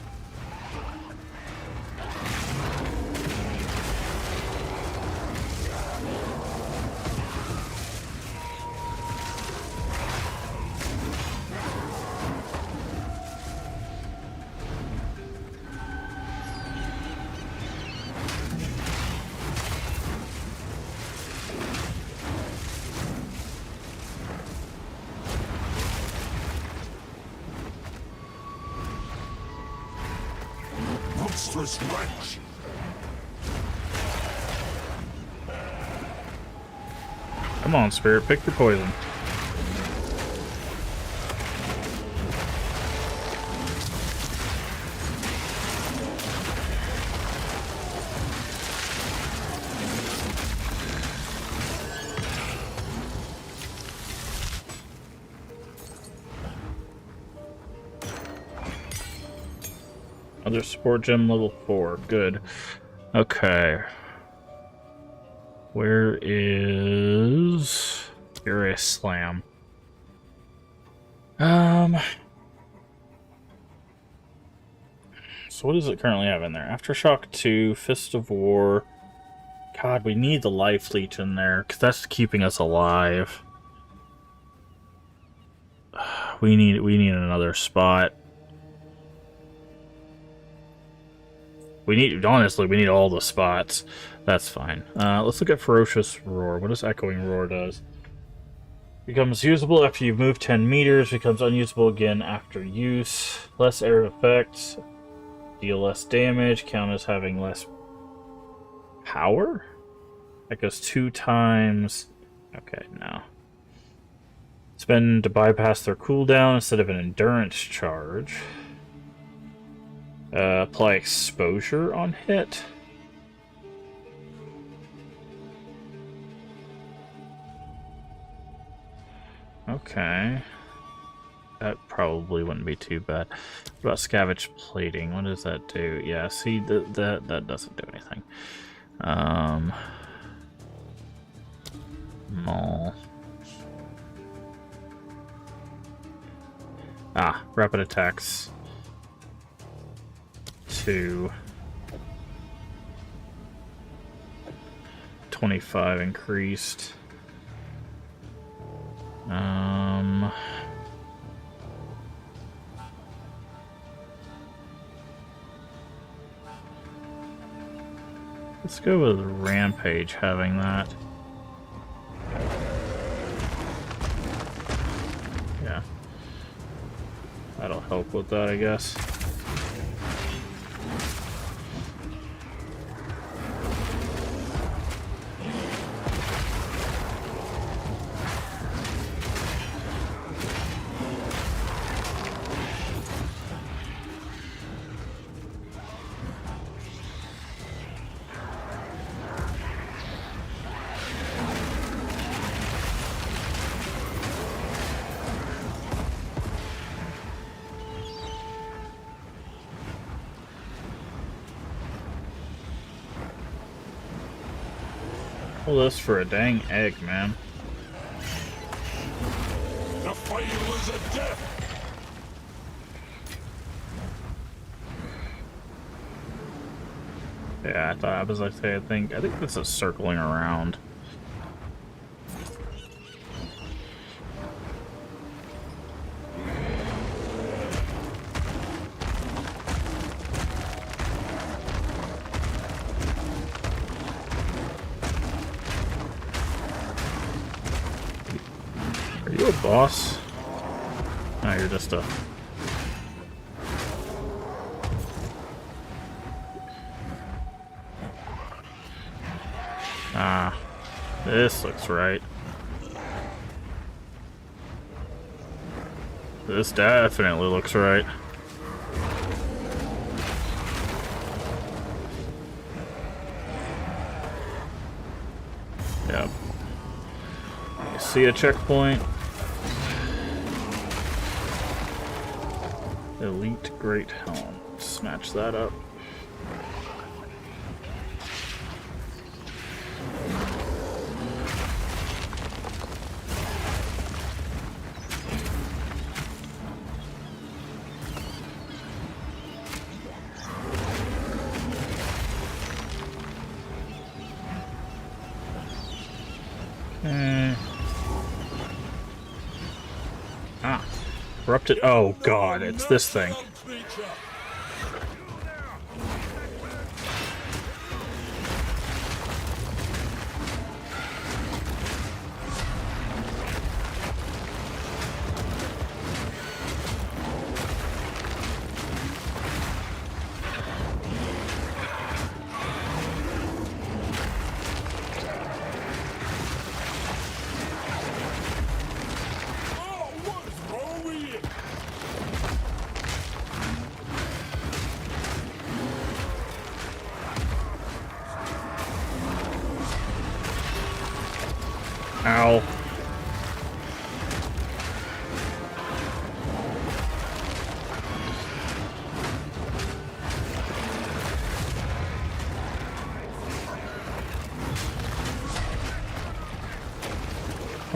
Monstrous wretch! Come on, Spirit, pick your poison. Other support gem level 4. Good. Okay. Where is Furious Slam? So what does it currently have in there? Aftershock 2, Fist of War. God, we need the Life Leech in there, because that's keeping us alive. We need another spot. Honestly, we need all the spots. That's fine. Let's look at Ferocious Roar. What does Echoing Roar does? Becomes usable after you've moved 10 meters. Becomes unusable again after use. Less air effects. Deal less damage. Count as having less power? That goes 2 times. Okay, no. Spend to bypass their cooldown instead of an endurance charge. Apply exposure on hit. Okay. That probably wouldn't be too bad. What about Scavenge Plating? What does that do? Yeah, see, that doesn't do anything. Maul. Rapid attacks. 2. 25 increased. Let's go with Rampage having that. Yeah. That'll help with that, I guess. All this for a dang egg, man. The fight was a death. Yeah, I was like, I think this is circling around. Are you a boss? No, you're just a... This looks right. This definitely looks right. Yep. You see a checkpoint? Elite Great Helm. Snatch that up. Corrupted. Oh god, it's this thing.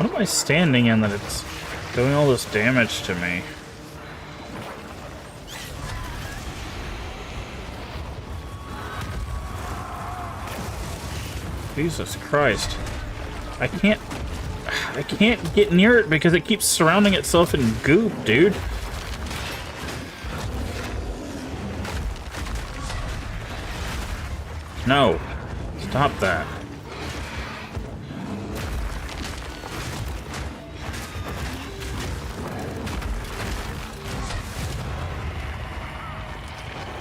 What am I standing in that it's doing all this damage to me? Jesus Christ. I can't get near it because it keeps surrounding itself in goop, dude. No. Stop that.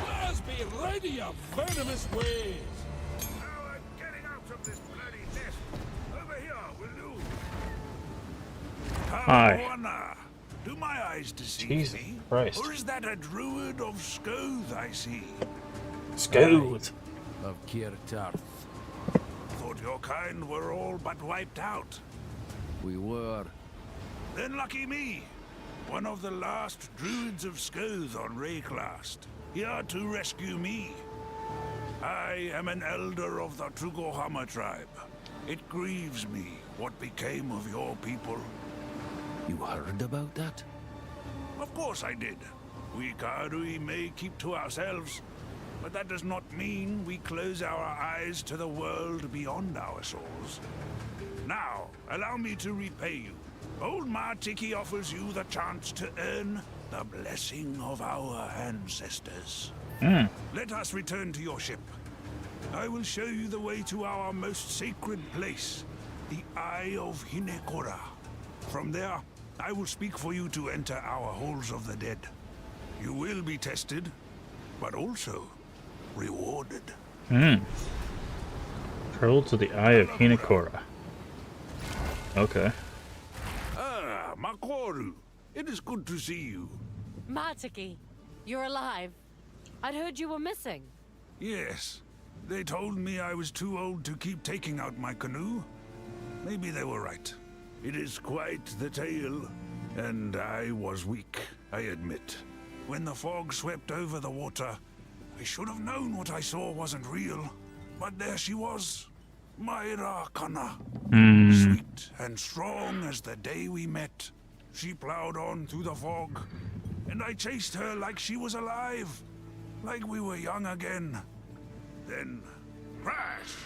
Let's be ready, you venomous ways! Hi. Do my eyes deceive Jesus me? Christ. Or is that a druid of Scoth I see? Scoth. Of Kirtarth. Thought your kind were all but wiped out. We were. Then lucky me. One of the last druids of Scoth on Rayclast. Here to rescue me. I am an elder of the Trugohama tribe. It grieves me what became of your people. You heard about that? Of course I did. We Karui may keep to ourselves, but that does not mean we close our eyes to the world beyond our souls. Now, allow me to repay you. Old Martiki offers you the chance to earn the blessing of our ancestors. Let us return to your ship. I will show you the way to our most sacred place, the Eye of Hinekora. From there, I will speak for you to enter our halls of the dead. You will be tested, but also rewarded. Travel to the Eye of Hinekora. Okay. Ah, Makoru. It is good to see you. Martiki, you're alive. I'd heard you were missing. Yes. They told me I was too old to keep taking out my canoe. Maybe they were right. It is quite the tale, and I was weak, I admit. When the fog swept over the water, I should have known what I saw wasn't real. But there she was, Myra Kana. Sweet and strong as the day we met. She plowed on through the fog, and I chased her like she was alive, like we were young again. Then, crash!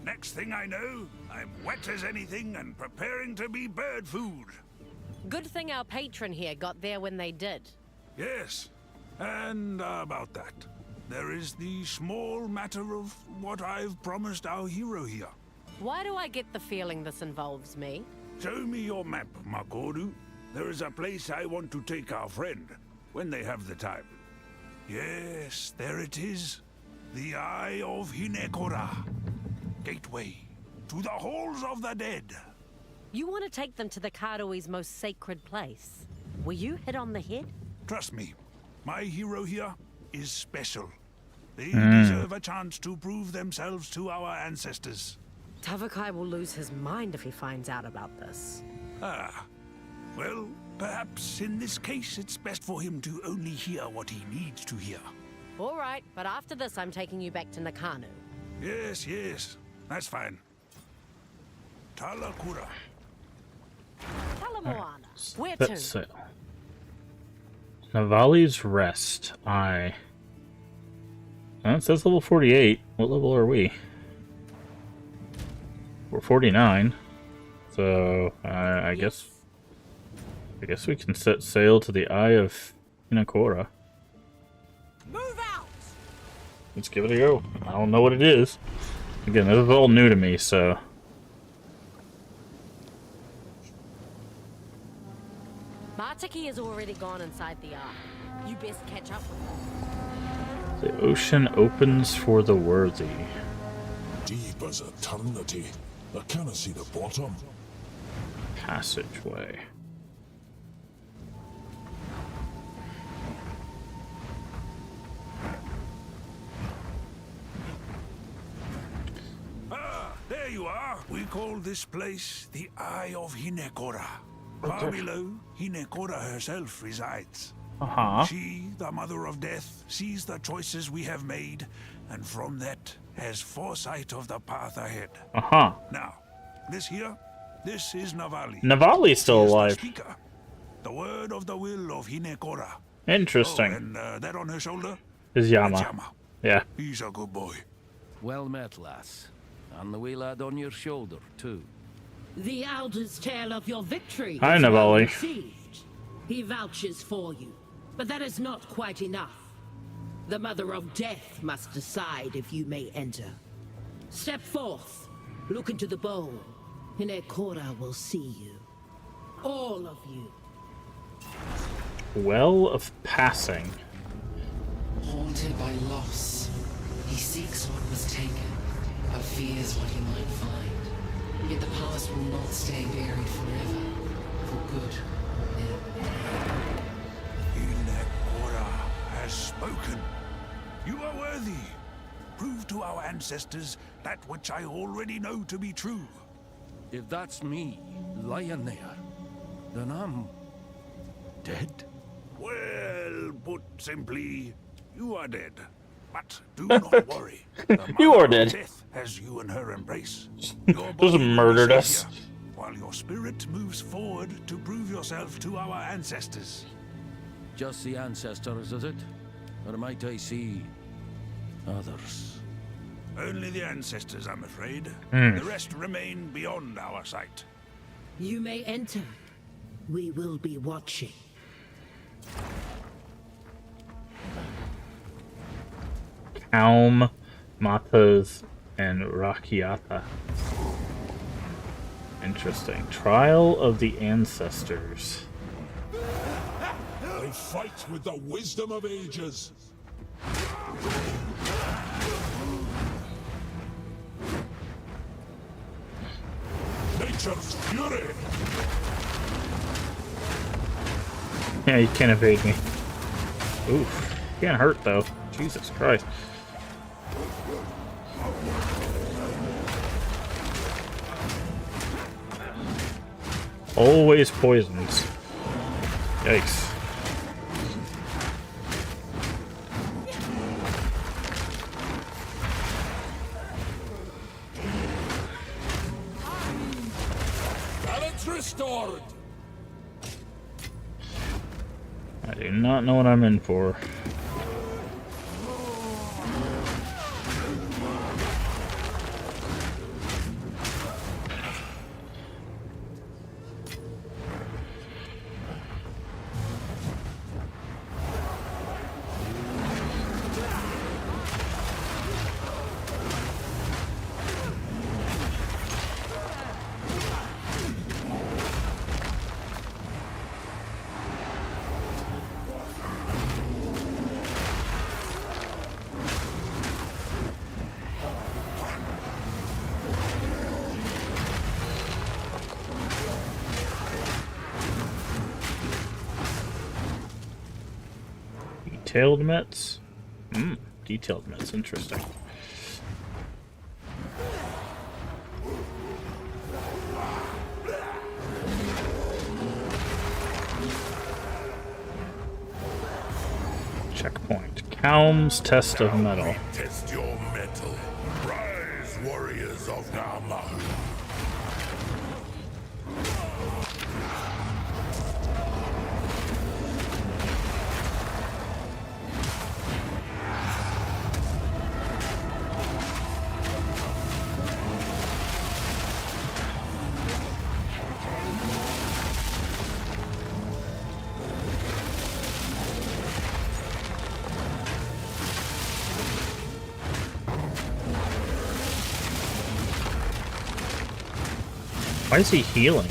Next thing I know, I'm wet as anything and preparing to be bird food. Good thing our patron here got there when they did. Yes, and about that, there is the small matter of what I've promised our hero here. Why do I get the feeling this involves me? Show me your map, Makoru. There is a place I want to take our friend, when they have the time. Yes, there it is. The Eye of Hinekora. Gateway to the halls of the dead. You want to take them to the Karui's most sacred place. Were you hit on the head? Trust me, my hero here is special. They deserve a chance to prove themselves to our ancestors. Tavakai will lose his mind if he finds out about this. Ah, well, perhaps in this case it's best for him to only hear what he needs to hear. All right, but after this I'm taking you back to Nakanu. Yes, yes, that's fine. Talakura. Talamoana. Where Let's sail. Navali's Rest. It says level 48. What level are we? We're 49. So, I guess we can set sail to the Eye of Hinekora. Move out! Let's give it a go. I don't know what it is. Again, this is all new to me, so... Martiki has already gone inside the eye. You best catch up with him. The ocean opens for the worthy. Deep as eternity. I cannot see the bottom. Passageway. Ah, there you are. We call this place the Eye of Hinekora. Far below, Hinekora herself resides. She, the Mother of Death, sees the choices we have made, and from that has foresight of the path ahead. Now, this here, This is Navali. Navali's still He is the alive. speaker. The word of the will of Hinekora. Interesting. Oh, and that on her shoulder? Is Yama. That's Yama. Yeah. He's a good boy. Well met, lass. And the wee lad on your shoulder, too. The Elder's tale of your victory Hi, was well Navali. received. He vouches for you, but that is not quite enough. The Mother of Death must decide if you may enter. Step forth, look into the bowl. Hinekora will see you. All of you. Well of Passing. Haunted by loss, he seeks what was taken, but fears what he might find. Yet the past will not stay buried forever, for good or ill. Hinekora has spoken. You are worthy. Prove to our ancestors that which I already know to be true. If that's me, lying there, then I'm dead? Well, put simply, you are dead. But do not worry. You are Mother of dead. Death has you in her embrace. Just murdered us. While your spirit moves forward to prove yourself to our ancestors. Just the ancestors, is it? Or might I see others? Only the ancestors, I'm afraid. Hmm. The rest remain beyond our sight. You may enter. We will be watching. Kaum, Matas, and Rakiata. Interesting. Trial of the Ancestors. They fight with the wisdom of ages. Nature's fury. Yeah, you can't evade me. Oof. Can't hurt, though. Jesus Christ. Always poisons. Yikes. Balance restored. I do not know what I'm in for. Detailed mitts? Detailed mitts, interesting. Checkpoint. Kaum's Test of Metal. Test your metal. Rise, warriors of Namahu. Why is he healing?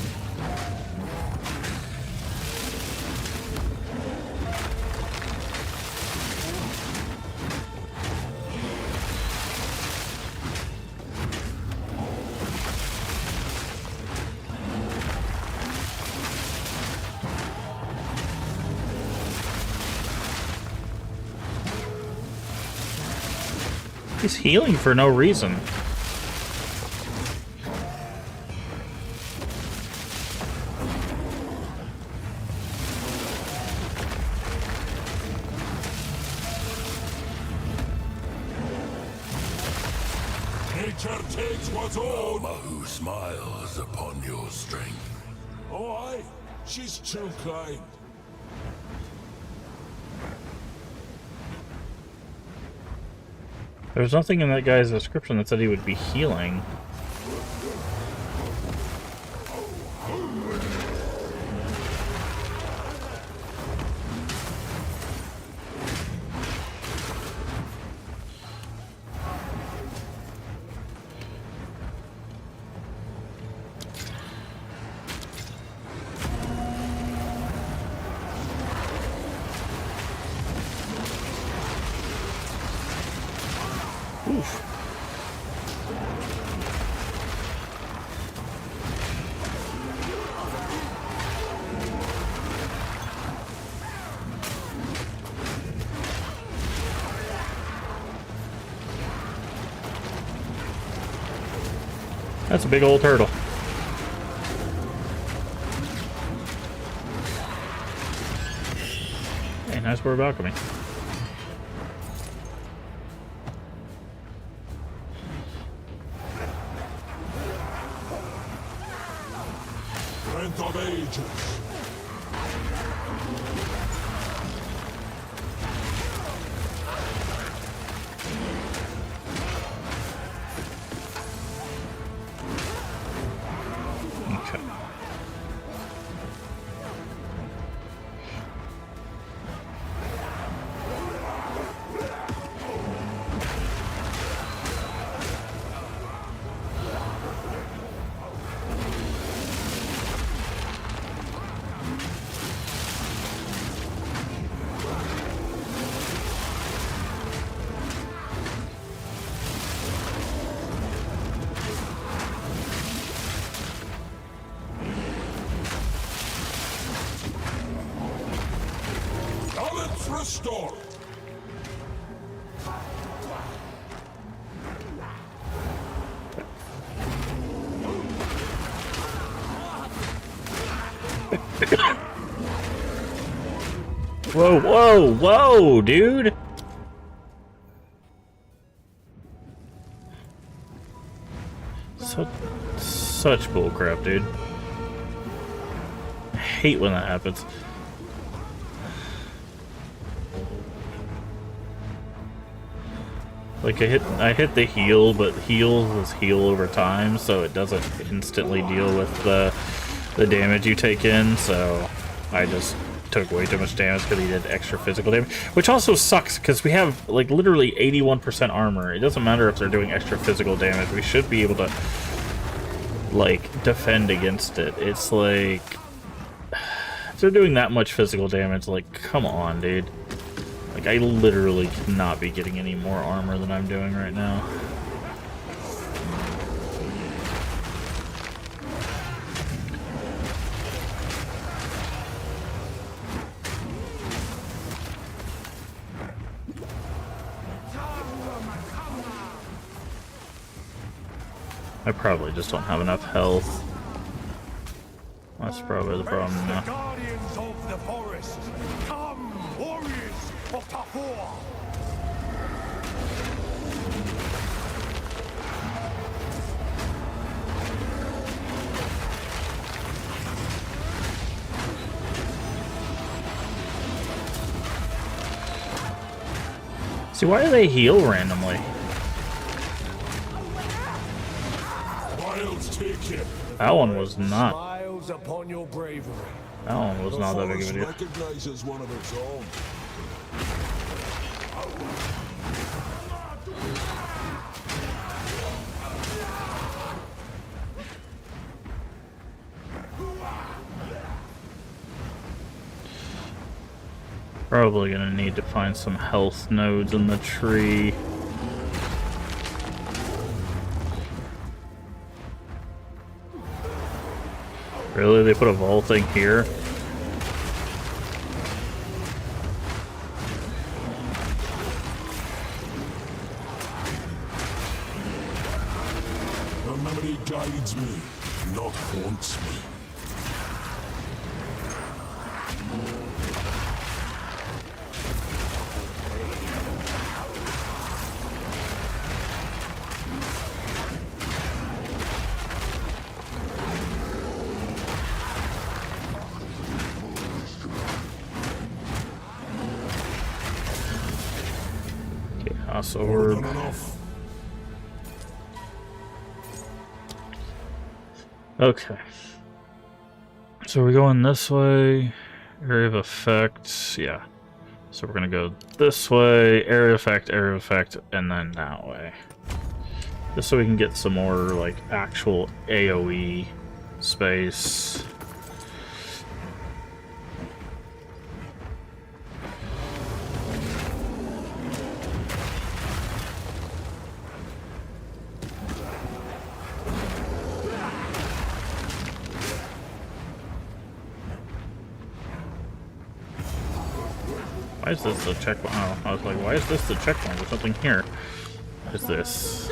He's healing for no reason. creature takes what's own. Mahu smiles upon your strength. Oh, aye. She's too kind. There was nothing in that guy's description that said he would be healing. Oof. That's a big old turtle. Hey, nice for a balcony. Strength of ages. Okay. Balance restored. Whoa, whoa, whoa, dude! Such bullcrap, dude. I hate when that happens. Like I hit the heal, but heals heal over time, so it doesn't instantly deal with the damage you take in. So I just took way too much damage because he did extra physical damage, which also sucks because we have like literally 81% armor. It doesn't matter if they're doing extra physical damage. We should be able to like defend against it. It's like if they're doing that much physical damage, like come on, dude. Like, I literally cannot be getting any more armor than I'm doing right now. I probably just don't have enough health. That's probably the problem now. Guardians of the forest, come, warriors of Tafur! See, why do they heal randomly? That one was not. Smiles upon your bravery. That one was not that big of a deal. Recognizes one of its own. Probably gonna need to find some health nodes in the tree. Really? They put a vaulting here? The memory guides me, not haunts me. Mouse orb. Okay. So we're going this way. Area of effect. Yeah. So we're gonna go this way. Area effect, and then that way. Just so we can get some more, like, actual AoE space. Why is this the checkpoint? Oh, I was like, why is this the checkpoint? There's something here. What is this?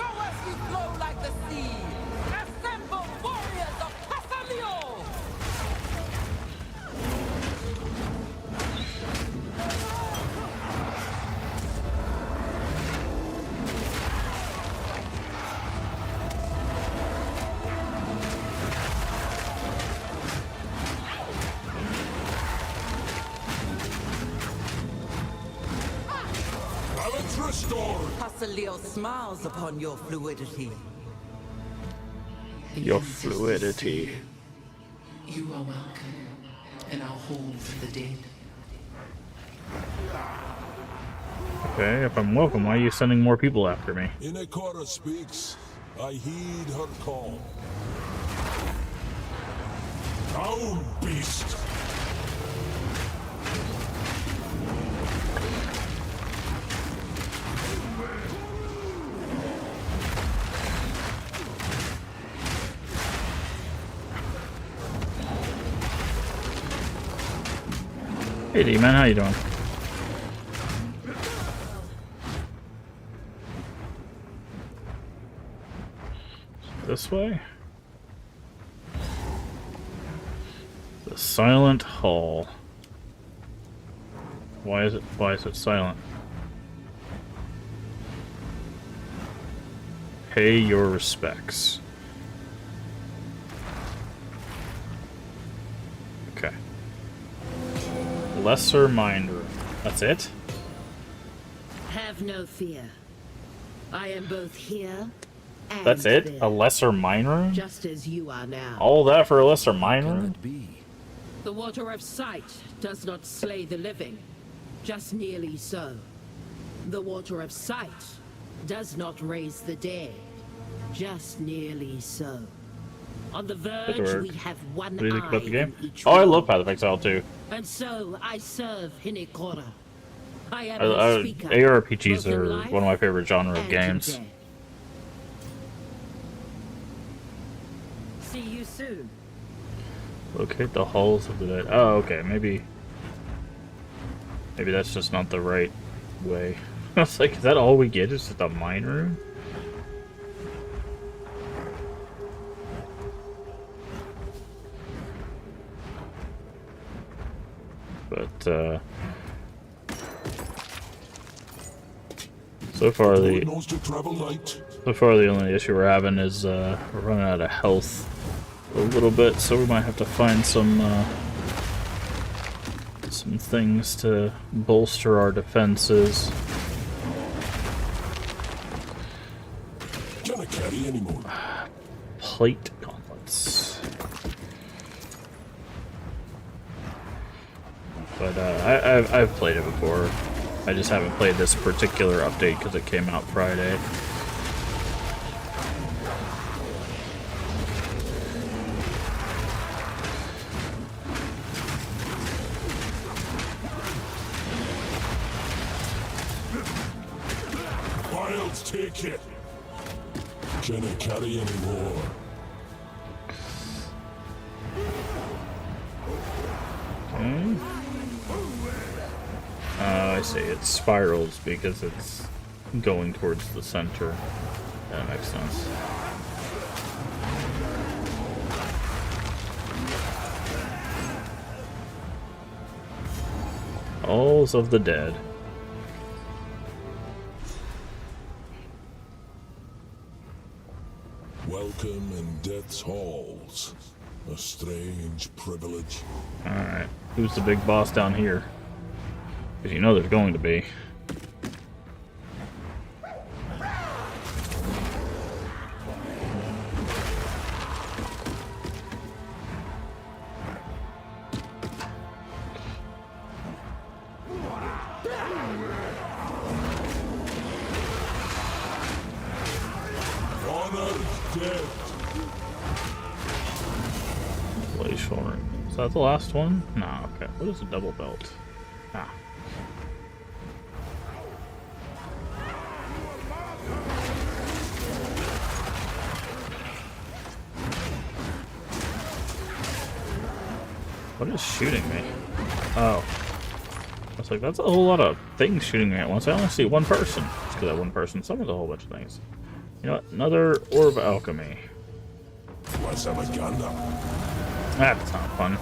Pasaleo smiles upon your fluidity. Your fluidity. You are welcome in our hall for the dead. Okay, if I'm welcome, why are you sending more people after me? Inekora speaks. I heed her call. Down, beast! Hey D-Man, how you doing? This way? The Silent Hall. Why is it silent? Pay your respects. Okay. Lesser Mind Room. That's it? Have no fear. I am both here and That's it? there, A Lesser Mind Room? just as you are now. All that for a Lesser Mind Room? The water of sight does not slay the living, just nearly so. The water of sight does not raise the dead, just nearly so. On the verge, we have one What do you think eye about the game? in each Oh, I room. love Path of Exile too. And so I serve Hinekora. I am the speaker, ARPGs both in are life one of my favorite genre of and in games. death. See you soon. Locate the halls of the dead. Oh, okay. Maybe that's just not the right way. I was like, is that all we get? Is just a mine room? But so far the only issue we're having is we're running out of health a little bit, so we might have to find some things to bolster our defenses. Can I carry any more? Plate gauntlets. But I've played it before. I just haven't played this particular update because it came out Friday. Wilds, take it. Can I carry any more? Okay. I see. It spirals because it's going towards the center. That makes sense. Halls of the Dead. Welcome in Death's halls. A strange privilege. Alright. Who's the big boss down here? Because you know there's going to be. Glacial ring. Is that the last one? No, okay. What is a double belt? Ah. What is shooting me? Oh. I was like, that's a whole lot of things shooting me at once. I only see one person. It's because that one person summons a whole bunch of things. You know what? Another Orb of Alchemy. Let's have a gander. That's not fun.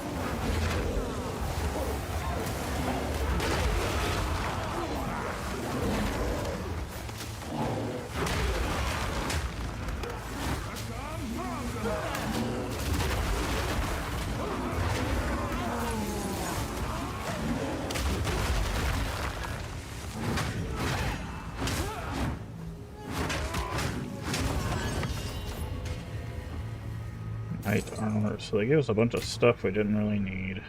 Knight armor, so they gave us a bunch of stuff we didn't really need.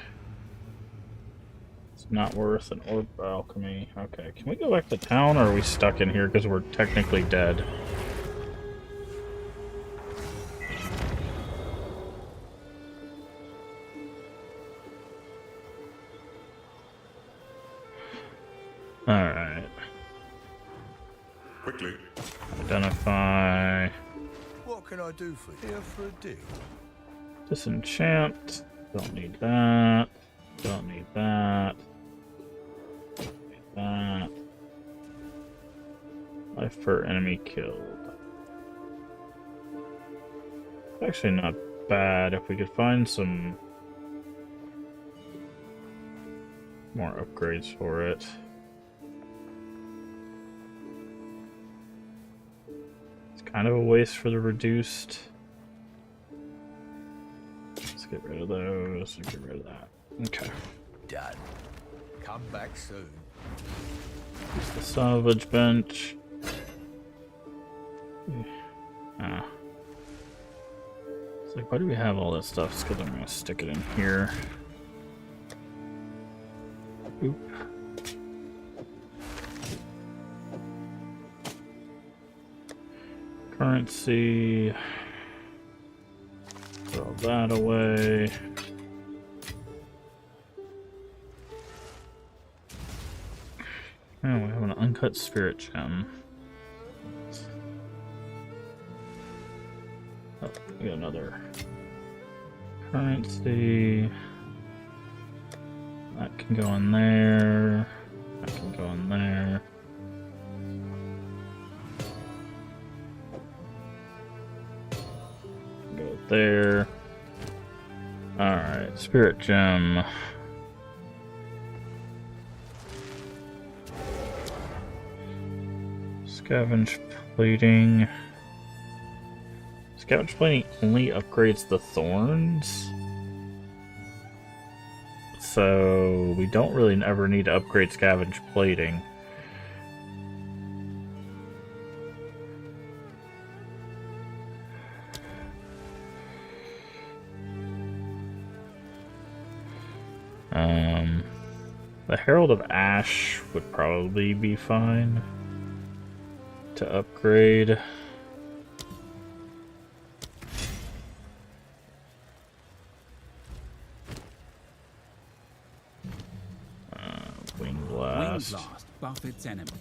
It's not worth an Orb of Alchemy. Okay, can we go back to town, or are we stuck in here because we're technically dead? Alright. Quickly. Identify. What can I do for you? Here for a deal? Disenchant. Don't need that. Don't need that. Don't need that. Life per enemy killed. Actually not bad if we could find some more upgrades for it. It's kind of a waste for the reduced. Let's get rid of those and get rid of that. Okay. Done. Come back soon. Use the salvage bench. Ah. It's like, why do we have all this stuff? It's because I'm going to stick it in here. Oop. Currency. Throw that away. Oh, we have an uncut spirit gem. Oh, we got another currency. That can go in there. That can go in there. Go there. Alright, spirit gem. Scavenge plating. Scavenge plating only upgrades the thorns. So we don't really ever need to upgrade scavenge plating. The Herald of Ash would probably be fine to upgrade. Wing Blast. Wing Blast. Buff its enemy.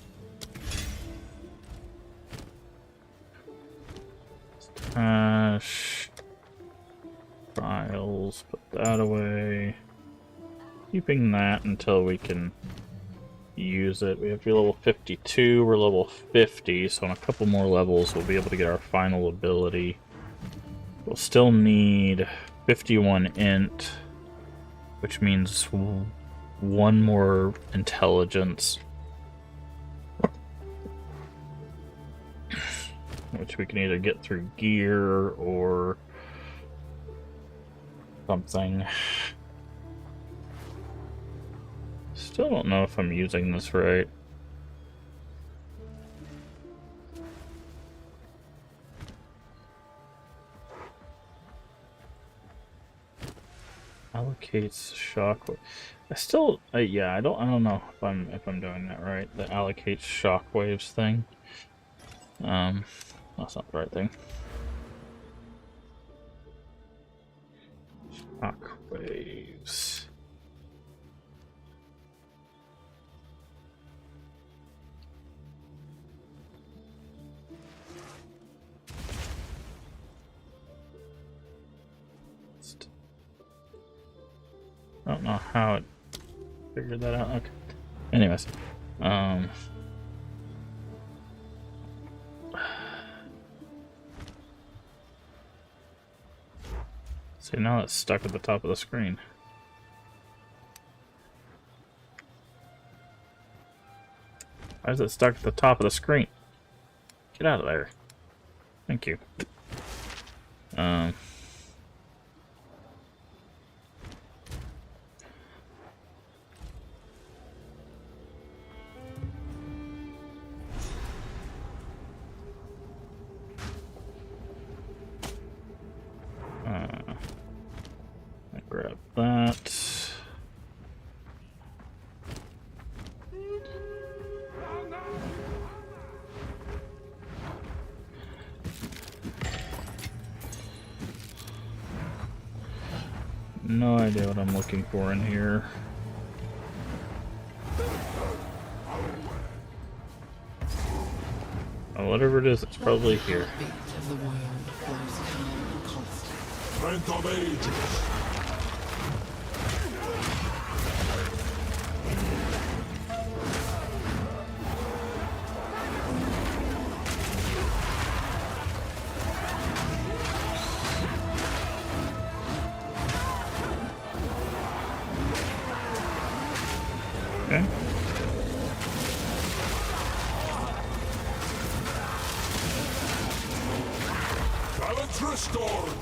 Ash. Files. Put that away. Keeping that until we can use it. We have to be level 52, we're level 50, so in a couple more levels we'll be able to get our final ability. We'll still need 51 int, which means one more intelligence, which we can either get through gear or something. Still don't know if I'm using this right. Allocates shockwave. I still, yeah, I don't know if I'm doing that right. The allocates shockwaves thing. That's not the right thing. Shockwaves. I don't know how it figured that out. Okay. Anyways, see, now it's stuck at the top of the screen. Why is it stuck at the top of the screen? Get out of there. Thank you. Grab that. No idea what I'm looking for in here. Oh, whatever it is, it's probably here. Strength of ages. Okay. Balance restored.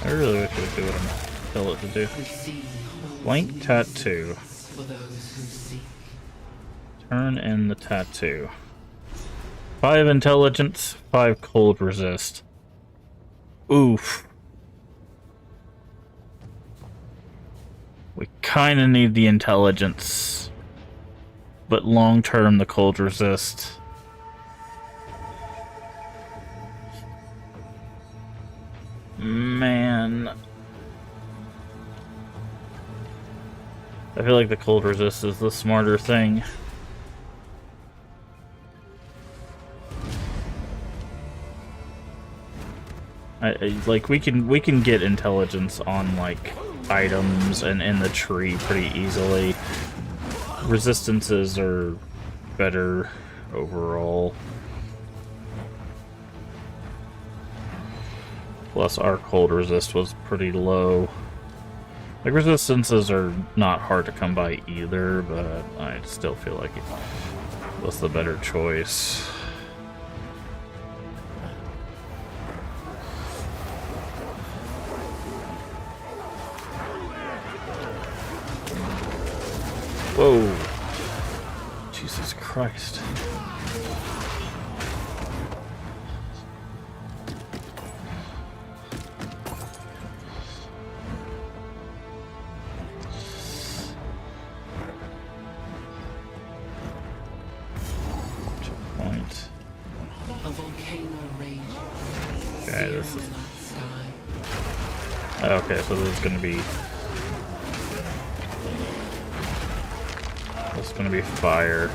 I really wish it would do what I'm tell it to do. Blank tattoo. Turn in the tattoo. 5 intelligence, 5 cold resist. Oof. We kind of need the intelligence, but long term the cold resist. Man, I feel like the cold resist is the smarter thing. Like we can get intelligence on like items and in the tree pretty easily. Resistances are better overall. Plus our cold resist was pretty low. Like resistances are not hard to come by either, but I still feel like it was the better choice. Whoa. Jesus Christ. Point. A volcano raged. Okay, this is... Okay, so this is gonna be... It's gonna be fire.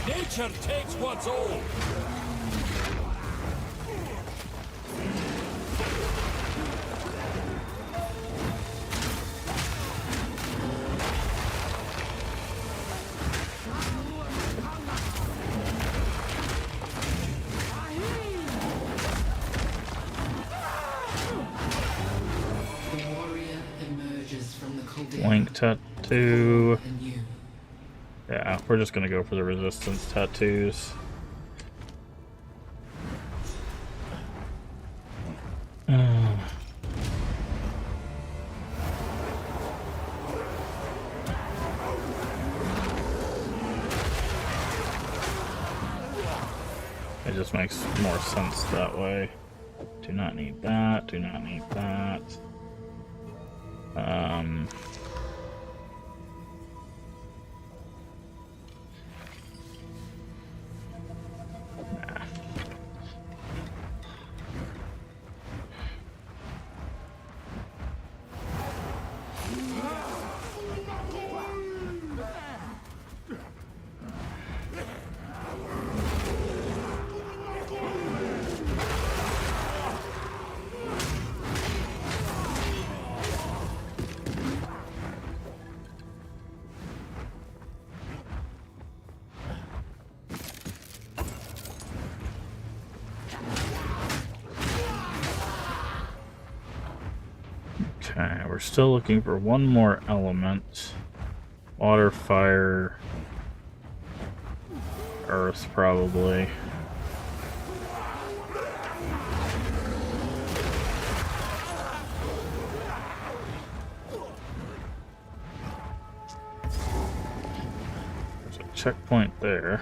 Nature takes what's old. Link tattoo. Yeah, we're just gonna go for the resistance tattoos. It just makes more sense that way. Do not need that, do not need that. Okay, we're still looking for one more element. Water, fire, earth, probably. There's a checkpoint there.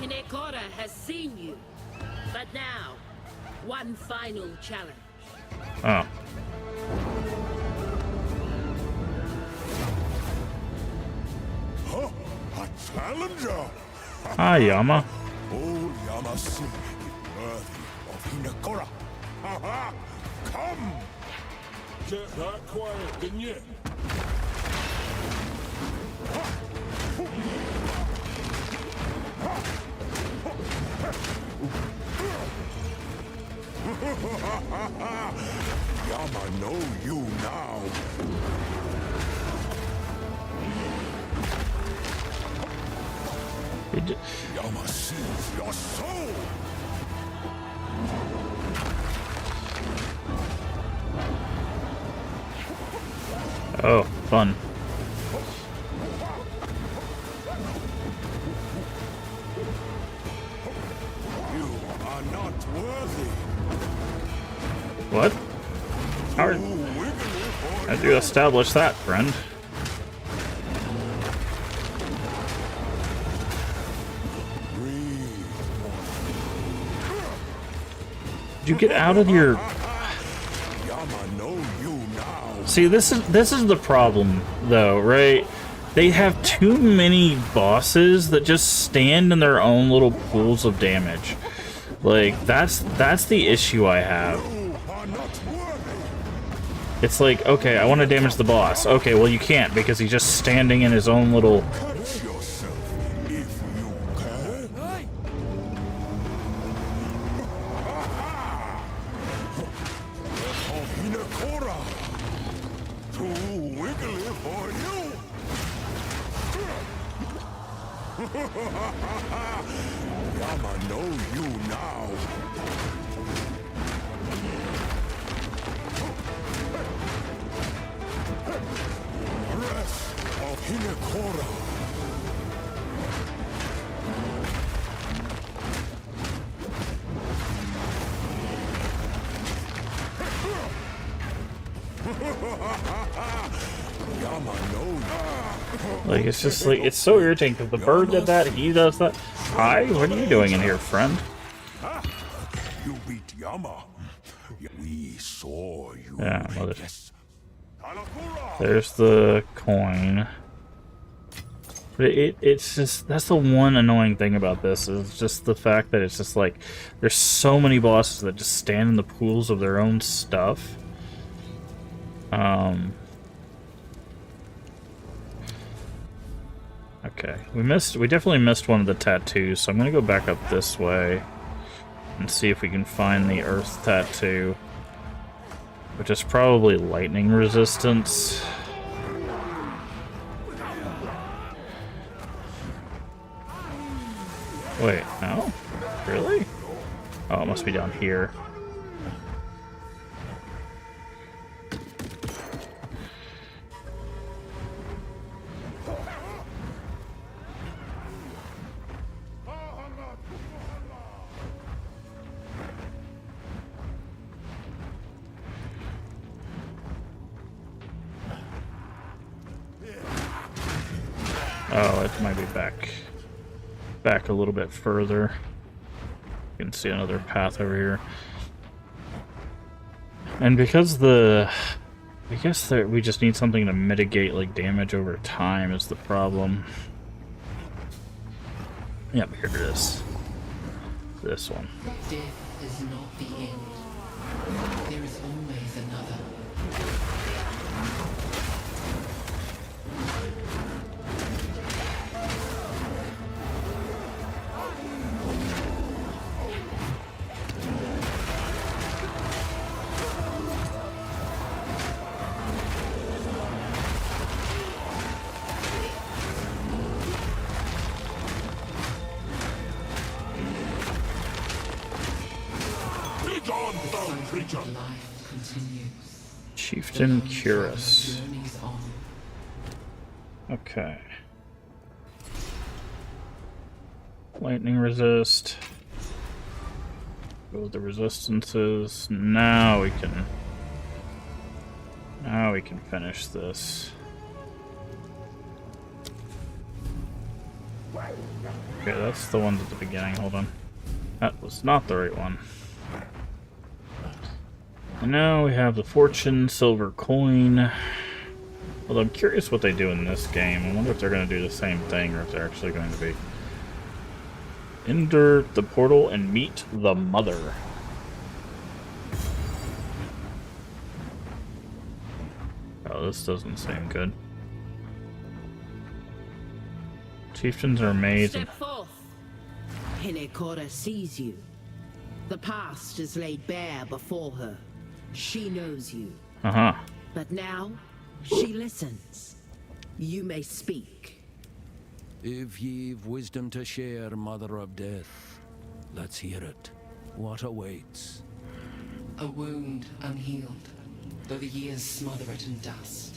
Hinekora has seen you, but now, one final challenge. Oh. Huh? A challenger? Hi, Yama. Old Yamasi, worthy of Hinekora. Ha-ha! Come! Kept that quiet, didn't you? Yama know you now. Yama sees your soul. Oh, fun. You are not worthy. What? How'd you establish that, friend? Did you get out of your... See, this is the problem, though, right? They have too many bosses that just stand in their own little pools of damage. Like, that's the issue I have. It's like, okay, I want to damage the boss. Okay, well you can't because he's just standing in his own little... Yama know you now. Breath of Hinekora. Yama know. Like, it's just like, it's so irritating because the bird did that, he does that. Hi, what are you doing in here, friend? You beat Yama. We saw you. Yeah, mother. There's the coin. But it's just, that's the one annoying thing about this, is just the fact that it's just like, there's so many bosses that just stand in the pools of their own stuff. Okay, we definitely missed one of the tattoos, so I'm gonna go back up this way and see if we can find the earth tattoo, which is probably lightning resistance. Wait, no? Really? Oh, it must be down here. Oh, it might be back back a little bit further. You can see another path over here. And because I guess that we just need something to mitigate like damage over time is the problem. Yep, here it is. This one. Death is not the end. There is always another. Life continues. Chieftain Curus. Okay. Lightning resist. Go with the resistances. Now we can finish this. Okay, that's the ones at the beginning. Hold on. That was not the right one. And now we have the Fortune Silver Coin. Although I'm curious what they do in this game. I wonder if they're going to do the same thing or if they're actually going to be... Enter the portal and meet the Mother. Oh, this doesn't seem good. Chieftains are made... Step forth. Hinekora sees you. The past is laid bare before her. She knows you. Uh-huh. But now, she listens. You may speak. If ye've wisdom to share, Mother of Death, let's hear it. What awaits? A wound unhealed, though the years smother it in dust.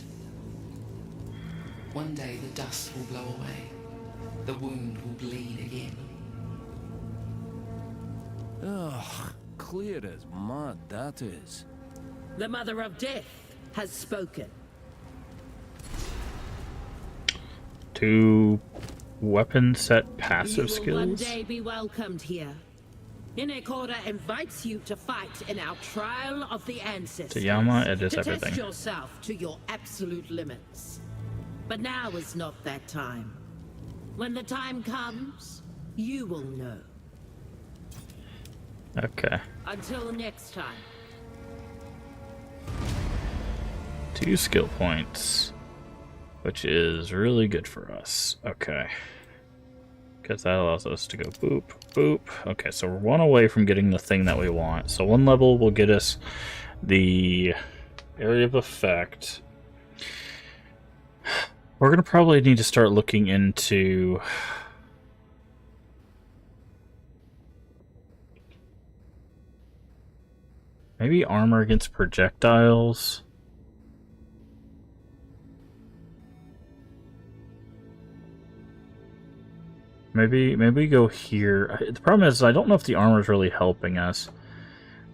One day the dust will blow away. The wound will bleed again. Ugh, clear as mud, that is. The Mother of Death has spoken. 2 weapon set passive You will skills. one day be welcomed here. Hinekora invites you to fight in our trial of the ancestors. Tayama, it is to everything. test yourself to your absolute limits. But now is not that time. When the time comes, you will know. Okay. Until next time. 2 skill points, which is really good for us. Okay. Because that allows us to go boop, boop. Okay, so we're 1 away from getting the thing that we want. So 1 level will get us the area of effect. We're going to probably need to start looking into... maybe armor against projectiles. Maybe go here. The problem is I don't know if the armor is really helping us.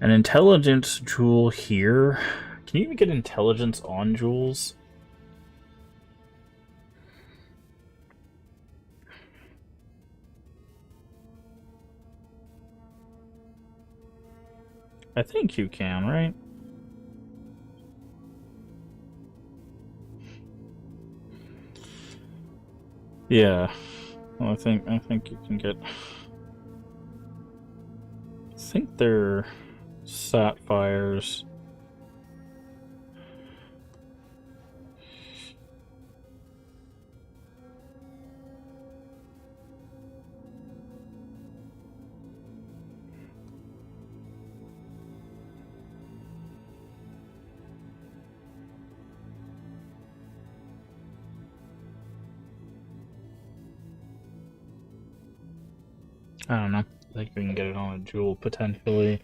An intelligence jewel here. Can you even get intelligence on jewels? I think you can, right? Yeah. Well, I think you can get... I think they're sapphires. I don't know. I think we can get it on a jewel, potentially.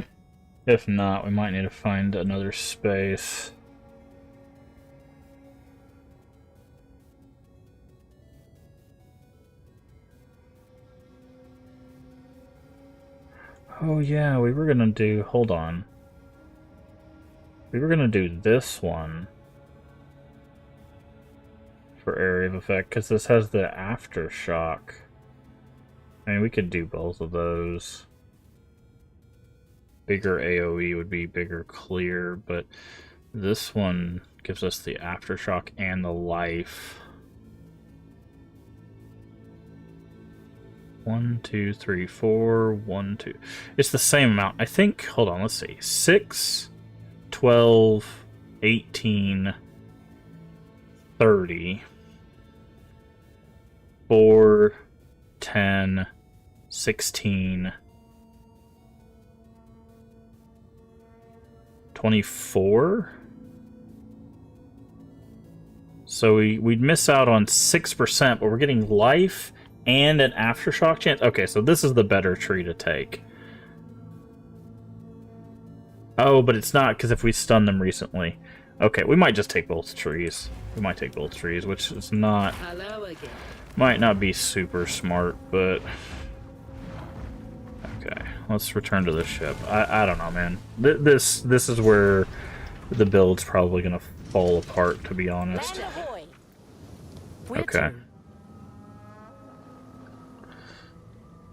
If not, we might need to find another space. Oh yeah, we were gonna do... hold on. We were gonna do this one for area of effect, because this has the aftershock. I mean, we could do both of those. Bigger AoE would be bigger clear, but this one gives us the aftershock and the life. 1, 2, 3, 4, 1, 2. It's the same amount. I think, hold on, let's see. 6, 12, 18, 30, 4, 10, 16, 24. So we'd miss out on 6%, but we're getting life and an aftershock chance. Okay, so this is the better tree to take. Oh, but it's not, because if we stun them recently. Okay, we might just take both trees. We might take both trees, which is not... Hello again. Might not be super smart, but... Okay, let's return to the ship. I don't know, man. This is where the build's probably going to fall apart, to be honest. Okay.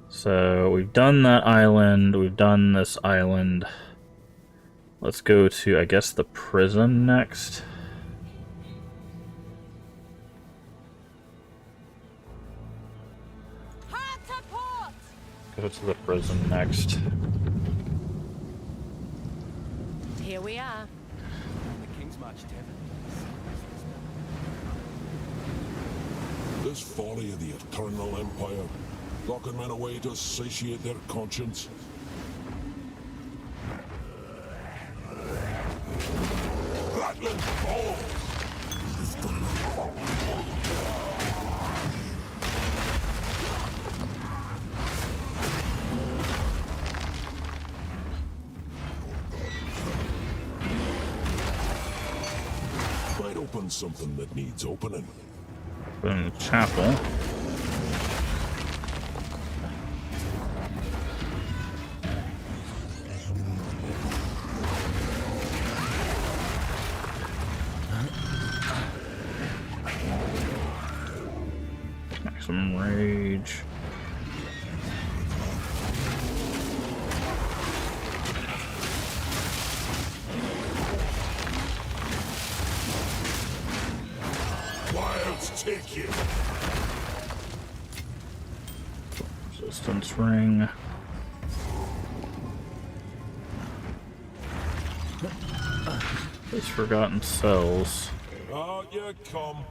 So, we've done that island, we've done this island. Let's go to, I guess, the prison next. Go to the prison next. Here we are. The King's March Tavern. This folly of the Eternal Empire, locking men away to satiate their conscience. Rattling balls! Might open something that needs opening. In the chapel. Maximum rage. Wilds take you. Resistance ring. These forgotten cells. Out you come.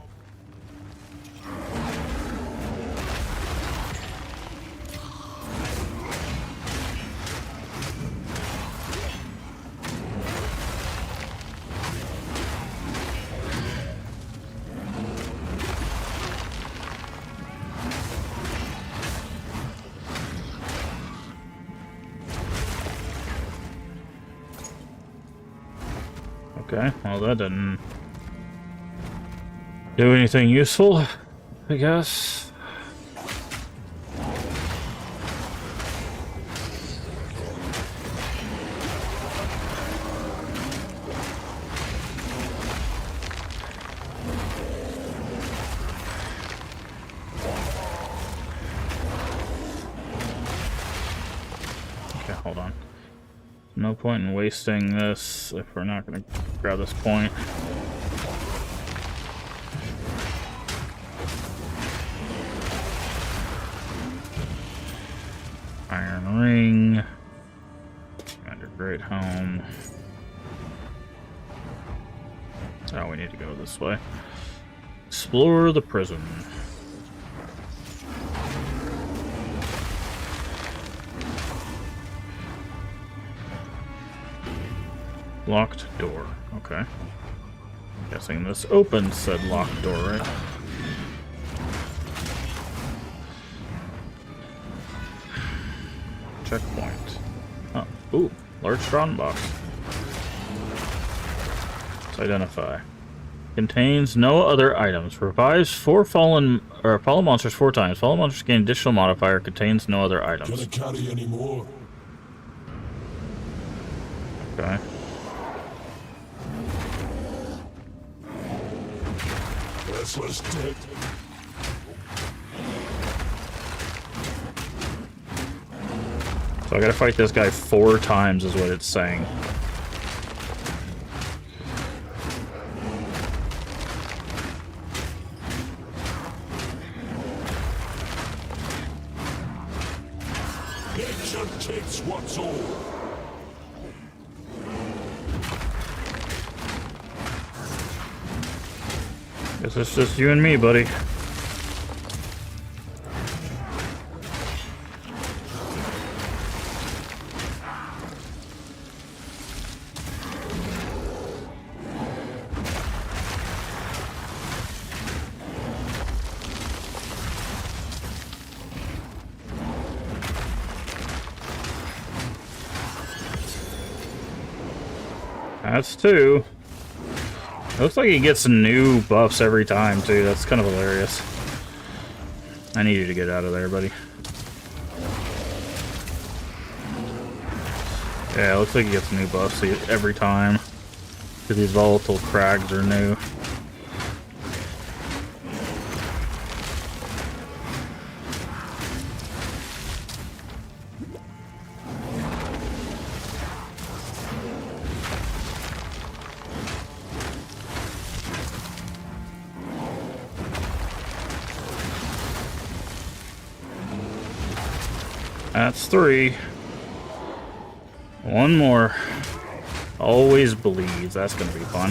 Okay, well that didn't do anything useful, I guess. Okay, hold on. No point in wasting this if we're not going to grab this point. Iron ring. Commander Great Home. Oh, we need to go this way. Explore the prison. Locked door. Okay. Guessing this opens said locked door, right? Checkpoint. Oh, ooh, large strong box. Let's identify. Contains no other items. Revives fallen monsters 4 times. Fallen monsters gain additional modifier. Contains no other items. Can I carry any more? Okay. This was dead. So I gotta fight this guy 4 times is what it's saying. Get your tits, what's all? Guess it's just you and me, buddy. That's 2. It looks like he gets new buffs every time, too. That's kind of hilarious. I need you to get out of there, buddy. Yeah, it looks like he gets new buffs every time. Because these volatile crags are new. That's 3. 1 more. Always bleeds. That's gonna be fun.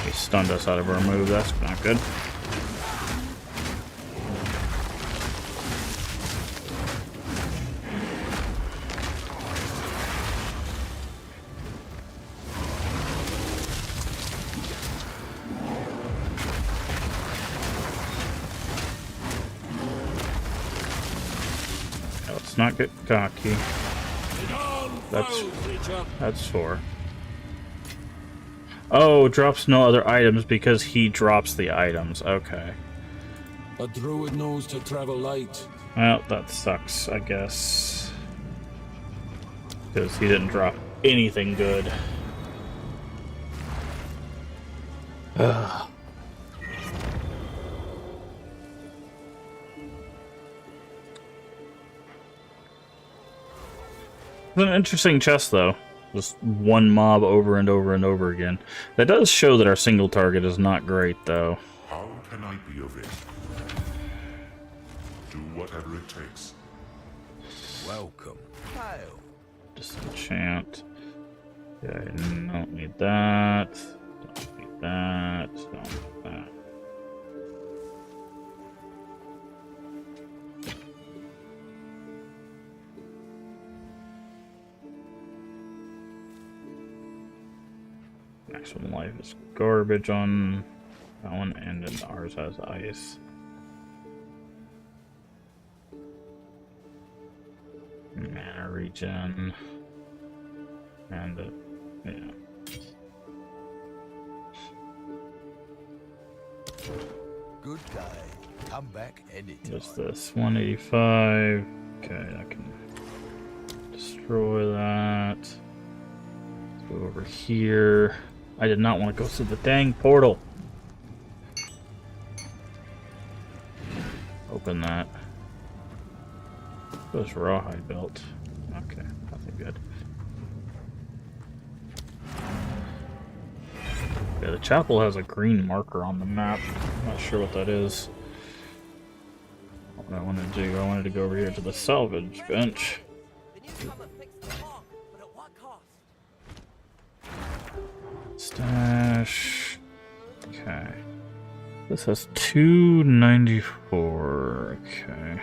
He stunned us out of our move. That's not good. Let's not get cocky. That's 4. Oh, drops no other items because he drops the items. Okay. A druid knows to travel light. Well, that sucks, I guess. Because he didn't drop anything good. Ugh. It's an interesting chest, though. Just one mob over and over and over again. That does show that our single target is not great, though. How can I be of it? Do whatever it takes. Welcome. Hail. Just a chant. Okay, don't need that. Don't need that. Don't need that. Maximum life is garbage on that one, and then ours has ice. Mana regen. And, yeah. Good day. Come back anytime. What's this? 185. Okay, I can destroy that. Let's go over here. I did not want to go through the dang portal. Open that. What's rawhide belt? Okay, nothing good. Yeah, the chapel has a green marker on the map. I'm not sure what that is. What I wanted to do, I wanted to go over here to the salvage bench. Stash. Okay. This has 294. Okay.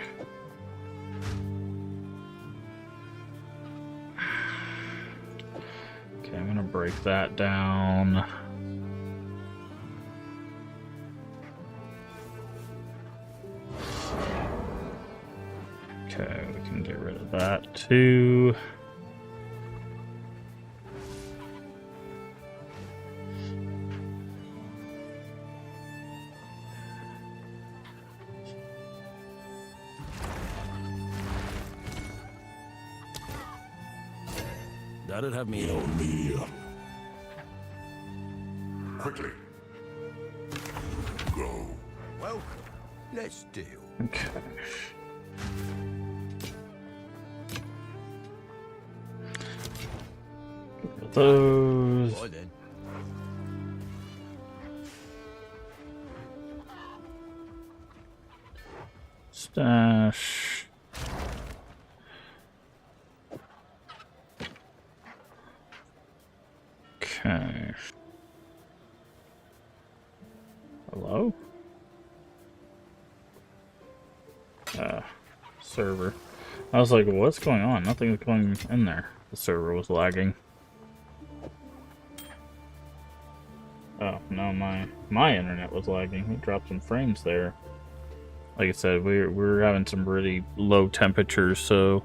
Okay, I'm gonna break that down. Okay, we can get rid of that too. That'd have me. Quickly. Go. Welcome. Let's deal. Okay. Those. Right then. Stash. Okay. Hello? Server. I was like, what's going on? Nothing's going in there. The server was lagging. Oh, no, my internet was lagging. It dropped some frames there. Like I said, we're having some really low temperatures, so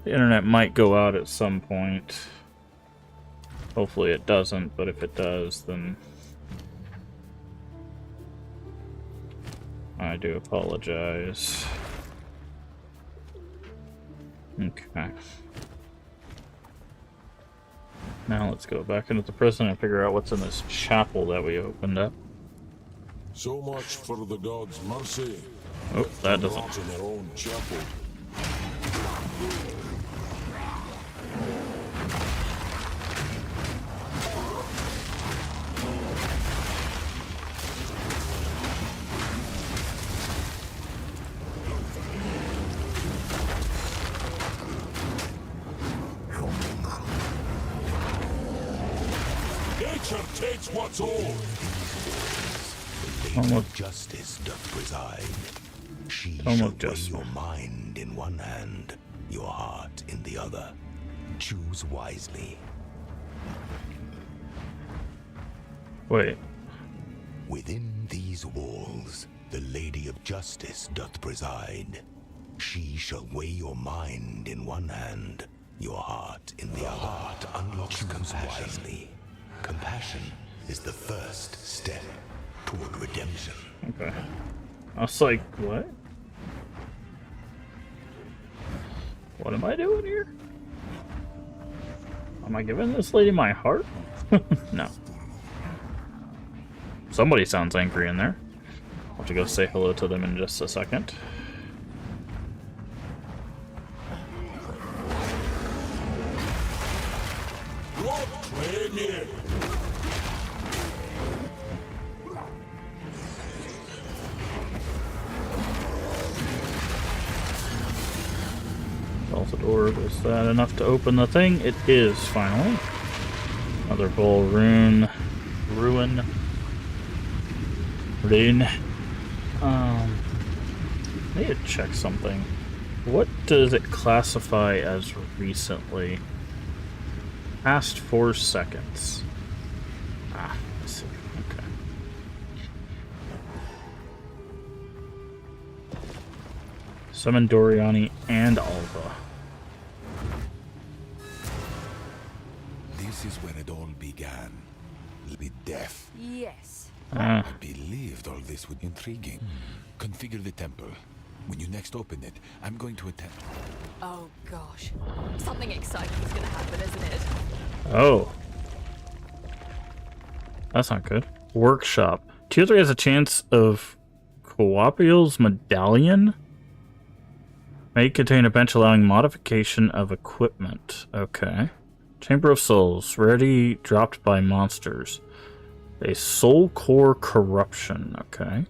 the internet might go out at some point. Hopefully it doesn't, but if it does, then I do apologize. Okay. Now let's go back into the prison and figure out what's in this chapel that we opened up. So much for the gods' mercy. Oh, that doesn't. Rot in their own chapel. Nature takes what's old. The Lady of Justice doth preside. She shall weigh your mind in one hand, your heart in the other. Choose wisely. Wait. Within these walls, the Lady of Justice doth preside. She shall weigh your mind in one hand, your heart in the other. Heart unlocks compassion. Wisely. Compassion is the first step toward redemption. Okay. I was like, what? What am I doing here? Am I giving this lady my heart? No. Somebody sounds angry in there. I'll have to go say hello to them in just a second. Was that enough to open the thing? It is, finally. Another bull rune. Rune. I need to check something. What does it classify as recently? Past 4 seconds. Ah, I see. Okay. Summon Doriani and Alva. This is where it all began. With death. Yes. I believed all this would be intriguing. Configure the temple. When you next open it, I'm going to attempt. Oh gosh. Something exciting is gonna happen, isn't it? Oh. That's not good. Workshop. Tier 3 has a chance of Coapiel's medallion. May contain a bench allowing modification of equipment. Okay. Chamber of Souls. Rarity dropped by monsters. A soul core corruption. Okay.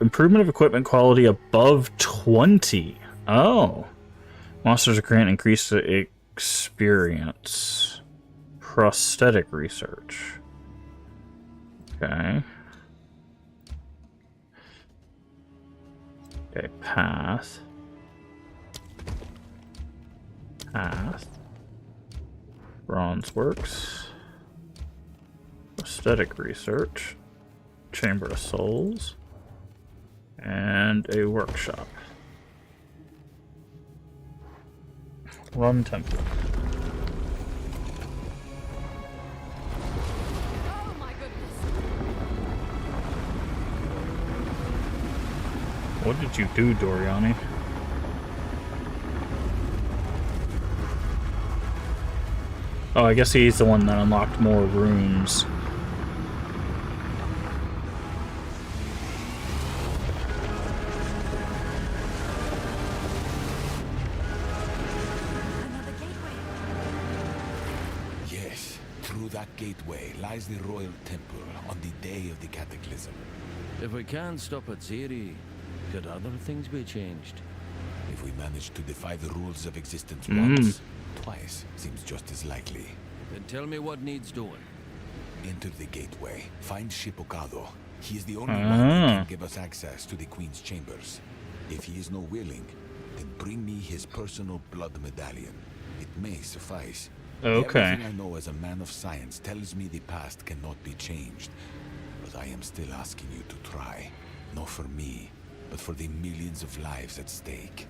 Improvement of equipment quality above 20. Oh. Monsters are grant increased experience. Prosthetic research. Okay. Okay, path. Path. Bronze works. Prosthetic research. Chamber of Souls. And a workshop. Run temple. Oh my goodness. What did you do, Doriani? Oh, I guess he's the one that unlocked more rooms. Through that gateway lies the royal temple on the day of the cataclysm. If we can't stop at Ziri, could other things be changed? If we manage to defy the rules of existence once, twice seems just as likely. Then tell me what needs doing. Enter the gateway. Find Shipokado. He is the only one who can give us access to the Queen's chambers. If he is not willing, then bring me his personal blood medallion. It may suffice. Okay. Everything I know as a man of science tells me the past cannot be changed. But I am still asking you to try. Not for me, but for the millions of lives at stake.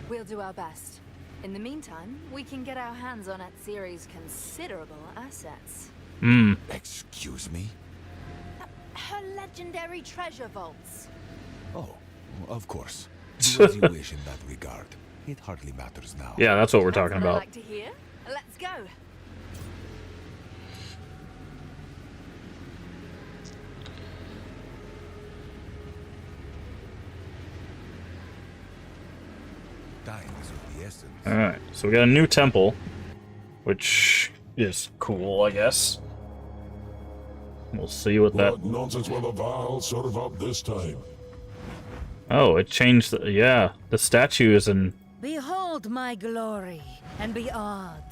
We'll do our best. In the meantime, we can get our hands on Atziri's considerable assets. Excuse me? Her legendary treasure vaults. Oh, of course. Do as you wish in that regard. It hardly matters now. Yeah, that's what we're talking about. I'd like to hear. Let's go. Time is of the essence. Alright, so we got a new temple, which is cool, I guess. We'll see what that... What nonsense will the Val serve up this time? Oh, it changed the... Yeah, the statue is in... Behold my glory, and be awed.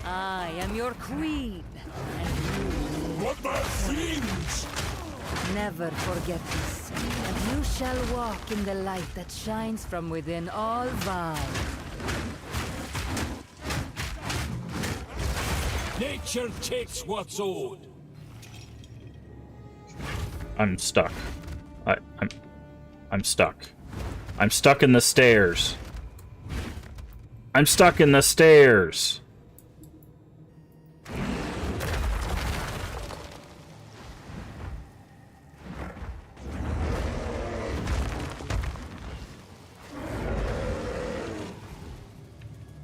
I am your queen, and What the fiends? never forget this. And you shall walk in the light that shines from within all Val. Nature takes what's owed. I'm stuck. I'm stuck. I'm stuck in the stairs. I'm stuck in the stairs.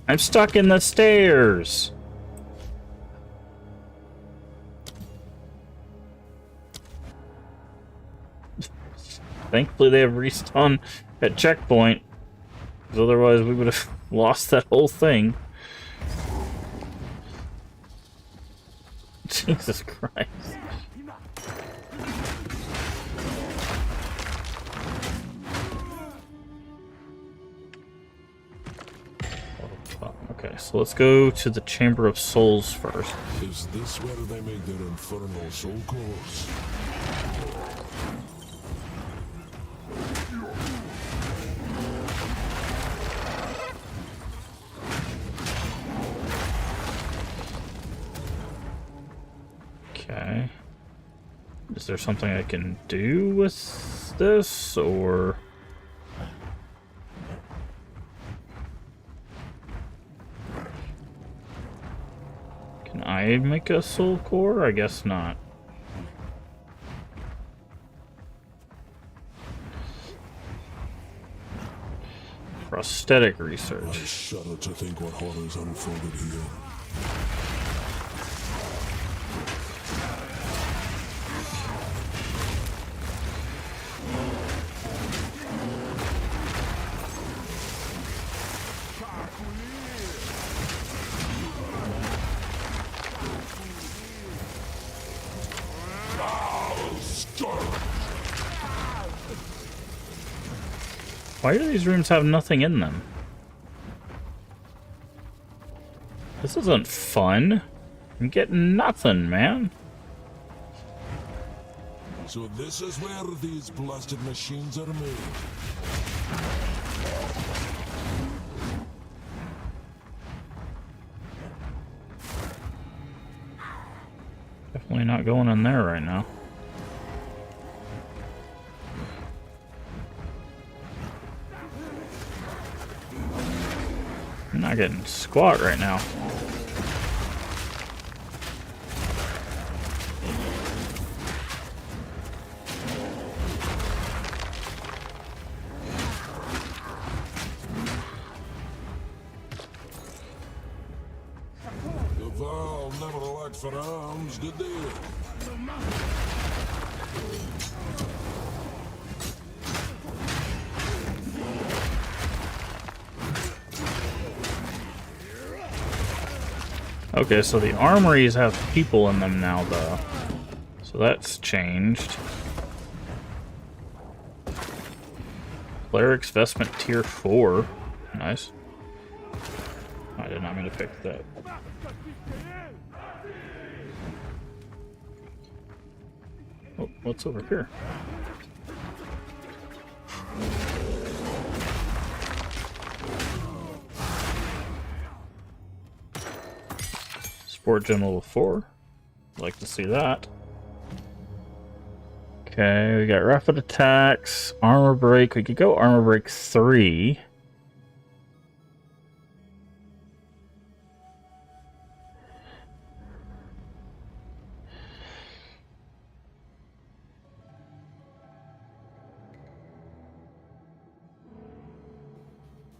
I'm stuck in the stairs. Thankfully they have respawn at checkpoint, because otherwise we would have lost that whole thing. Jesus Christ. Okay, so let's go to the Chamber of Souls first. Is this where they make their infernal soul cores? Okay. Is there something I can do with this, or... Can I make a soul core? I guess not. Prosthetic research. I shudder to think what horrors unfolded here. Why do these rooms have nothing in them? This isn't fun. I'm getting nothing, man. So this is where these blasted machines are made. Definitely not going in there right now. I'm not getting squat right now. The Val never lacked for arms, did they? Okay, so the armories have people in them now, though. So that's changed. Cleric's Vestment Tier 4. Nice. I did not mean to pick that. Oh, what's over here? Sport Gym level 4. Like to see that. Okay, we got rapid attacks, armor break. We could go armor break 3.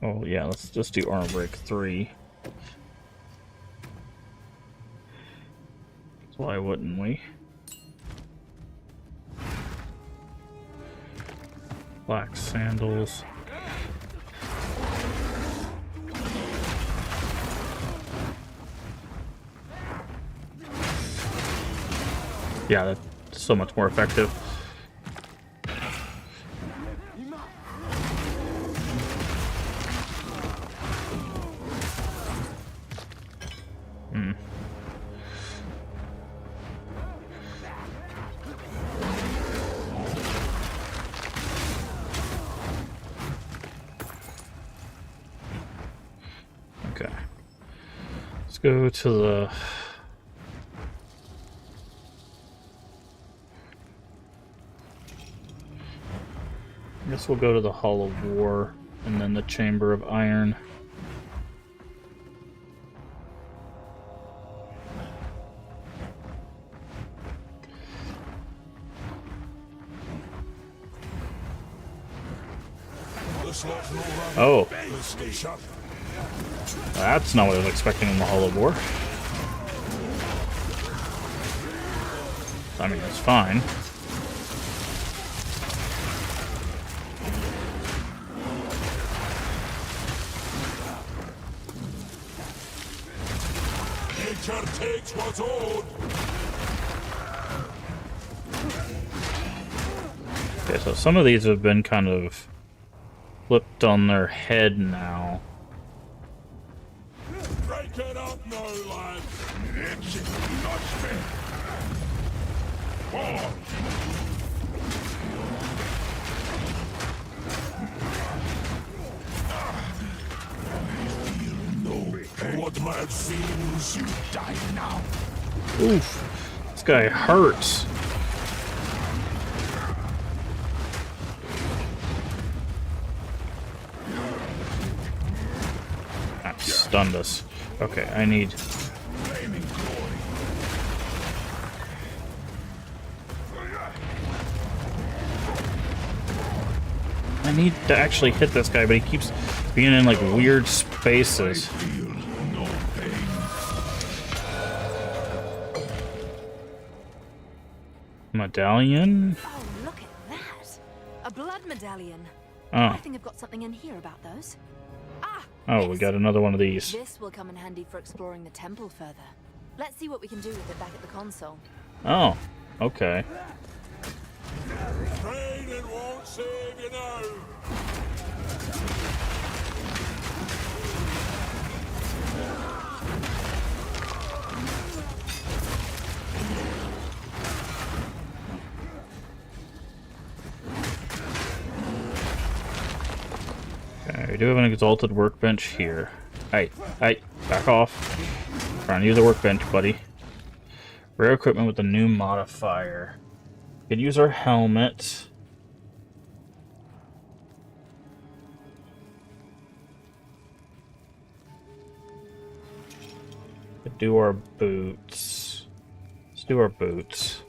Oh yeah, let's just do armor break 3. Why wouldn't we? Black sandals. Yeah, that's so much more effective. Hmm. Okay. Let's go to the... I guess we'll go to the Hall of War and then the Chamber of Iron. Oh. That's not what I was expecting in the Hall of War. I mean, it's fine. Nature takes what's owed. Okay, so some of these have been kind of flipped on their head now. Break it up now, lads. It's not fair. What mad fiends, you die now. Oof. This guy hurts. That stunned us. Okay, I need... I need to actually hit this guy, but he keeps being in like weird spaces. Medallion? Oh, look at that! A blood medallion. Oh. I think I've got something in here about those. Oh, we got another one of these. This will come in handy for exploring the temple further. Let's see what we can do with it back at the console. Oh, okay. Training won't save you now. Okay, we do have an exalted workbench here. Hey, back off. Trying to use a workbench, buddy. Rare equipment with a new modifier. Could use our helmet. Could do our boots. Let's do our boots.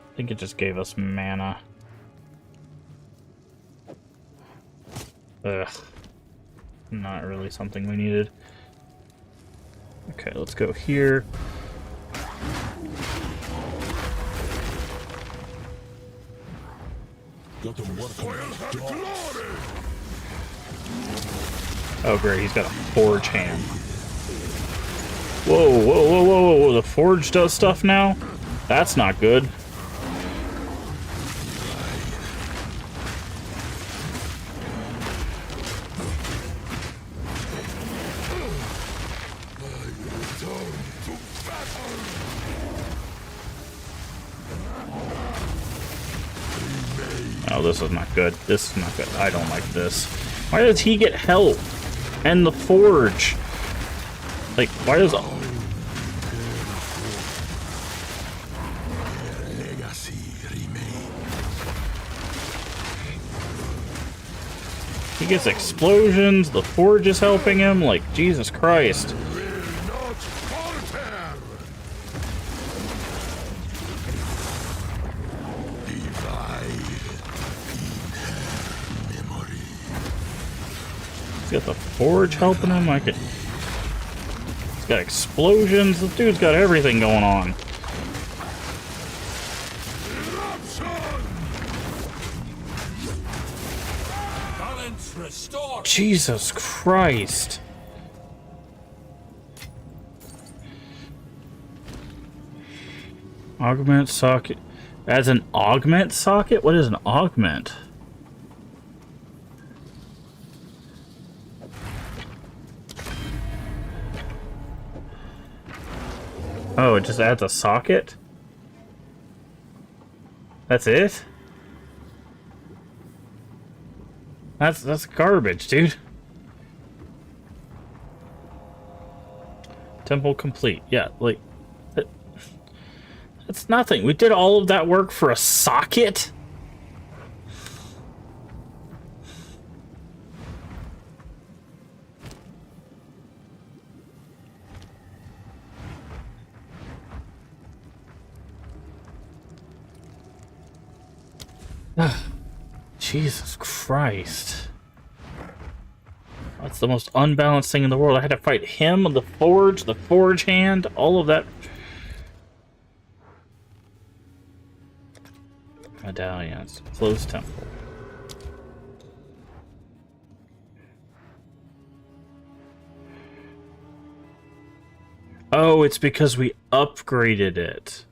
I think it just gave us mana. Ugh. Not really something we needed. Okay, let's go here. Got them working. Oh, great, he's got a forge hand. Whoa, whoa, whoa, whoa, whoa, the forge does stuff now? That's not good. Oh, this is not good. This is not good. I don't like this. Why does he get help? And the forge? Like, why does... He gets explosions, the forge is helping him, like, Jesus Christ. He's got the forge helping him, He's got explosions, this dude's got everything going on. Jesus Christ. Augment socket. As an augment socket? What is an augment? Oh, it just adds a socket? That's it? That's garbage, dude. Temple complete. Yeah, like that's nothing. We did all of that work for a socket? Jesus Christ. That's the most unbalanced thing in the world. I had to fight him, the forge hand, all of that. Medallions. Closed temple. Oh, it's because we upgraded it.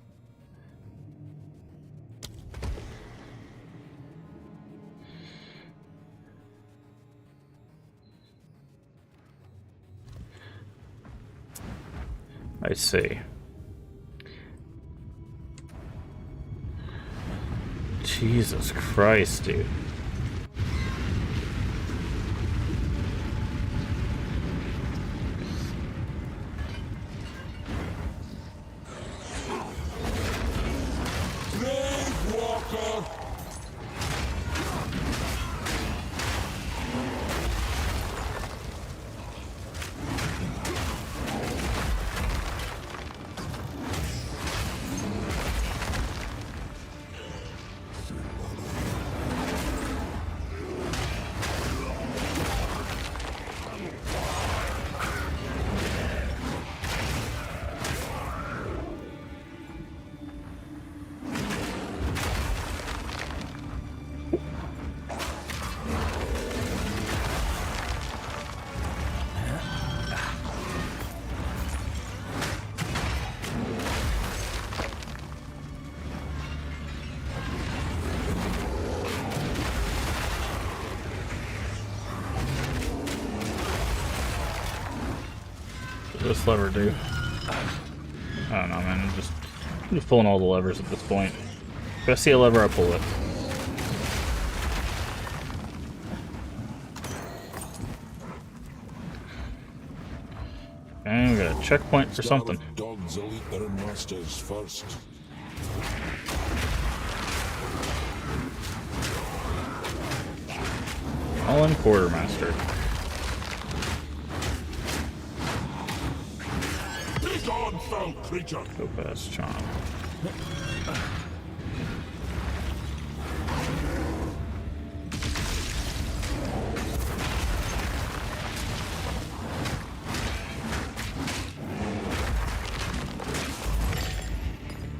I see. Jesus Christ, dude. This lever do? I don't know, man. I'm just pulling all the levers at this point. If I see a lever, I pull it. And we got a checkpoint for something. Dogs will eat their masters first. All in quartermaster. Foul creature. Go past Chomp.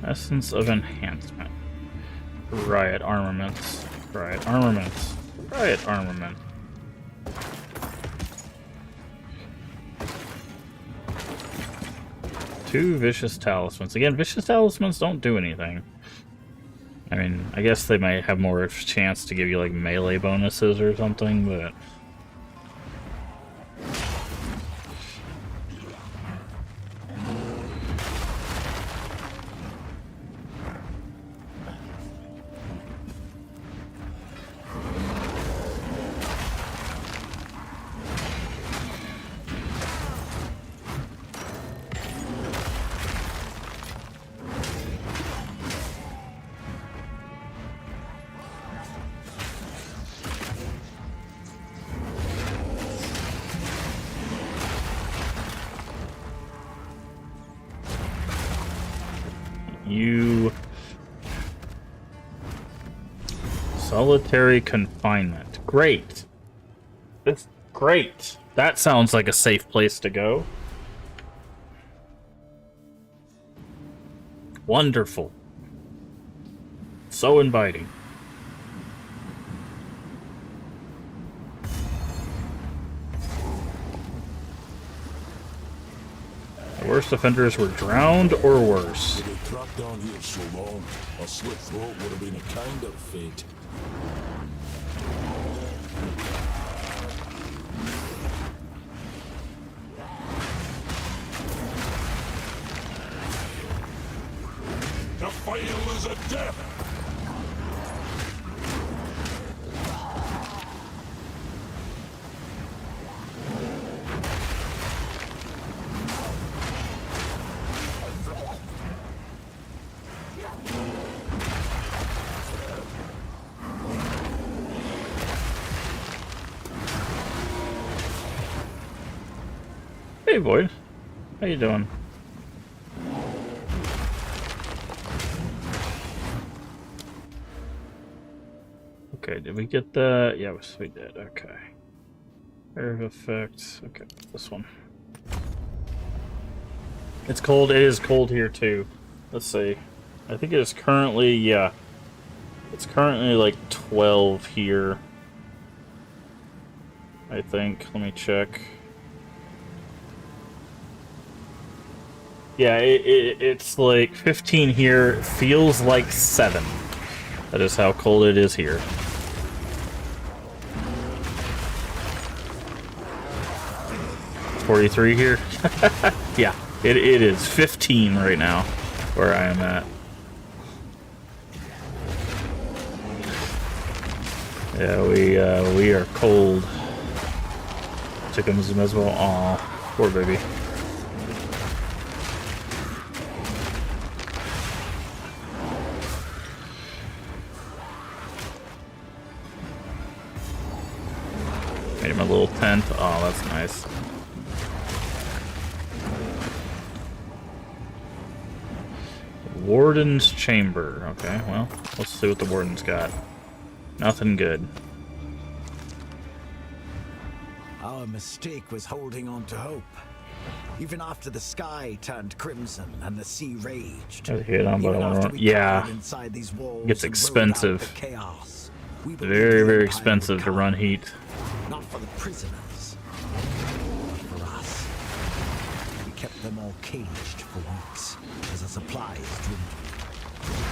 Essence of enhancement. Riot armaments. Riot armaments. Riot armament. 2 vicious talismans. Again, vicious talismans don't do anything. I mean, I guess they might have more of a chance to give you like melee bonuses or something, but... You... Solitary confinement. Great. That's great. That sounds like a safe place to go. Wonderful. So inviting. The worst offenders were drowned or worse. If they trapped down here so long, a slit throat would have been a kinder fate. The file is a death! Hey, Void. How you doing? Okay, did we get the... Yeah, we did. Okay. Air of effects. Okay, this one. It's cold. It is cold here, too. Let's see. I think it is currently... Yeah. It's currently like 12 here. I think. Let me check. Yeah, it's like 15 here. It feels like 7. That is how cold it is here. It's 43 here. Yeah, it is 15 right now where I am at. Yeah, we are cold. Chickens as well. Aw, poor baby. Made him a little tent. Oh, that's nice. Warden's chamber. Okay, well, let's see what the warden's got. Nothing good. Our mistake was holding on to hope. Even after the sky turned crimson and the sea raged. Yeah, it gets expensive. Very, very expensive to run heat. Not for the prisoners, but for us. We kept them all caged for weeks as the supplies dwindled.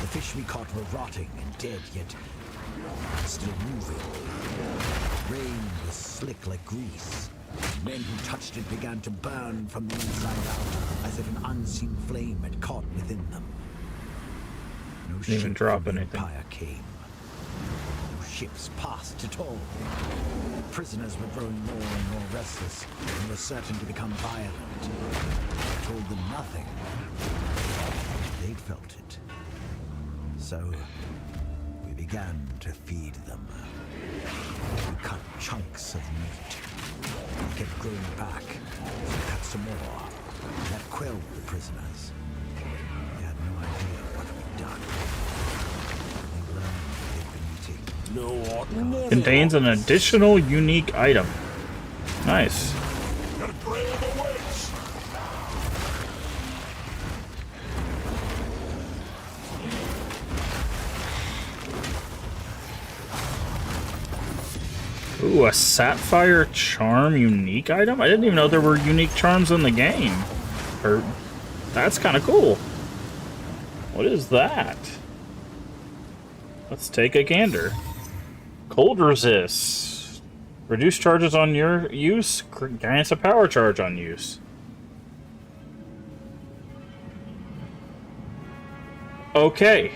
The fish we caught were rotting and dead, yet still moving. Rain was slick like grease. Men who touched it began to burn from the inside out, as if an unseen flame had caught within them. No Didn't even drop anything. Empire came. No ships passed at all. The prisoners were growing more and more restless, and were certain to become violent. I told them nothing. They'd felt it. So we began to feed them. We cut chunks of meat. We kept growing back. We cut some more. That quelled the prisoners. We had no idea what we'd done. We learned they'd been eating. Contains an additional unique item. Nice. Ooh, a sapphire charm unique item? I didn't even know there were unique charms in the game. Or That's kind of cool. What is that? Let's take a gander. Cold resist. Reduce charges on your use. Grants a power charge on use. Okay.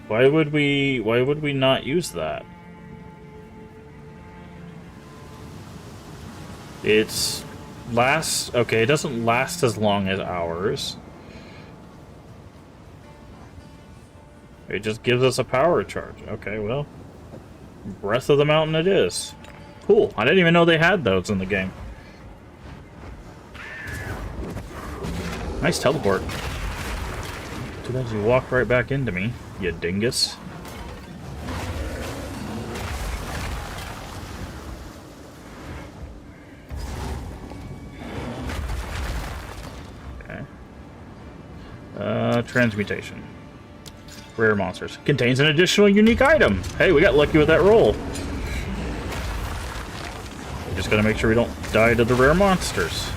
Why would we not use that? It's lasts. Okay, it doesn't last as long as ours. It just gives us a power charge. Okay, well, Breath of the Mountain it is. Cool. I didn't even know they had those in the game. Nice teleport. Too bad you walked right back into me, you dingus. Okay. Transmutation. Rare monsters. Contains an additional unique item. Hey, we got lucky with that roll. We just gotta make sure we don't die to the rare monsters.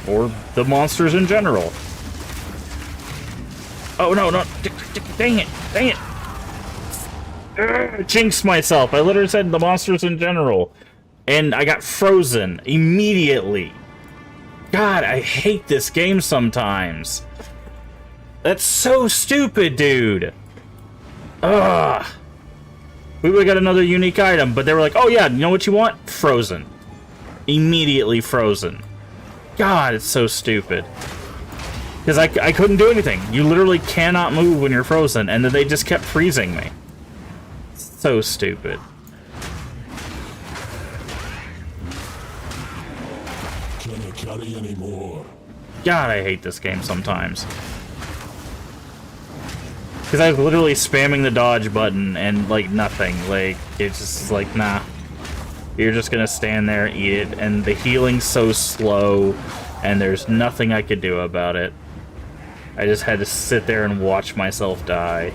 Or the monsters in general. Oh, no, no. Dang it. Dang it. Jinxed myself. I literally said the monsters in general. And I got frozen immediately. God, I hate this game sometimes. That's so stupid, dude. Ugh. We would've got another unique item, but they were like, oh yeah, you know what you want? Frozen. Immediately frozen. God, it's so stupid. Because I couldn't do anything. You literally cannot move when you're frozen, and then they just kept freezing me. So stupid. Can I carry any more? God, I hate this game sometimes. Because I was literally spamming the dodge button and, like, nothing. Like, it's just like, nah. You're just gonna stand there, eat it, and the healing's so slow, and there's nothing I could do about it. I just had to sit there and watch myself die.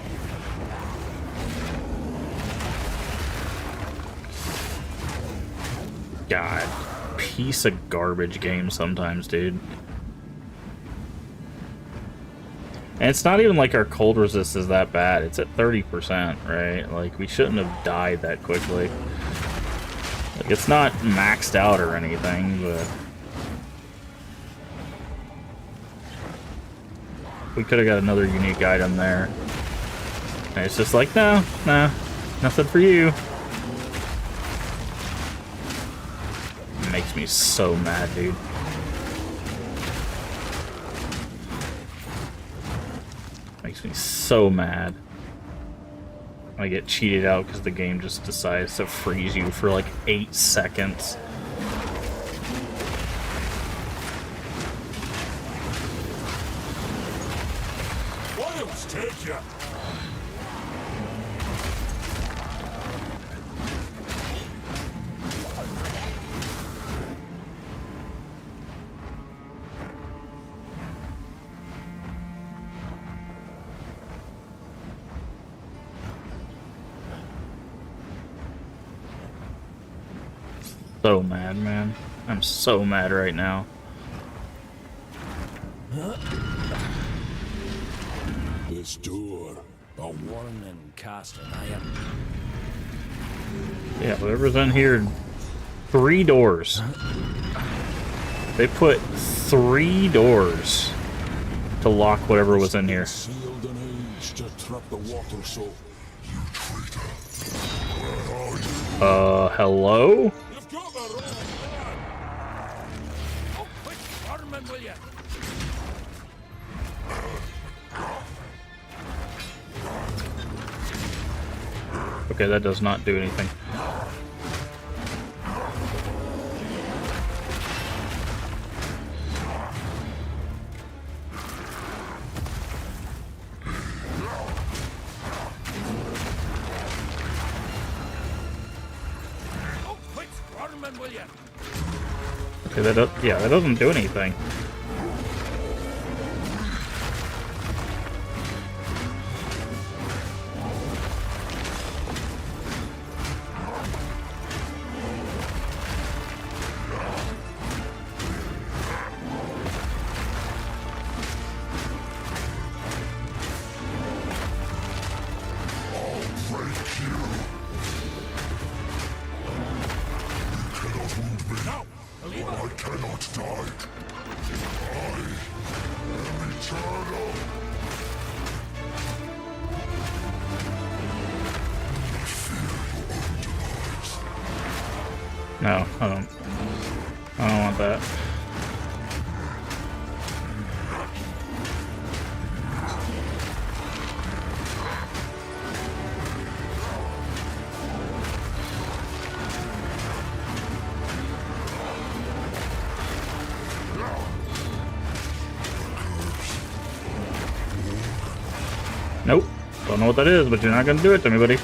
God. Piece of garbage game sometimes, dude. And it's not even like our cold resist is that bad. It's at 30%, right? Like, we shouldn't have died that quickly. Like, it's not maxed out or anything, but... we could have got another unique item there. And it's just like, no, nah, nothing for you. It makes me so mad, dude. Makes me so mad. I get cheated out because the game just decides to freeze you for like 8 seconds. Take ya. So mad, man. I'm so mad right now. This door, a warning cast an iron. Yeah, whoever's in here, 3 doors. They put 3 doors to lock whatever was in here. sealed an age to trap the water, so you traitor. Hello? You've got the wrong man. Oh, quick, Armand, will ya? Okay, that does not do anything. Oh, quick, Armand, will ya? Okay, that doesn't do anything. No, I don't want that. Nope. Don't know what that is, but you're not gonna do it to me, buddy.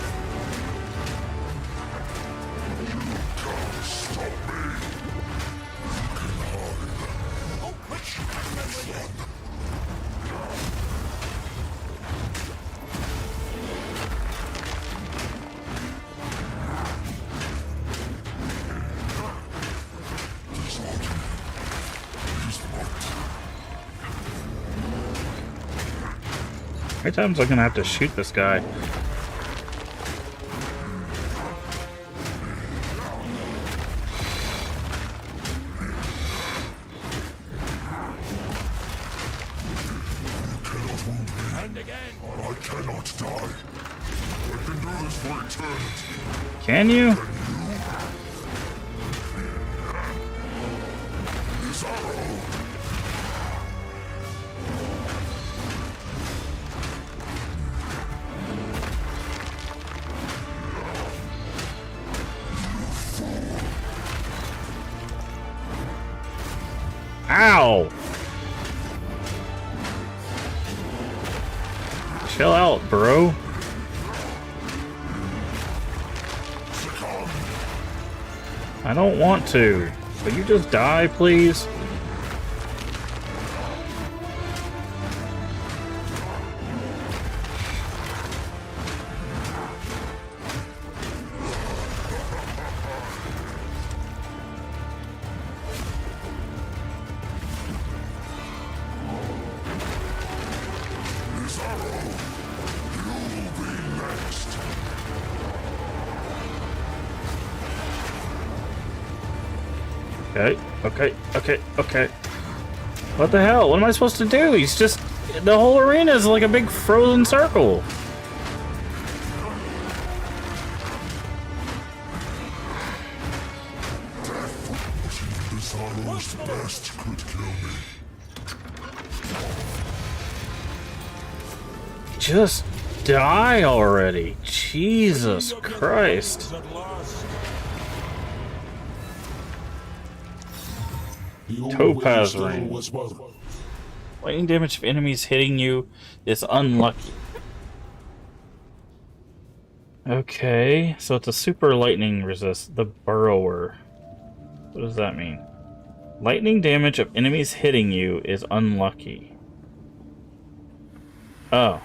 How many times am I gonna have to shoot this guy? I cannot die. I can do this for eternity. Can you? This arrow. Ow! Chill out, bro. I don't want to. Will you just die, please? Okay. What the hell? What am I supposed to do? He's just... The whole arena is like a big frozen circle. This arrow's best could kill me. Just die already. Jesus Christ. Topaz ring. Lightning damage of enemies hitting you is unlucky. Okay, so it's a super lightning resist. The burrower. What does that mean? Lightning damage of enemies hitting you is unlucky. Oh.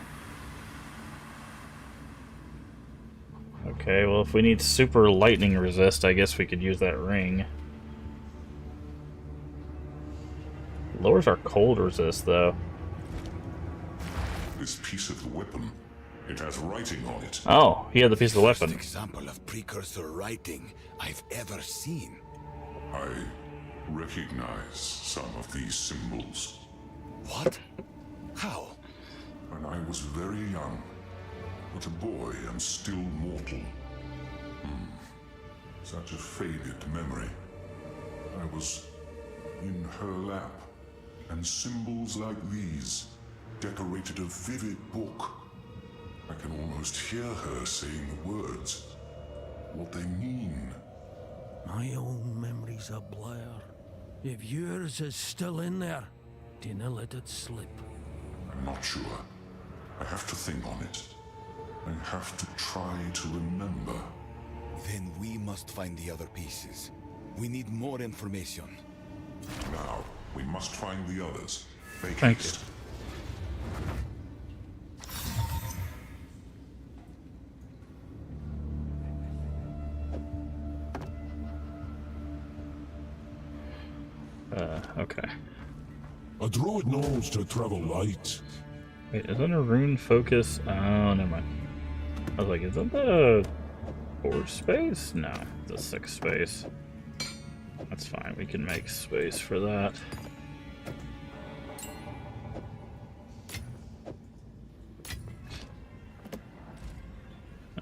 Okay, well if we need super lightning resist, I guess we could use that ring. Lowers our cold resist, though. This piece of the weapon, it has writing on it. Oh, he had the piece of the weapon. First example of precursor writing I've ever seen. I recognize some of these symbols. What? How? When I was very young, but a boy and still mortal. Such a faded memory. I was in her lap. And symbols like these decorated a vivid book. I can almost hear her saying the words, what they mean. My own memory's a blur. If yours is still in there, dinna let it slip. I'm not sure. I have to think on it. I have to try to remember. Then we must find the other pieces. We need more information. Now, we must find the others. Make Thank haste. Okay. A druid knows to travel light. Wait, isn't a rune focus? Oh, never mind. I was like, isn't that a 4 space? No, it's a 6 space. That's fine, we can make space for that.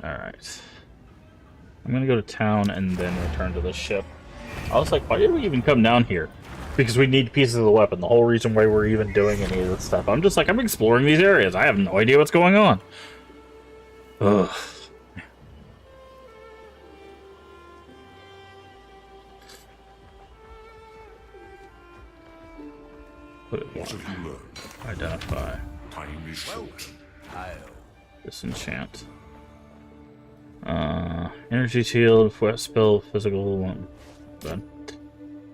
Alright. I'm gonna go to town and then return to the ship. I was like, why did we even come down here? Because we need pieces of the weapon. The whole reason why we're even doing any of this stuff. I'm just like, I'm exploring these areas. I have no idea what's going on. Ugh. What have you learned? Identify. Time is short. Disenchant. Energy shield, spell, physical one. Done.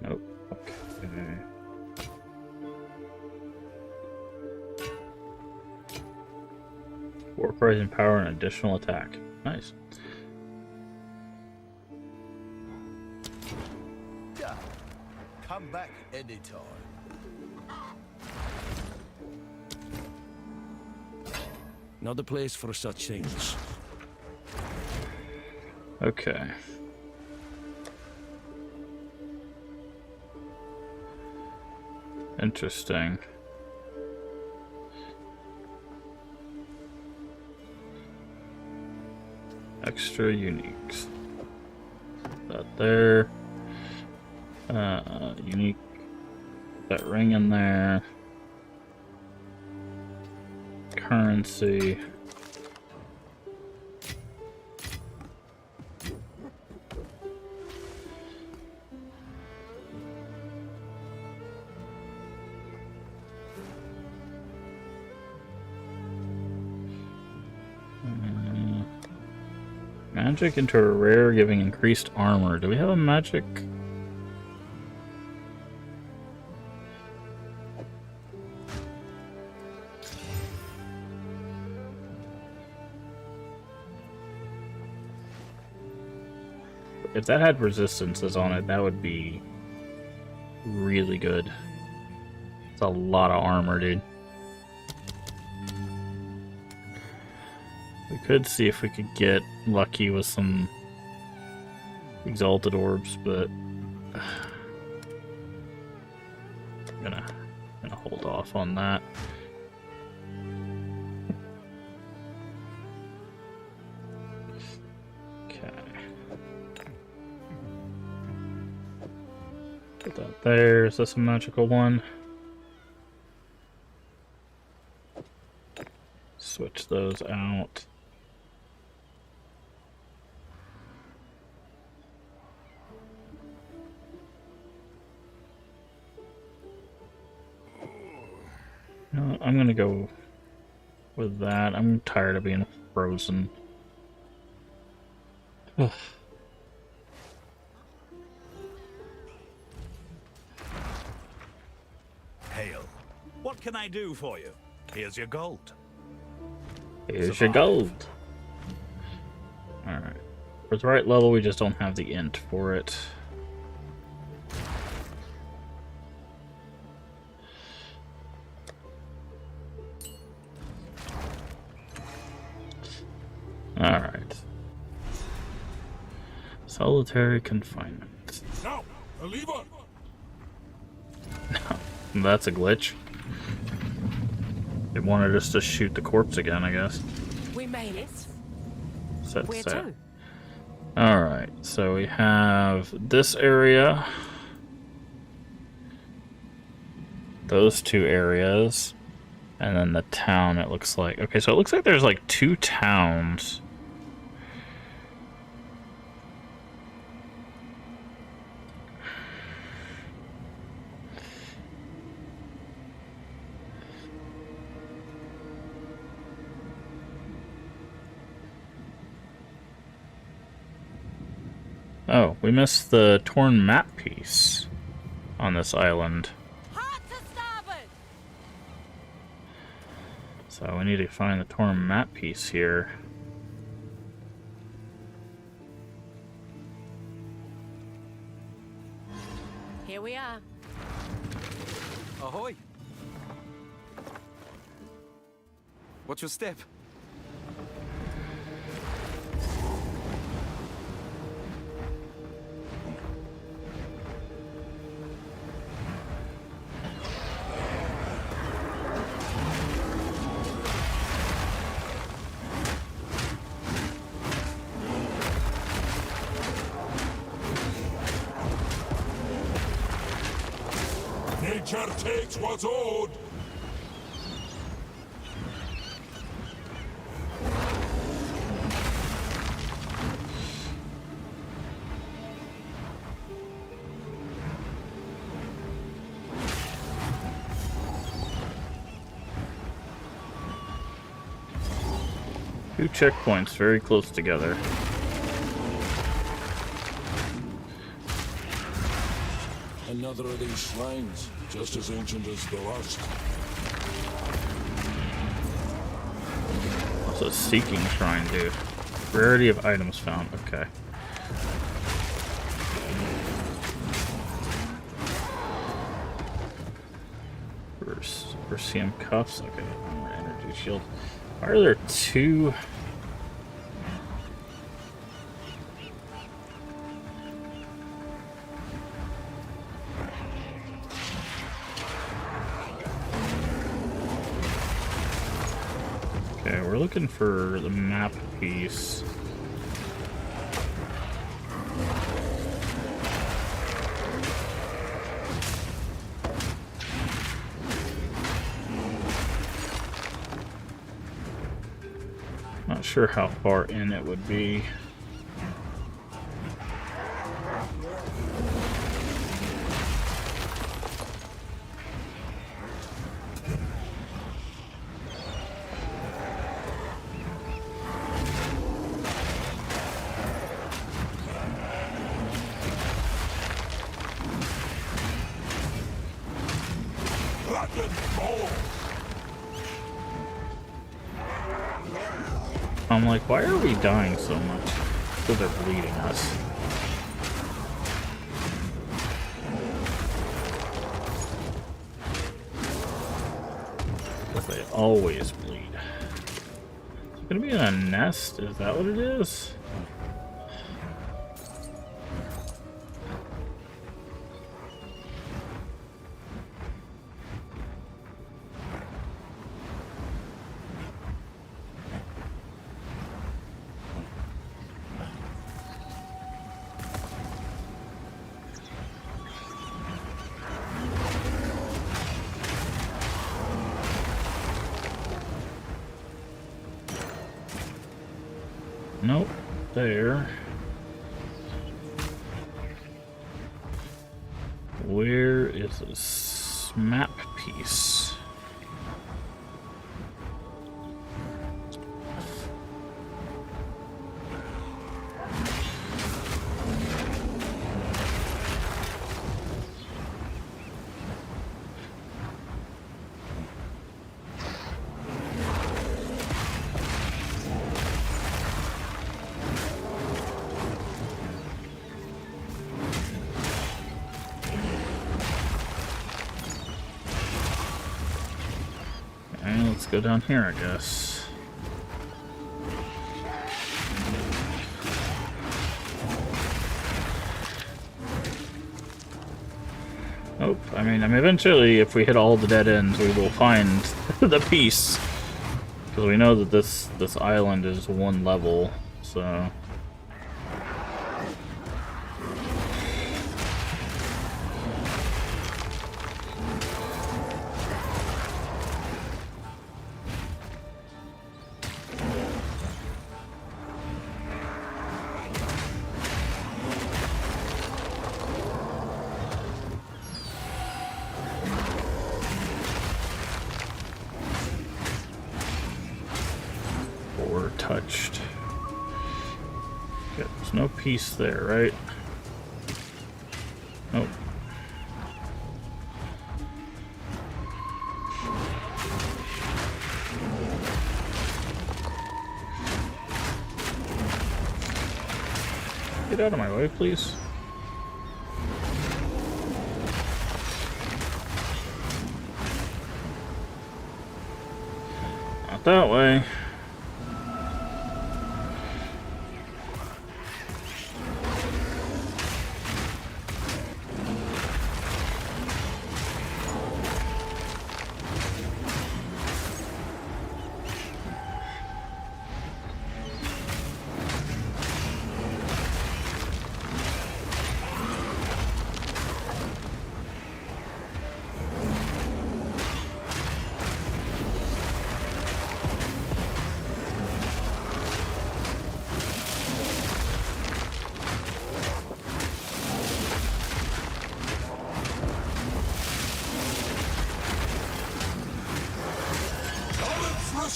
Nope. Okay. War rising power and additional attack. Nice. Yeah. Come back anytime. Not the place for such things. Okay. Interesting. Extra uniques. That there. Unique. That ring in there. Currency. Magic into a rare, giving increased armor. Do we have a magic? If that had resistances on it, that would be really good. It's a lot of armor, dude. We could see if we could get lucky with some exalted orbs, but I'm gonna hold off on that. Okay. Put that there. Is this a magical one? Switch those out. No, I'm gonna go with that. I'm tired of being frozen. Ugh. Hail. What can I do for you? Here's your gold. Here's your gold. Alright. For the right level, we just don't have the int for it. Alright. Solitary confinement. Now, a lever. That's a glitch. It wanted us to shoot the corpse again, I guess. We made it. Where to? Alright, so we have this area. Those two areas. And then the town, it looks like. Okay, so it looks like there's like 2 towns. Oh, we missed the torn map piece on this island. So we need to find the torn map piece here. Here we are. Ahoy! What's your step? takes what's owed. Two checkpoints very close together. Another of these shrines, just as ancient as the last. What's a seeking shrine do? Rarity of items found. Okay. Bersium cuffs. Okay. More energy shield. Why are there two? Okay, we're looking for the map piece. Not sure how far in it would be. I'm like, why are we dying so much? Because they're bleeding us. Because they always bleed. It's gonna be in a nest? Is that what it is? Nope, there. Where is this map piece? Let's go down here, I guess. Nope. I mean, eventually, if we hit all the dead ends, we will find the piece. Because we know that this island is one level, so... touched. Okay, there's no piece there, right? Nope. Get out of my way, please. Not that way.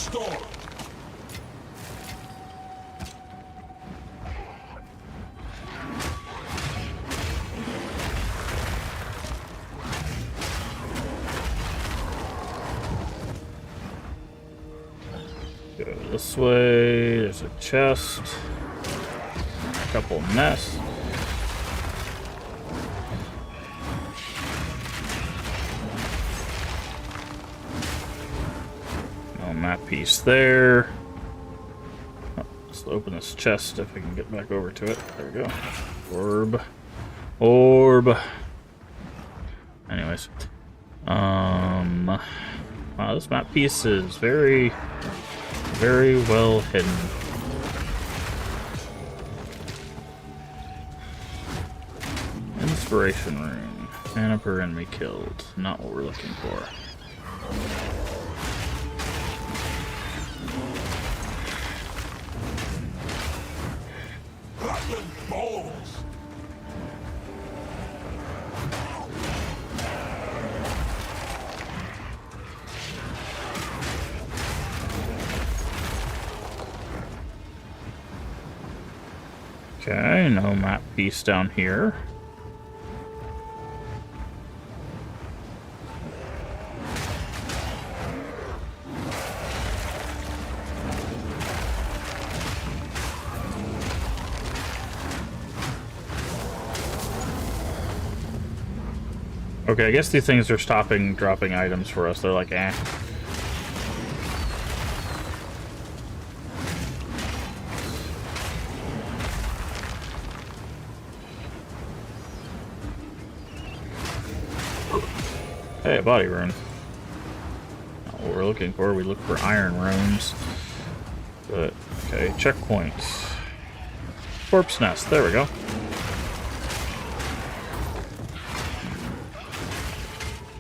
Stop! Go this way. There's a chest. A couple nests. No map piece there. Oh, let's open this chest if I can get back over to it. There we go. Orb. Orb. Anyways. Wow, this map piece is very well hidden. Inspiration rune. Mana per enemy killed. Not what we're looking for. Okay, no map piece down here. Okay, I guess these things are stopping dropping items for us. They're like, eh. Hey, a body rune. Not what we're looking for. We look for iron runes. But, okay, checkpoint. Corpse nest. There we go.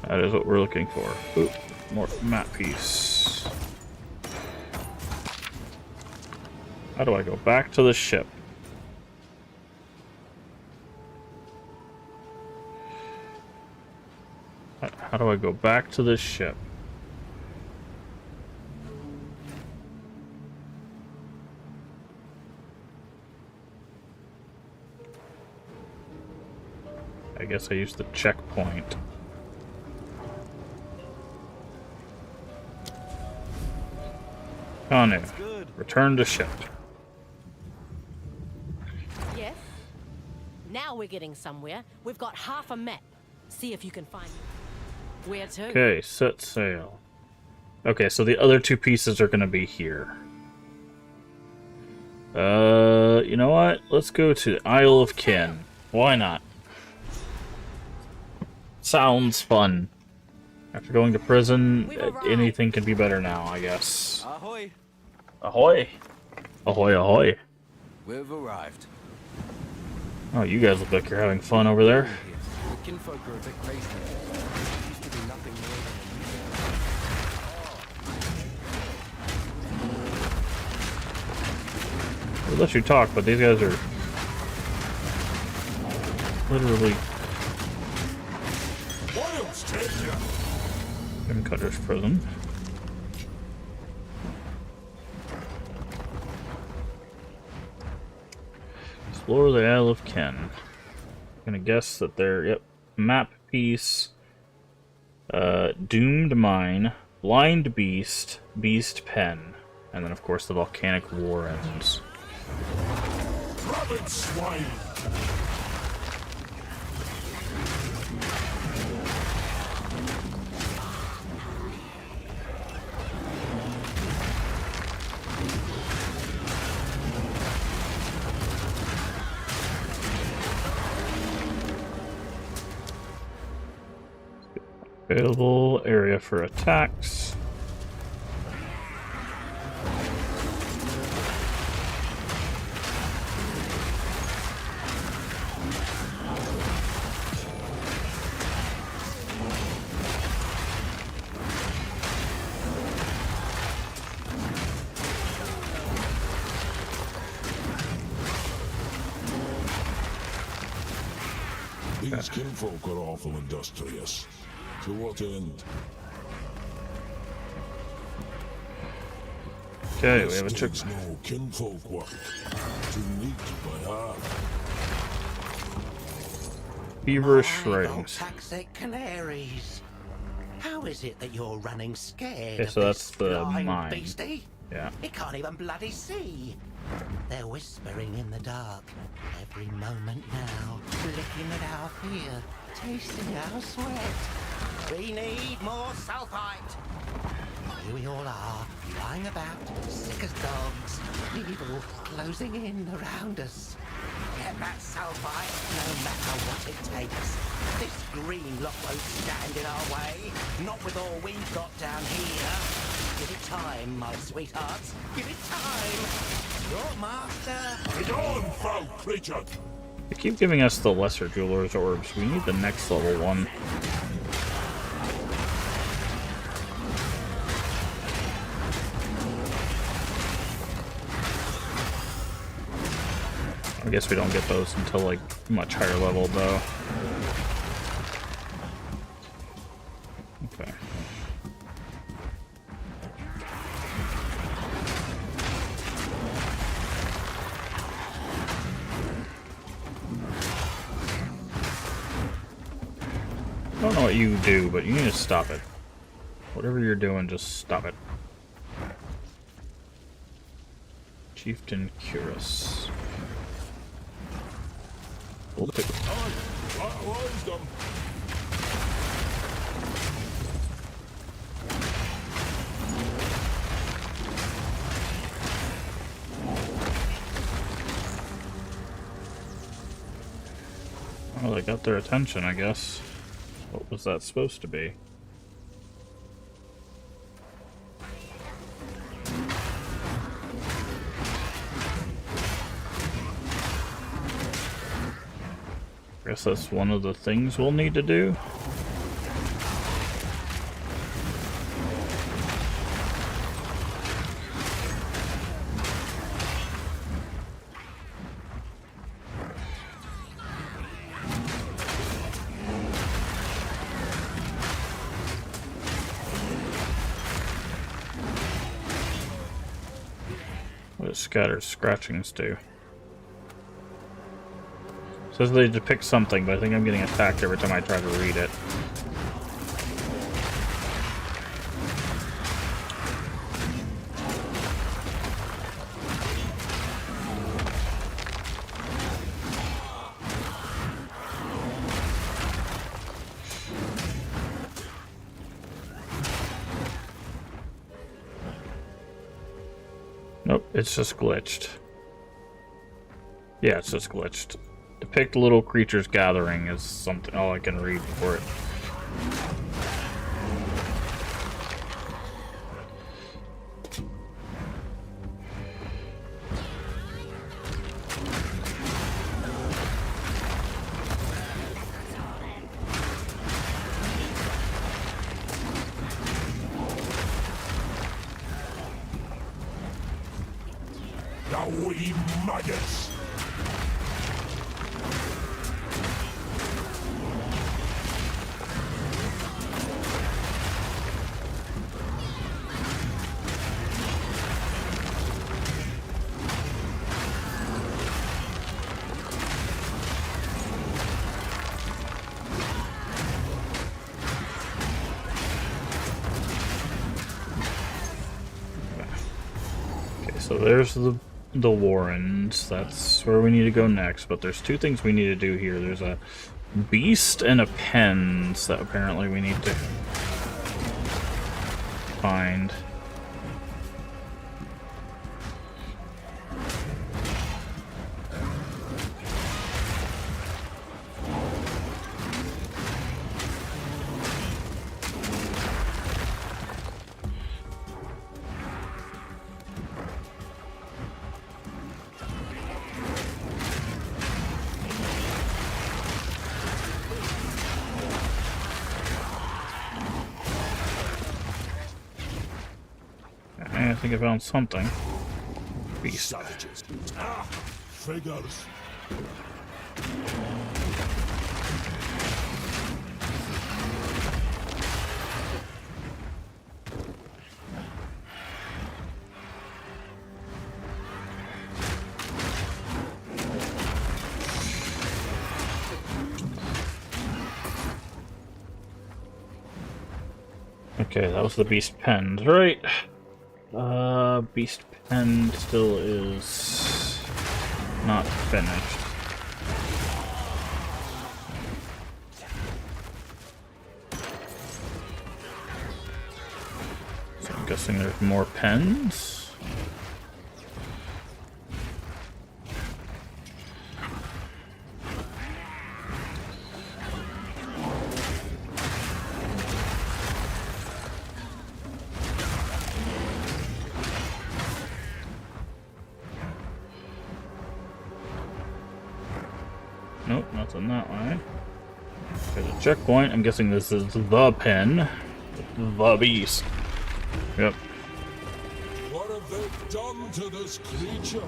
That is what we're looking for. Oop, more map piece. How do I go back to the ship? How do I go back to this ship? I guess I used the checkpoint. Kanu, return to ship. Yes. Now we're getting somewhere. We've got half a map. See if you can find where to. Okay, set sail. Okay, so the other two pieces are going to be here. You know what? Let's go to Isle of Kin. Why not? Sounds fun. After going to prison, anything can be better now, I guess. Ahoy! Ahoy! Ahoy, ahoy. We've arrived. Oh, you guys look like you're having fun over there. The kinfolk are a bit crazy. Used to be nothing more We'll let you talk, but these guys are literally in Cutter's prison. Explore the Isle of Kin. I'm gonna guess that they're, yep, map piece, doomed mine, blind beast, beast pen, and then of course the volcanic war ends. Rabid swine! Available area for attacks. These kinfolk are awful industrious. To what end? Okay, we have a chick. No kinfolk work. Too neat by half. Feverish writings. Toxic canaries. How is it that you're running scared Okay, of so that's this the blind mine. beastie? Yeah. It can't even bloody see. They're whispering in the dark every moment now, licking at our fear, tasting our sweat. We need more sulfite. Here we all are, lying about, sick as dogs, evil closing in around us. Get that sulfite, no matter what it takes. This green lot won't stand in our way, not with all we've got down here. Give it time, my sweethearts, give it time. Your master... Get on, foul creature! They keep giving us the lesser jeweler's orbs. We need the next level one. I guess we don't get those until like much higher level though. Okay. I don't know what you do, but you need to stop it. Whatever you're doing, just stop it. Chieftain Curus. We'll take it. Well, they got their attention, I guess. What was that supposed to be? Guess that's one of the things we'll need to do. What does scatter scratchings do? Says they depict something, but I think I'm getting attacked every time I try to read it. Nope, it's just glitched. Yeah, it's just glitched. Depict little creatures gathering is something all I can read for it. Now we maggots! So there's the Warrens. That's where we need to go next. But there's two things we need to do here. There's a beast and a pens that apparently we need to find. I think I found something. Beast. Savages. Ah! Figures. Okay, that was the beast pens, right? Beast pen still is not finished. So I'm guessing there's more pens. Nope, nothing that way. There's a checkpoint. I'm guessing this is the pen. The beast. Yep. What have they done to this creature?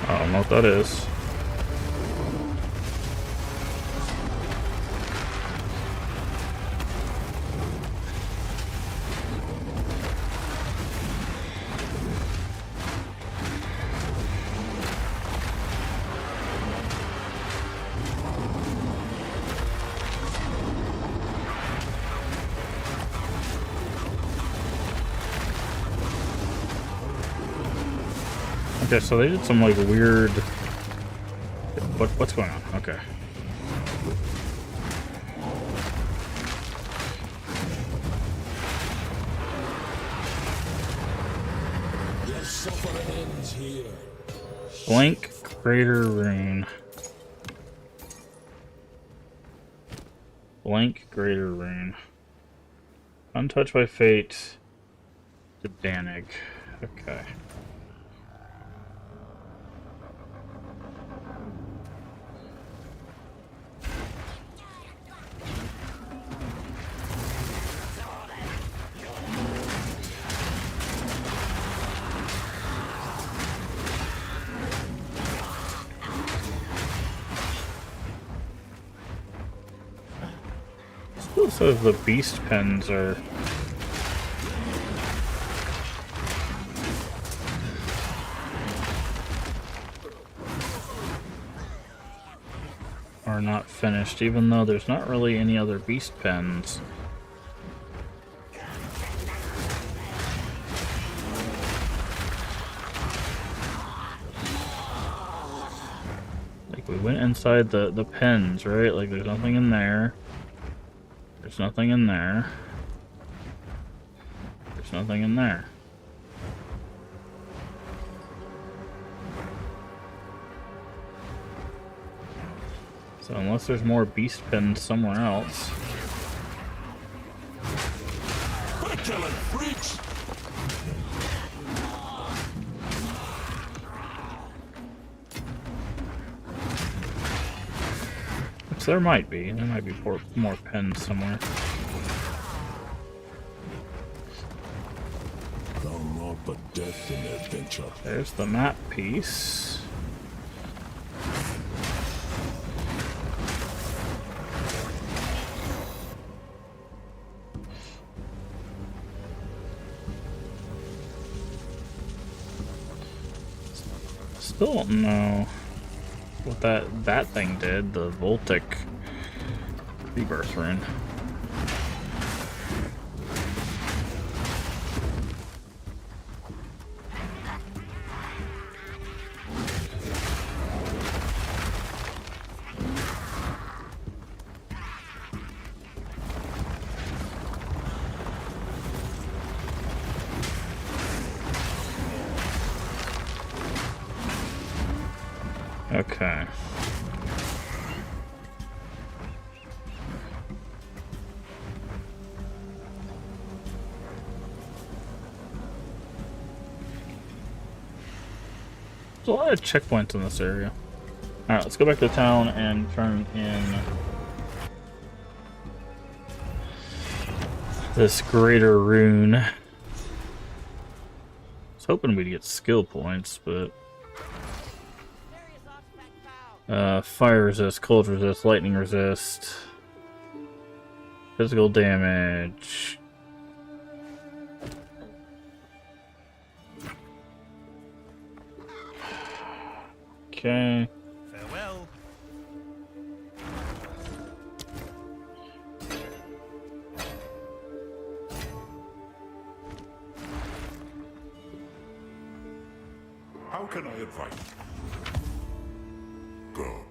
I don't know what that is. Okay, so they did some like weird. What's going on? Okay. Your suffering ends here. Blank Greater Rune. Blank Greater Rune. Untouched by fate. To Danig. Okay. Still says the beast pens are not finished, even though there's not really any other beast pens. Like we went inside the pens, right? Like there's nothing in there. There's nothing in there. There's nothing in there. So unless there's more beast pens somewhere else. Killing freaks! Which there might be. There might be more pens somewhere. Found naught but death in their venture. There's the map piece. Still don't know what that thing did, the Voltic rebirth rune. Okay. a lot of checkpoints in this area. Alright, let's go back to town and turn in this greater rune. I was hoping we'd get skill points, but fire resist, cold resist, lightning resist, physical damage. Okay. Farewell. How can I advise? Go.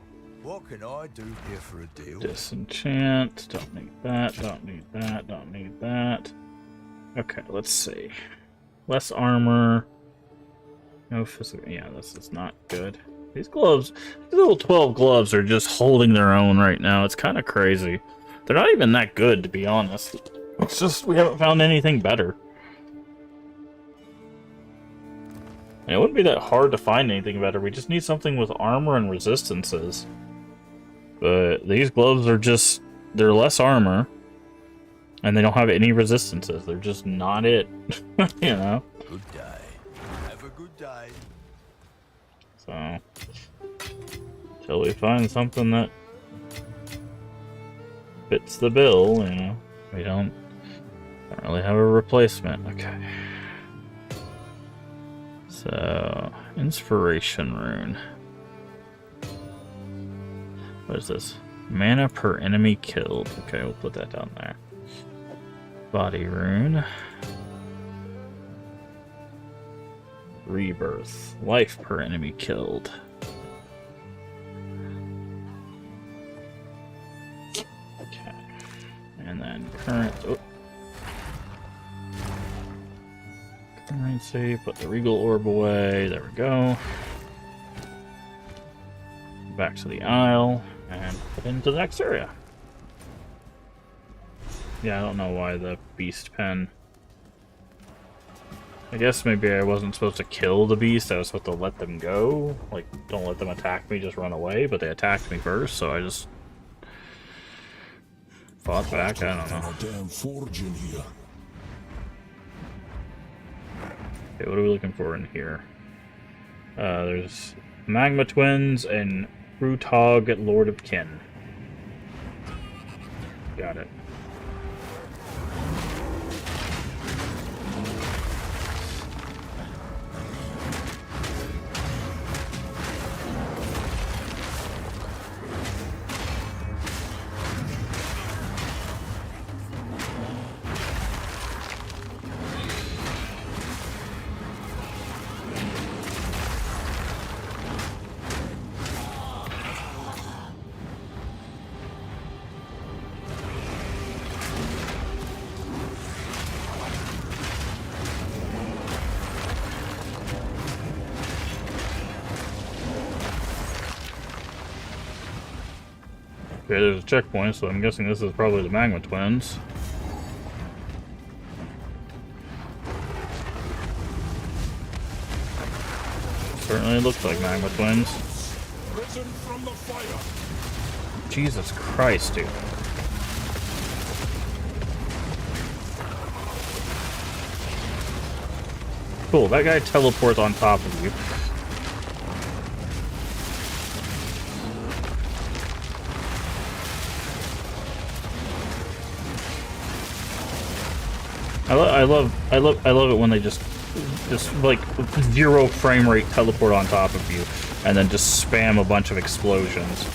What can I do here for a deal? Disenchant. Don't need that. Don't need that. Don't need that. Okay, let's see. Less armor. No physical. Yeah, this is not good. These gloves, these little 12 gloves are just holding their own right now. It's kind of crazy. They're not even that good, to be honest. It's just we haven't found anything better. And it wouldn't be that hard to find anything better. We just need something with armor and resistances. But these gloves are just, they're less armor. And they don't have any resistances. They're just not it. You know? Good day. Have a good day. So, until we find something that fits the bill, you know, we don't really have a replacement. Okay. So, inspiration rune. What is this? Mana per enemy killed. Okay, we'll put that down there. Body rune. Rebirth. Life per enemy killed. Okay. And then current. Oh. Currency. Put the regal orb away. There we go. Back to the aisle. And put into the next area. Yeah, I don't know why the beast pen. I guess maybe I wasn't supposed to kill the beast, I was supposed to let them go. Like, don't let them attack me, just run away, but they attacked me first, so I just fought back, I don't know. Damn forge in here. Okay, what are we looking for in here? There's Magma Twins and Brutog, Lord of Kin. Got it. Okay, there's a checkpoint, so I'm guessing this is probably the Magma Twins. Certainly looks like Magma Twins. Risen from the fire. Jesus Christ, dude. Cool, that guy teleports on top of you. I love it when they just like 0 frame rate teleport on top of you and then just spam a bunch of explosions.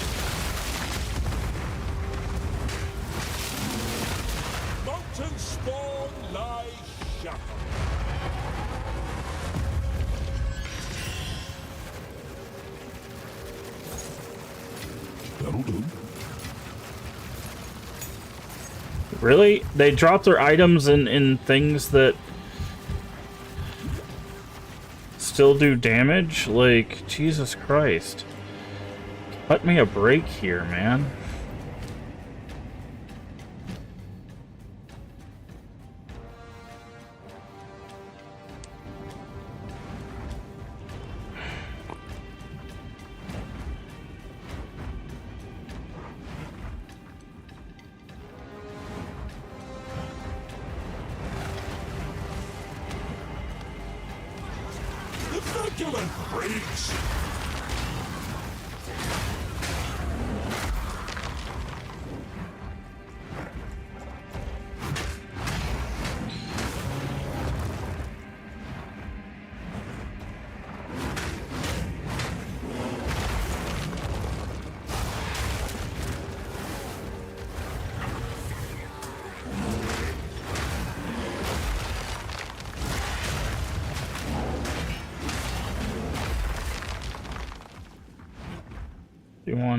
Mountain spawn lies shattered. That'll do. Really? They drop their items in things that still do damage? Like, Jesus Christ. Cut me a break here, man. waits.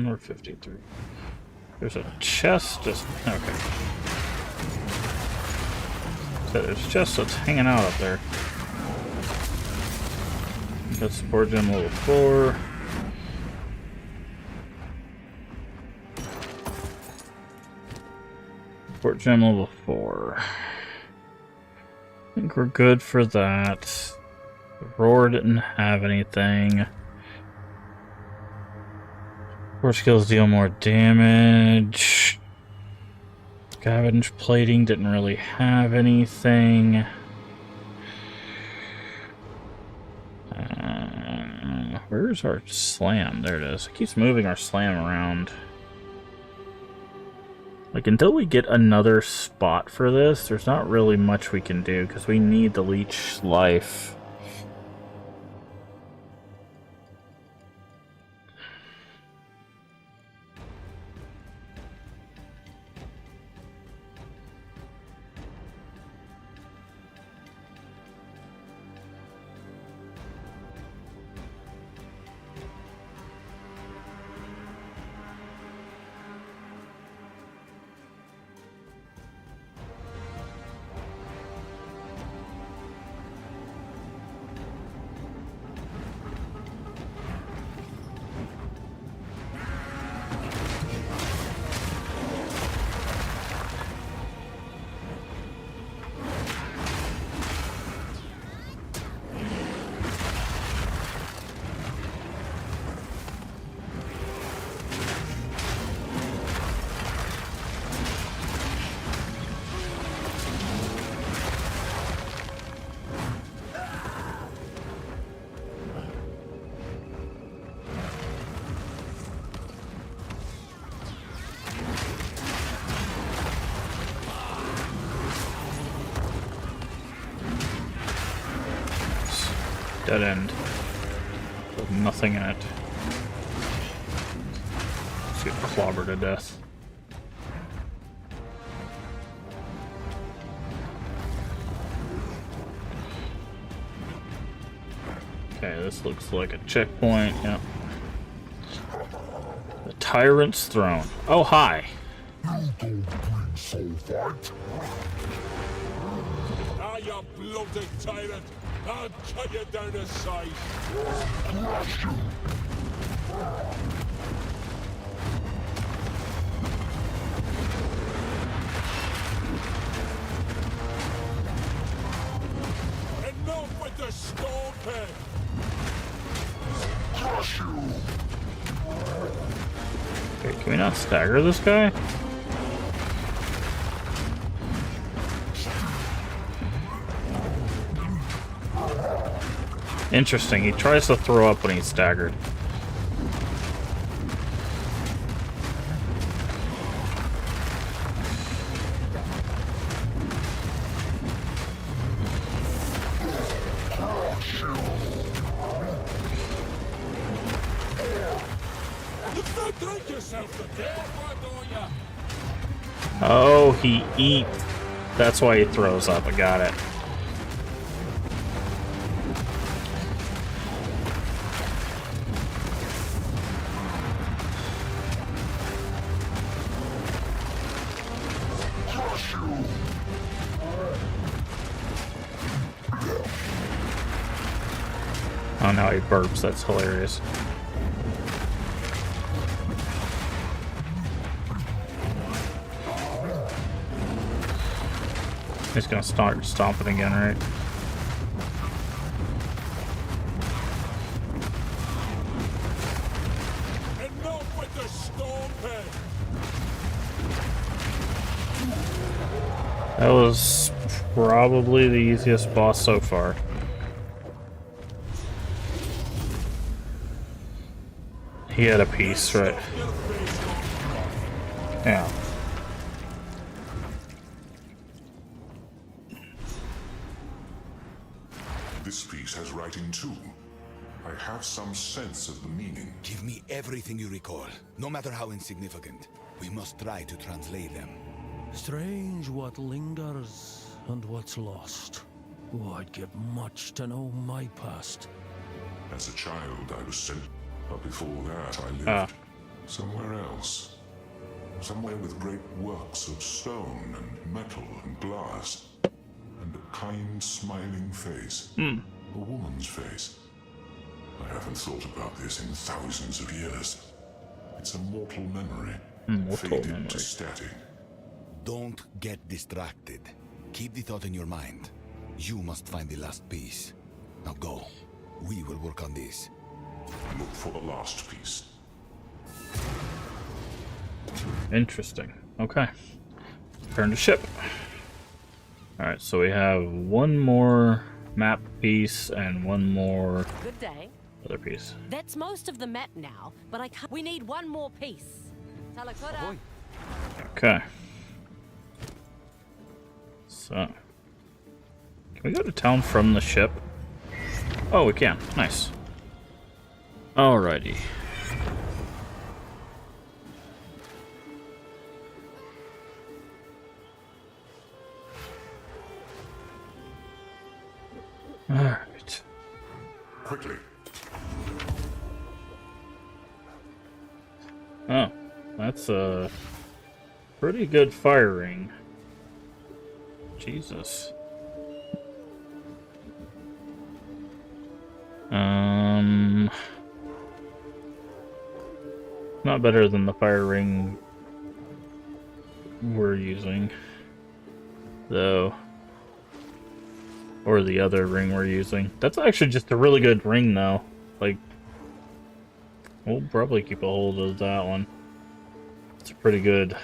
Or 53. There's a chest just okay. So there's a chest that's hanging out up there. Got support gem level 4. Support gem level 4. I think we're good for that. The roar didn't have anything. Core skills deal more damage. Scavenge plating didn't really have anything. Where's our slam? There it is. It keeps moving our slam around. Like, until we get another spot for this, there's not really much we can do, because we need the leech life. Dead end. With nothing in it. Just get clobbered to death. Okay, this looks like a checkpoint. Yep. The Tyrant's Throne. Oh, hi. Ah, you bloody tyrant! I'll cut you down to size. Enough with the stomping! Crush you! Okay, can we not stagger this guy? Interesting, he tries to throw up when he's staggered. Oh, he eats. That's why he throws up. I got it. Oh, now he burps. That's hilarious. He's gonna start stomping again, right? Enough with the stomping! That was probably the easiest boss so far. he had a piece, right? Yeah. This piece has writing too. I have some sense of the meaning. Give me everything you recall, no matter how insignificant. We must try to translate them. Strange what lingers and what's lost. Oh, I'd give much to know my past. As a child, I was sent. But before that, I lived somewhere else. Somewhere with great works of stone and metal and glass. And a kind, smiling face. A woman's face. I haven't thought about this in thousands of years. It's a mortal memory. Faded to static. Don't get distracted. Keep the thought in your mind. You must find the last piece. Now go. We will work on this. Look for the last piece. Interesting. Okay. Turn to ship. Alright, so we have one more map piece and one more Good day. other piece. That's most of the map now, but I can't. We need one more piece. Talakura. Okay. So, can we go to town from the ship? Oh, we can. Nice. Alrighty. Alright. Quickly. Oh, that's a pretty good firing. Jesus. Not better than the fire ring we're using, though. Or the other ring we're using. That's actually just a really good ring, though. Like, we'll probably keep a hold of that one. It's a pretty good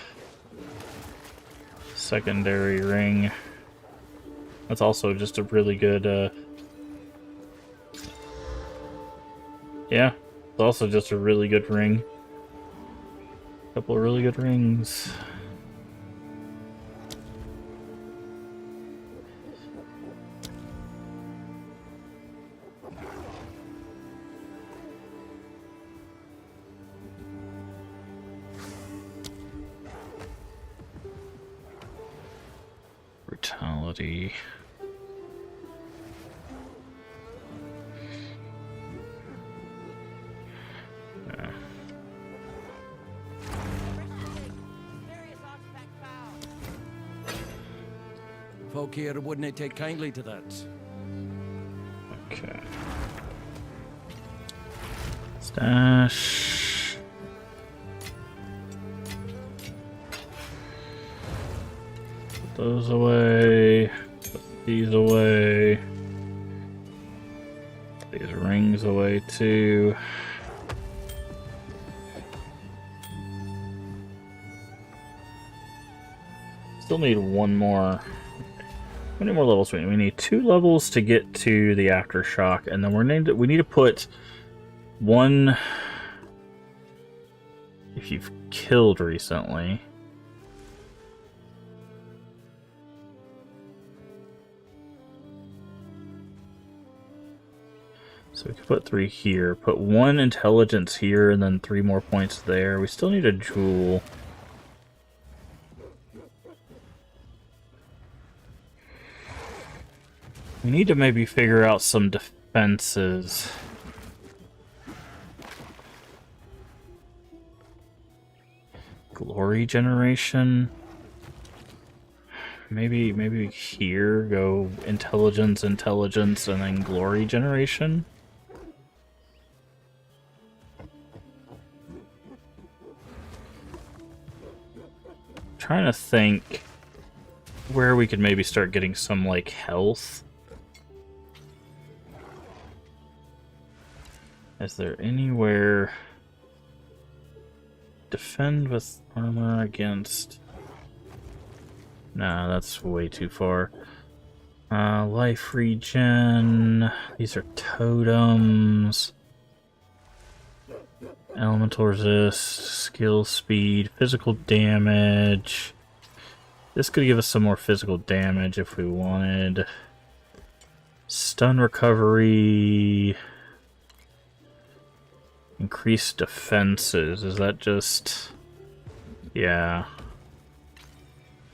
secondary ring. That's also just a really good, yeah, it's also just a really good ring. Couple of really good rings. Brutality. Yeah. Folk here wouldn't take kindly to that. Okay. Stash. Put those away. Put these away. These rings away too. Still need one more. How many more levels do we need? We need 2 levels to get to the aftershock, and then we need to put one if you've killed recently. So we could put 3 here, put 1 intelligence here, and then 3 more points there. We still need a jewel. We need to maybe figure out some defenses. Glory generation. Maybe here go intelligence, and then glory generation. Trying to think where we could maybe start getting some like health. Is there anywhere? Defend with armor against... Nah, that's way too far. Life regen. These are totems. Elemental resist, skill speed, physical damage. This could give us some more physical damage if we wanted. Stun recovery. Increased defenses. Is that just... Yeah.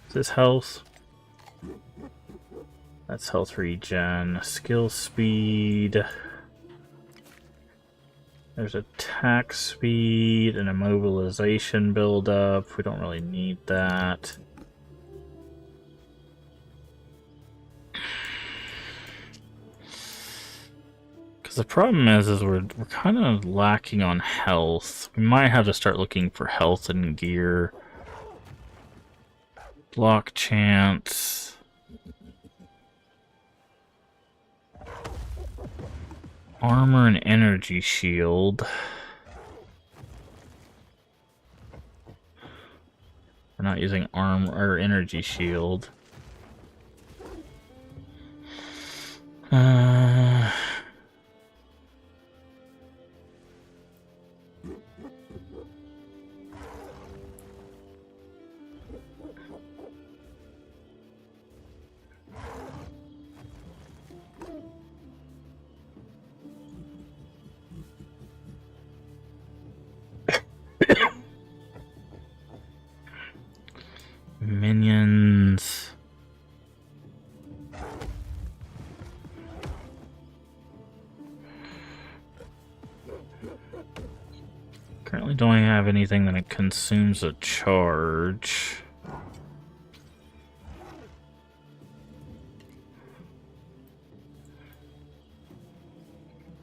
Is this health? That's health regen. Skill speed. There's attack speed and immobilization buildup. We don't really need that. Because the problem is we're kind of lacking on health. We might have to start looking for health and gear. Block chance. Armor and energy shield. We're not using armor or energy shield. Minions. Currently don't have anything that it consumes a charge.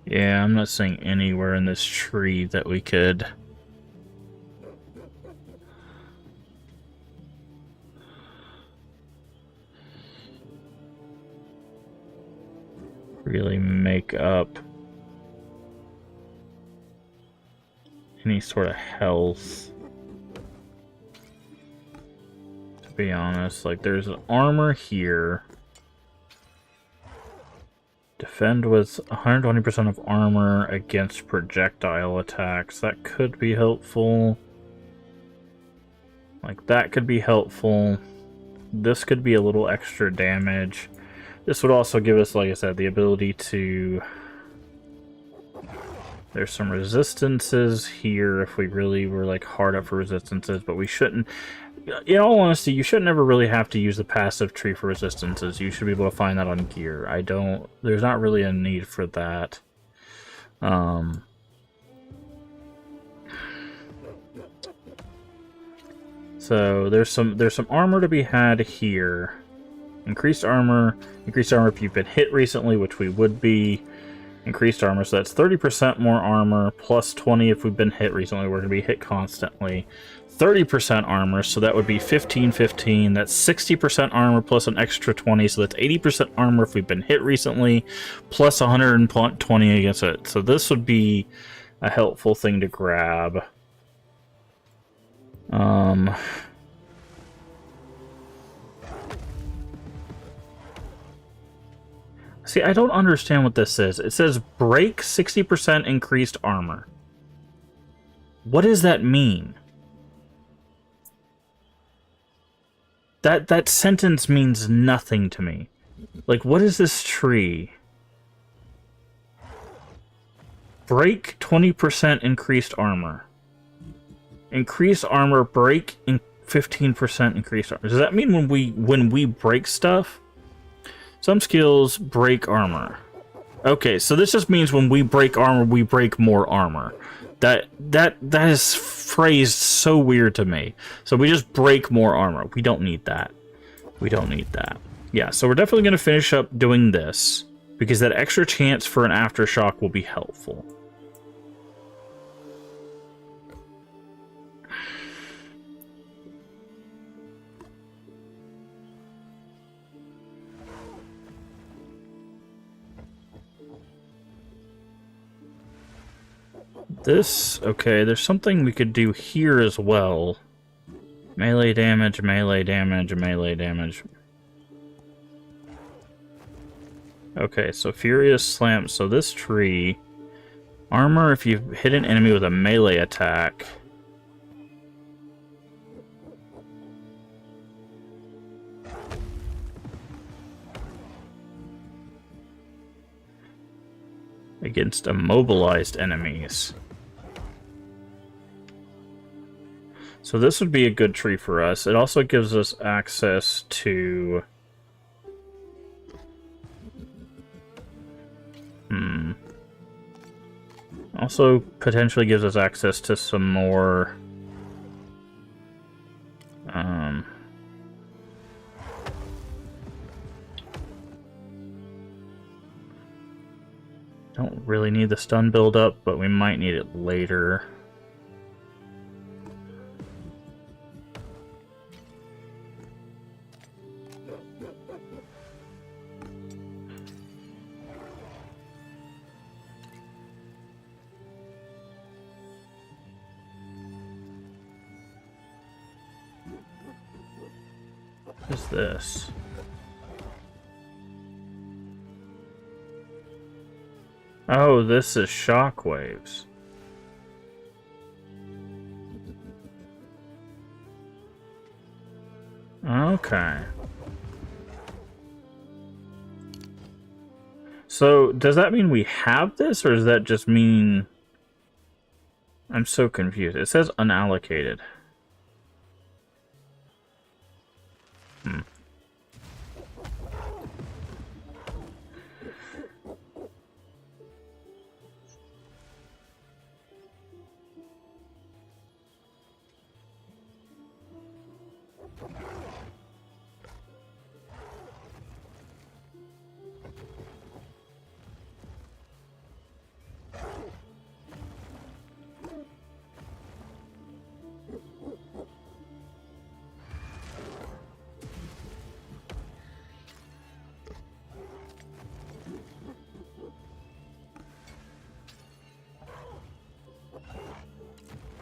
Yeah, I'm not seeing anywhere in this tree that we could really make up any sort of health. To be honest, like there's an armor here. Defend with 120% of armor against projectile attacks. That could be helpful. Like that could be helpful. This could be a little extra damage. This would also give us, like I said, the ability to... There's some resistances here if we really were like hard up for resistances, but we shouldn't... In all honesty, you should never really have to use the passive tree for resistances. You should be able to find that on gear. There's not really a need for that. So there's some armor to be had here. Increased armor if you've been hit recently, which we would be. Increased armor, so that's 30% more armor, plus 20 if we've been hit recently. We're going to be hit constantly. 30% armor, so that would be 15, 15. That's 60% armor plus an extra 20, so that's 80% armor if we've been hit recently, plus 120 against it. So this would be a helpful thing to grab. See, I don't understand what this is. It says break 60% increased armor. What does that mean? That sentence means nothing to me. Like, what is this tree? Break 20% increased armor. Increased armor, break in 15% increased armor. Does that mean when we break stuff? Some skills break armor. Okay, so this just means when we break armor, we break more armor. That is phrased so weird to me. So we just break more armor. We don't need that. We don't need that. Yeah, so we're definitely going to finish up doing this, because that extra chance for an aftershock will be helpful. Okay, there's something we could do here as well. Melee damage, melee damage, melee damage. Okay, so Furious Slam. So this tree Armor if you hit an enemy with a melee attack. Against immobilized enemies. So this would be a good tree for us. It also gives us access to... Also potentially gives us access to some more... Don't really need the stun build up, but we might need it later. What is this? Oh, this is shockwaves. Okay. So, does that mean we have this, or does that just mean... I'm so confused. It says unallocated.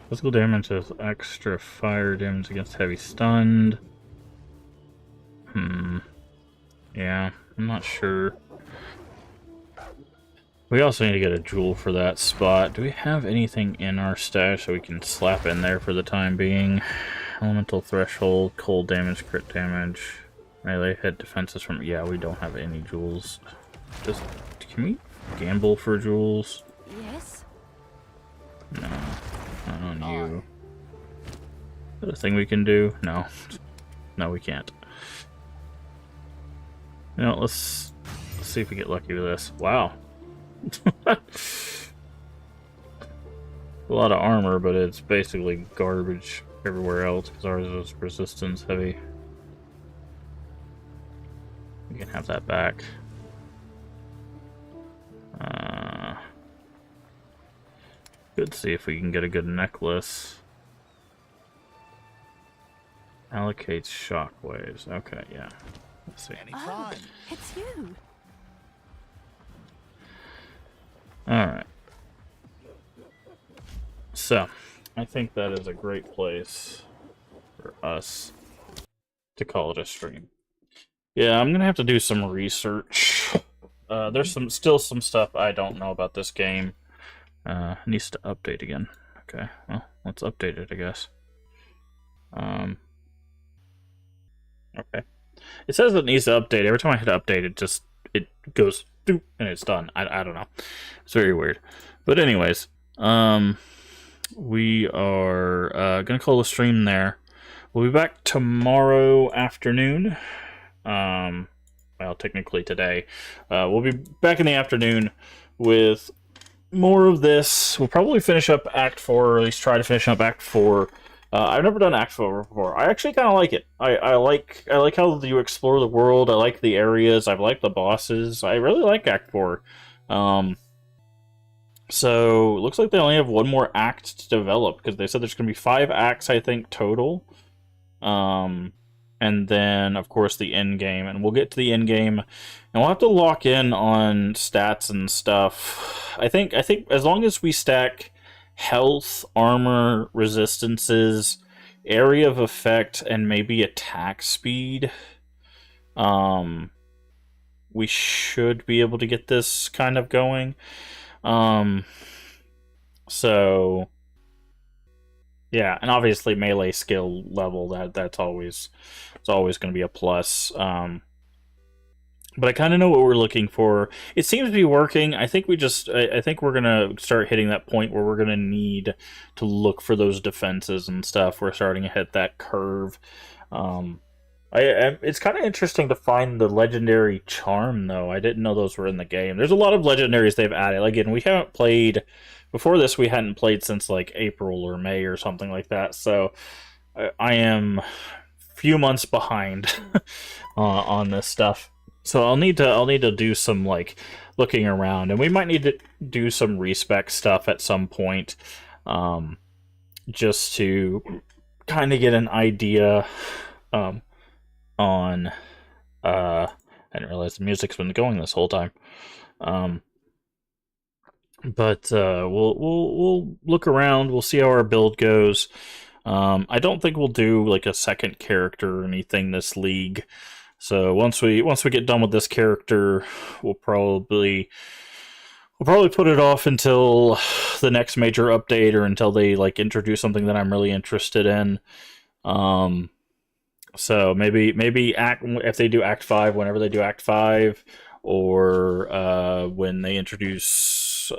Physical damage has extra fire damage against heavy stunned. Yeah, I'm not sure. We also need to get a jewel for that spot. Do we have anything in our stash that we can slap in there for the time being? Elemental threshold, cold damage, crit damage, melee hit defenses from... Yeah, we don't have any jewels. Just... Can we gamble for jewels? Yes? No. Not on you. Is that a thing we can do? No. No, we can't. You know, let's see if we get lucky with this. Wow. A lot of armor, but it's basically garbage everywhere else because ours is resistance heavy. We can have that back. Good. See if we can get a good necklace. Allocates shockwaves. Okay, yeah. Let's see. Oh, it's you. Alright. So, I think that is a great place for us to call it a stream. Yeah, I'm gonna have to do some research. There's still some stuff I don't know about this game. Needs to update again. Okay, well, let's update it, I guess. Okay. It says it needs to update. Every time I hit update, it goes doop, and it's done. I don't know. It's very weird. But anyways, we are gonna call the stream there. We'll be back tomorrow afternoon. Well, technically today. We'll be back in the afternoon with more of this. We'll probably finish up Act 4, or at least try to finish up Act 4. I've never done Act 4 before. I actually kind of like it. I like how you explore the world. I like the areas. I like the bosses. I really like Act 4. So, it looks like they only have one more act to develop, because they said there's going to be 5 acts, I think, total. And then, of course, the end game. And we'll get to the end game, and we'll have to lock in on stats and stuff. I think as long as we stack health, armor, resistances, area of effect, and maybe attack speed, we should be able to get this kind of going. So yeah, and obviously melee skill level that's always going to be a plus. But I kind of know what we're looking for. It seems to be working. I think I think we're gonna start hitting that point where we're gonna need to look for those defenses and stuff. We're starting to hit that curve. Um, it's kind of interesting to find the legendary charm, though. I didn't know those were in the game. There's a lot of legendaries they've added. Again, we haven't played before this. We hadn't played since like April or May or something like that. So I am few months behind on this stuff. So I'll need to do some like looking around, and we might need to do some respec stuff at some point, just to kind of get an idea on. I didn't realize the music's been going this whole time. But we'll look around. We'll see how our build goes. I don't think we'll do like a second character or anything this league. So once we get done with this character, we'll probably put it off until the next major update or until they like introduce something that I'm really interested in. So maybe if they do Act 5, whenever they do Act 5, or when they introduce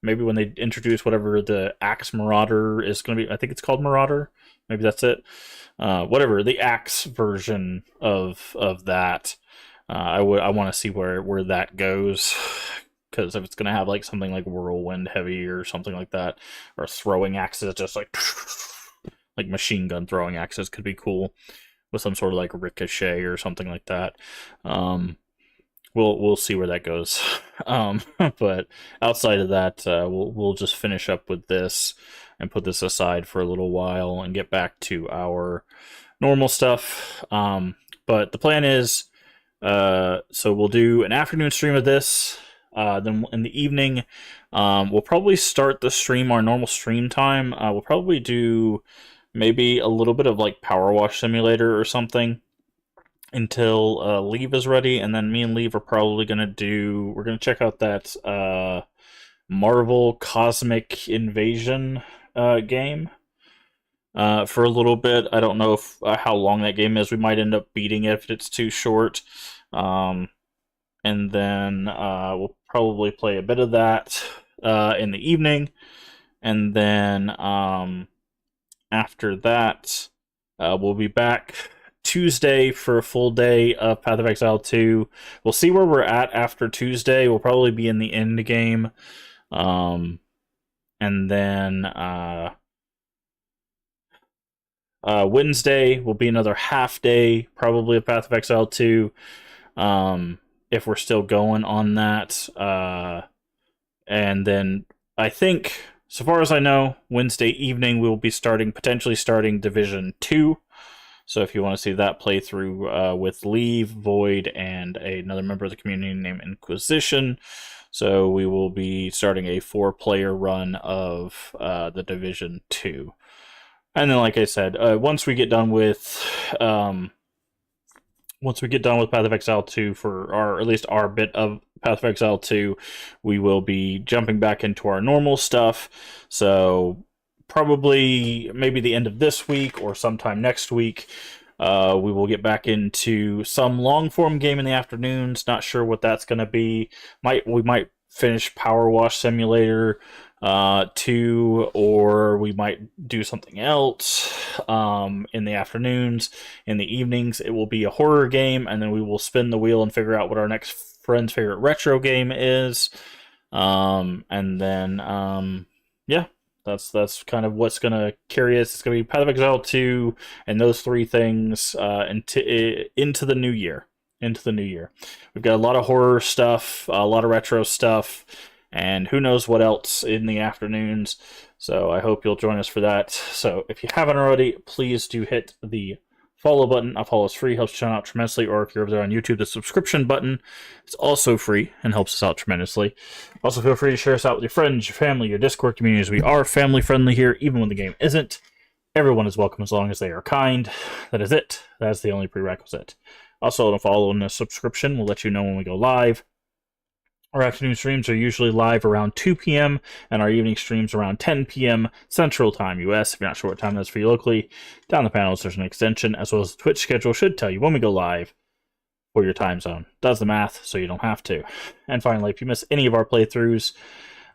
maybe when they introduce whatever the Axe Marauder is going to be. I think it's called Marauder. Maybe that's it. Whatever the Axe version of that. I want to see where that goes, because if it's going to have like something like Whirlwind Heavy or something like that, or throwing axes, just like machine gun throwing axes could be cool, with some sort of like ricochet or something like that. We'll see where that goes. But outside of that, we'll just finish up with this and put this aside for a little while and get back to our normal stuff. But the plan is, so we'll do an afternoon stream of this. Then in the evening, we'll probably start the stream our normal stream time. We'll probably do maybe a little bit of like Power Wash Simulator or something until Leave is ready, and then me and Leave are probably we're gonna check out that Marvel Cosmic Invasion game for a little bit. I don't know if how long that game is. We might end up beating it if it's too short. And then we'll probably play a bit of that in the evening, and then after that we'll be back Tuesday for a full day of Path of Exile 2. We'll see where we're at after Tuesday. We'll probably be in the end game. And then Wednesday will be another half day, probably of Path of Exile 2. If we're still going on that. And then I think, so far as I know, Wednesday evening we'll be potentially starting Division 2. So if you want to see that playthrough with Leave, Void, and another member of the community named Inquisition. So we will be starting a 4-player run of the Division 2. And then, like I said, once we get done with Path of Exile 2 at least our bit of Path of Exile 2, we will be jumping back into our normal stuff. So probably maybe the end of this week or sometime next week, we will get back into some long-form game in the afternoons. Not sure what that's going to be. We might finish Power Wash Simulator 2, or we might do something else in the afternoons. In the evenings, it will be a horror game, and then we will spin the wheel and figure out what our next friend's favorite retro game is. And then, yeah. That's kind of what's going to carry us. It's going to be Path of Exile 2 and those 3 things into the new year. We've got a lot of horror stuff, a lot of retro stuff, and who knows what else in the afternoons. So I hope you'll join us for that. So if you haven't already, please do hit the follow button. A follow is free, helps the channel out tremendously. Or if you're over there on YouTube, the subscription button is also free and helps us out tremendously. Also, feel free to share us out with your friends, your family, your Discord communities. We are family friendly here, even when the game isn't. Everyone is welcome as long as they are kind. That is it. That's the only prerequisite. Also, a follow and a subscription will let you know when we go live. Our afternoon streams are usually live around 2 p.m. and our evening streams around 10 p.m. Central Time, US. If you're not sure what time that is for you locally, down the panels there's an extension, as well as the Twitch schedule should tell you when we go live for your time zone. Does the math so you don't have to. And finally, if you miss any of our playthroughs,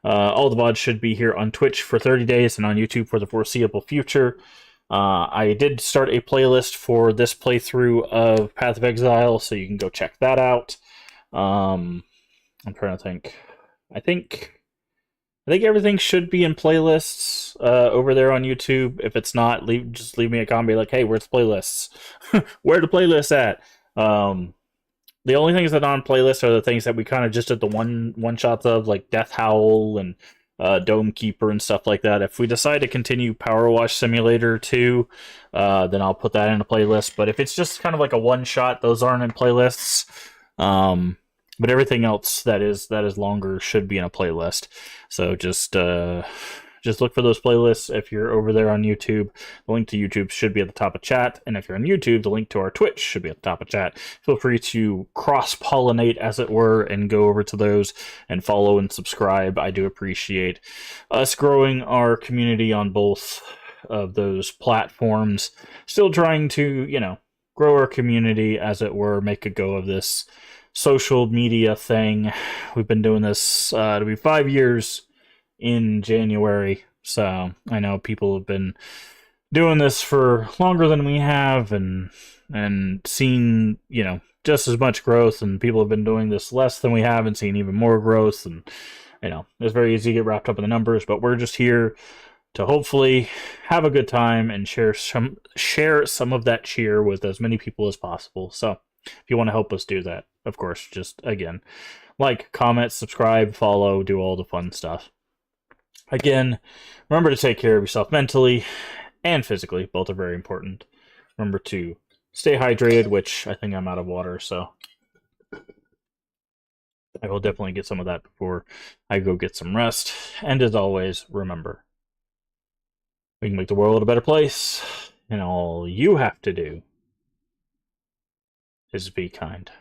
all the VODs should be here on Twitch for 30 days and on YouTube for the foreseeable future. I did start a playlist for this playthrough of Path of Exile, so you can go check that out. I'm trying to think. I think everything should be in playlists over there on YouTube. If it's not, just leave me a comment. Be like, hey, where's the playlists? Where the playlists at? The only things that are on playlists are the things that we kind of just did the one shots of, like Death Howl and Dome Keeper and stuff like that. If we decide to continue Power Wash Simulator 2, then I'll put that in a playlist. But if it's just kind of like a one shot, those aren't in playlists. But everything else that is longer should be in a playlist. So just look for those playlists if you're over there on YouTube. The link to YouTube should be at the top of chat, and if you're on YouTube, the link to our Twitch should be at the top of chat. Feel free to cross-pollinate, as it were, and go over to those and follow and subscribe. I do appreciate us growing our community on both of those platforms. Still trying to, grow our community, as it were, make a go of this social media thing. We've been doing this it'll be 5 years in January, so I know people have been doing this for longer than we have, and seen just as much growth, and people have been doing this less than we have and seen even more growth, and it's very easy to get wrapped up in the numbers, but we're just here to hopefully have a good time and share some of that cheer with as many people as possible. So if you want to help us do that, of course, just again, like, comment, subscribe, follow, do all the fun stuff. Again, remember to take care of yourself mentally and physically. Both are very important. Remember to stay hydrated, which I think I'm out of water, so I will definitely get some of that before I go get some rest. And as always, remember, we can make the world a better place, and all you have to do is be kind.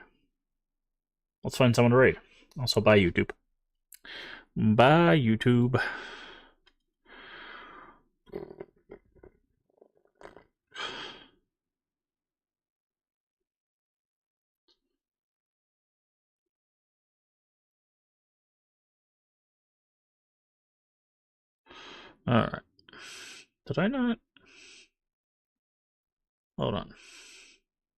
Let's find someone to raid. Also, bye, YouTube. Bye, YouTube. Alright. Did I not? Hold on.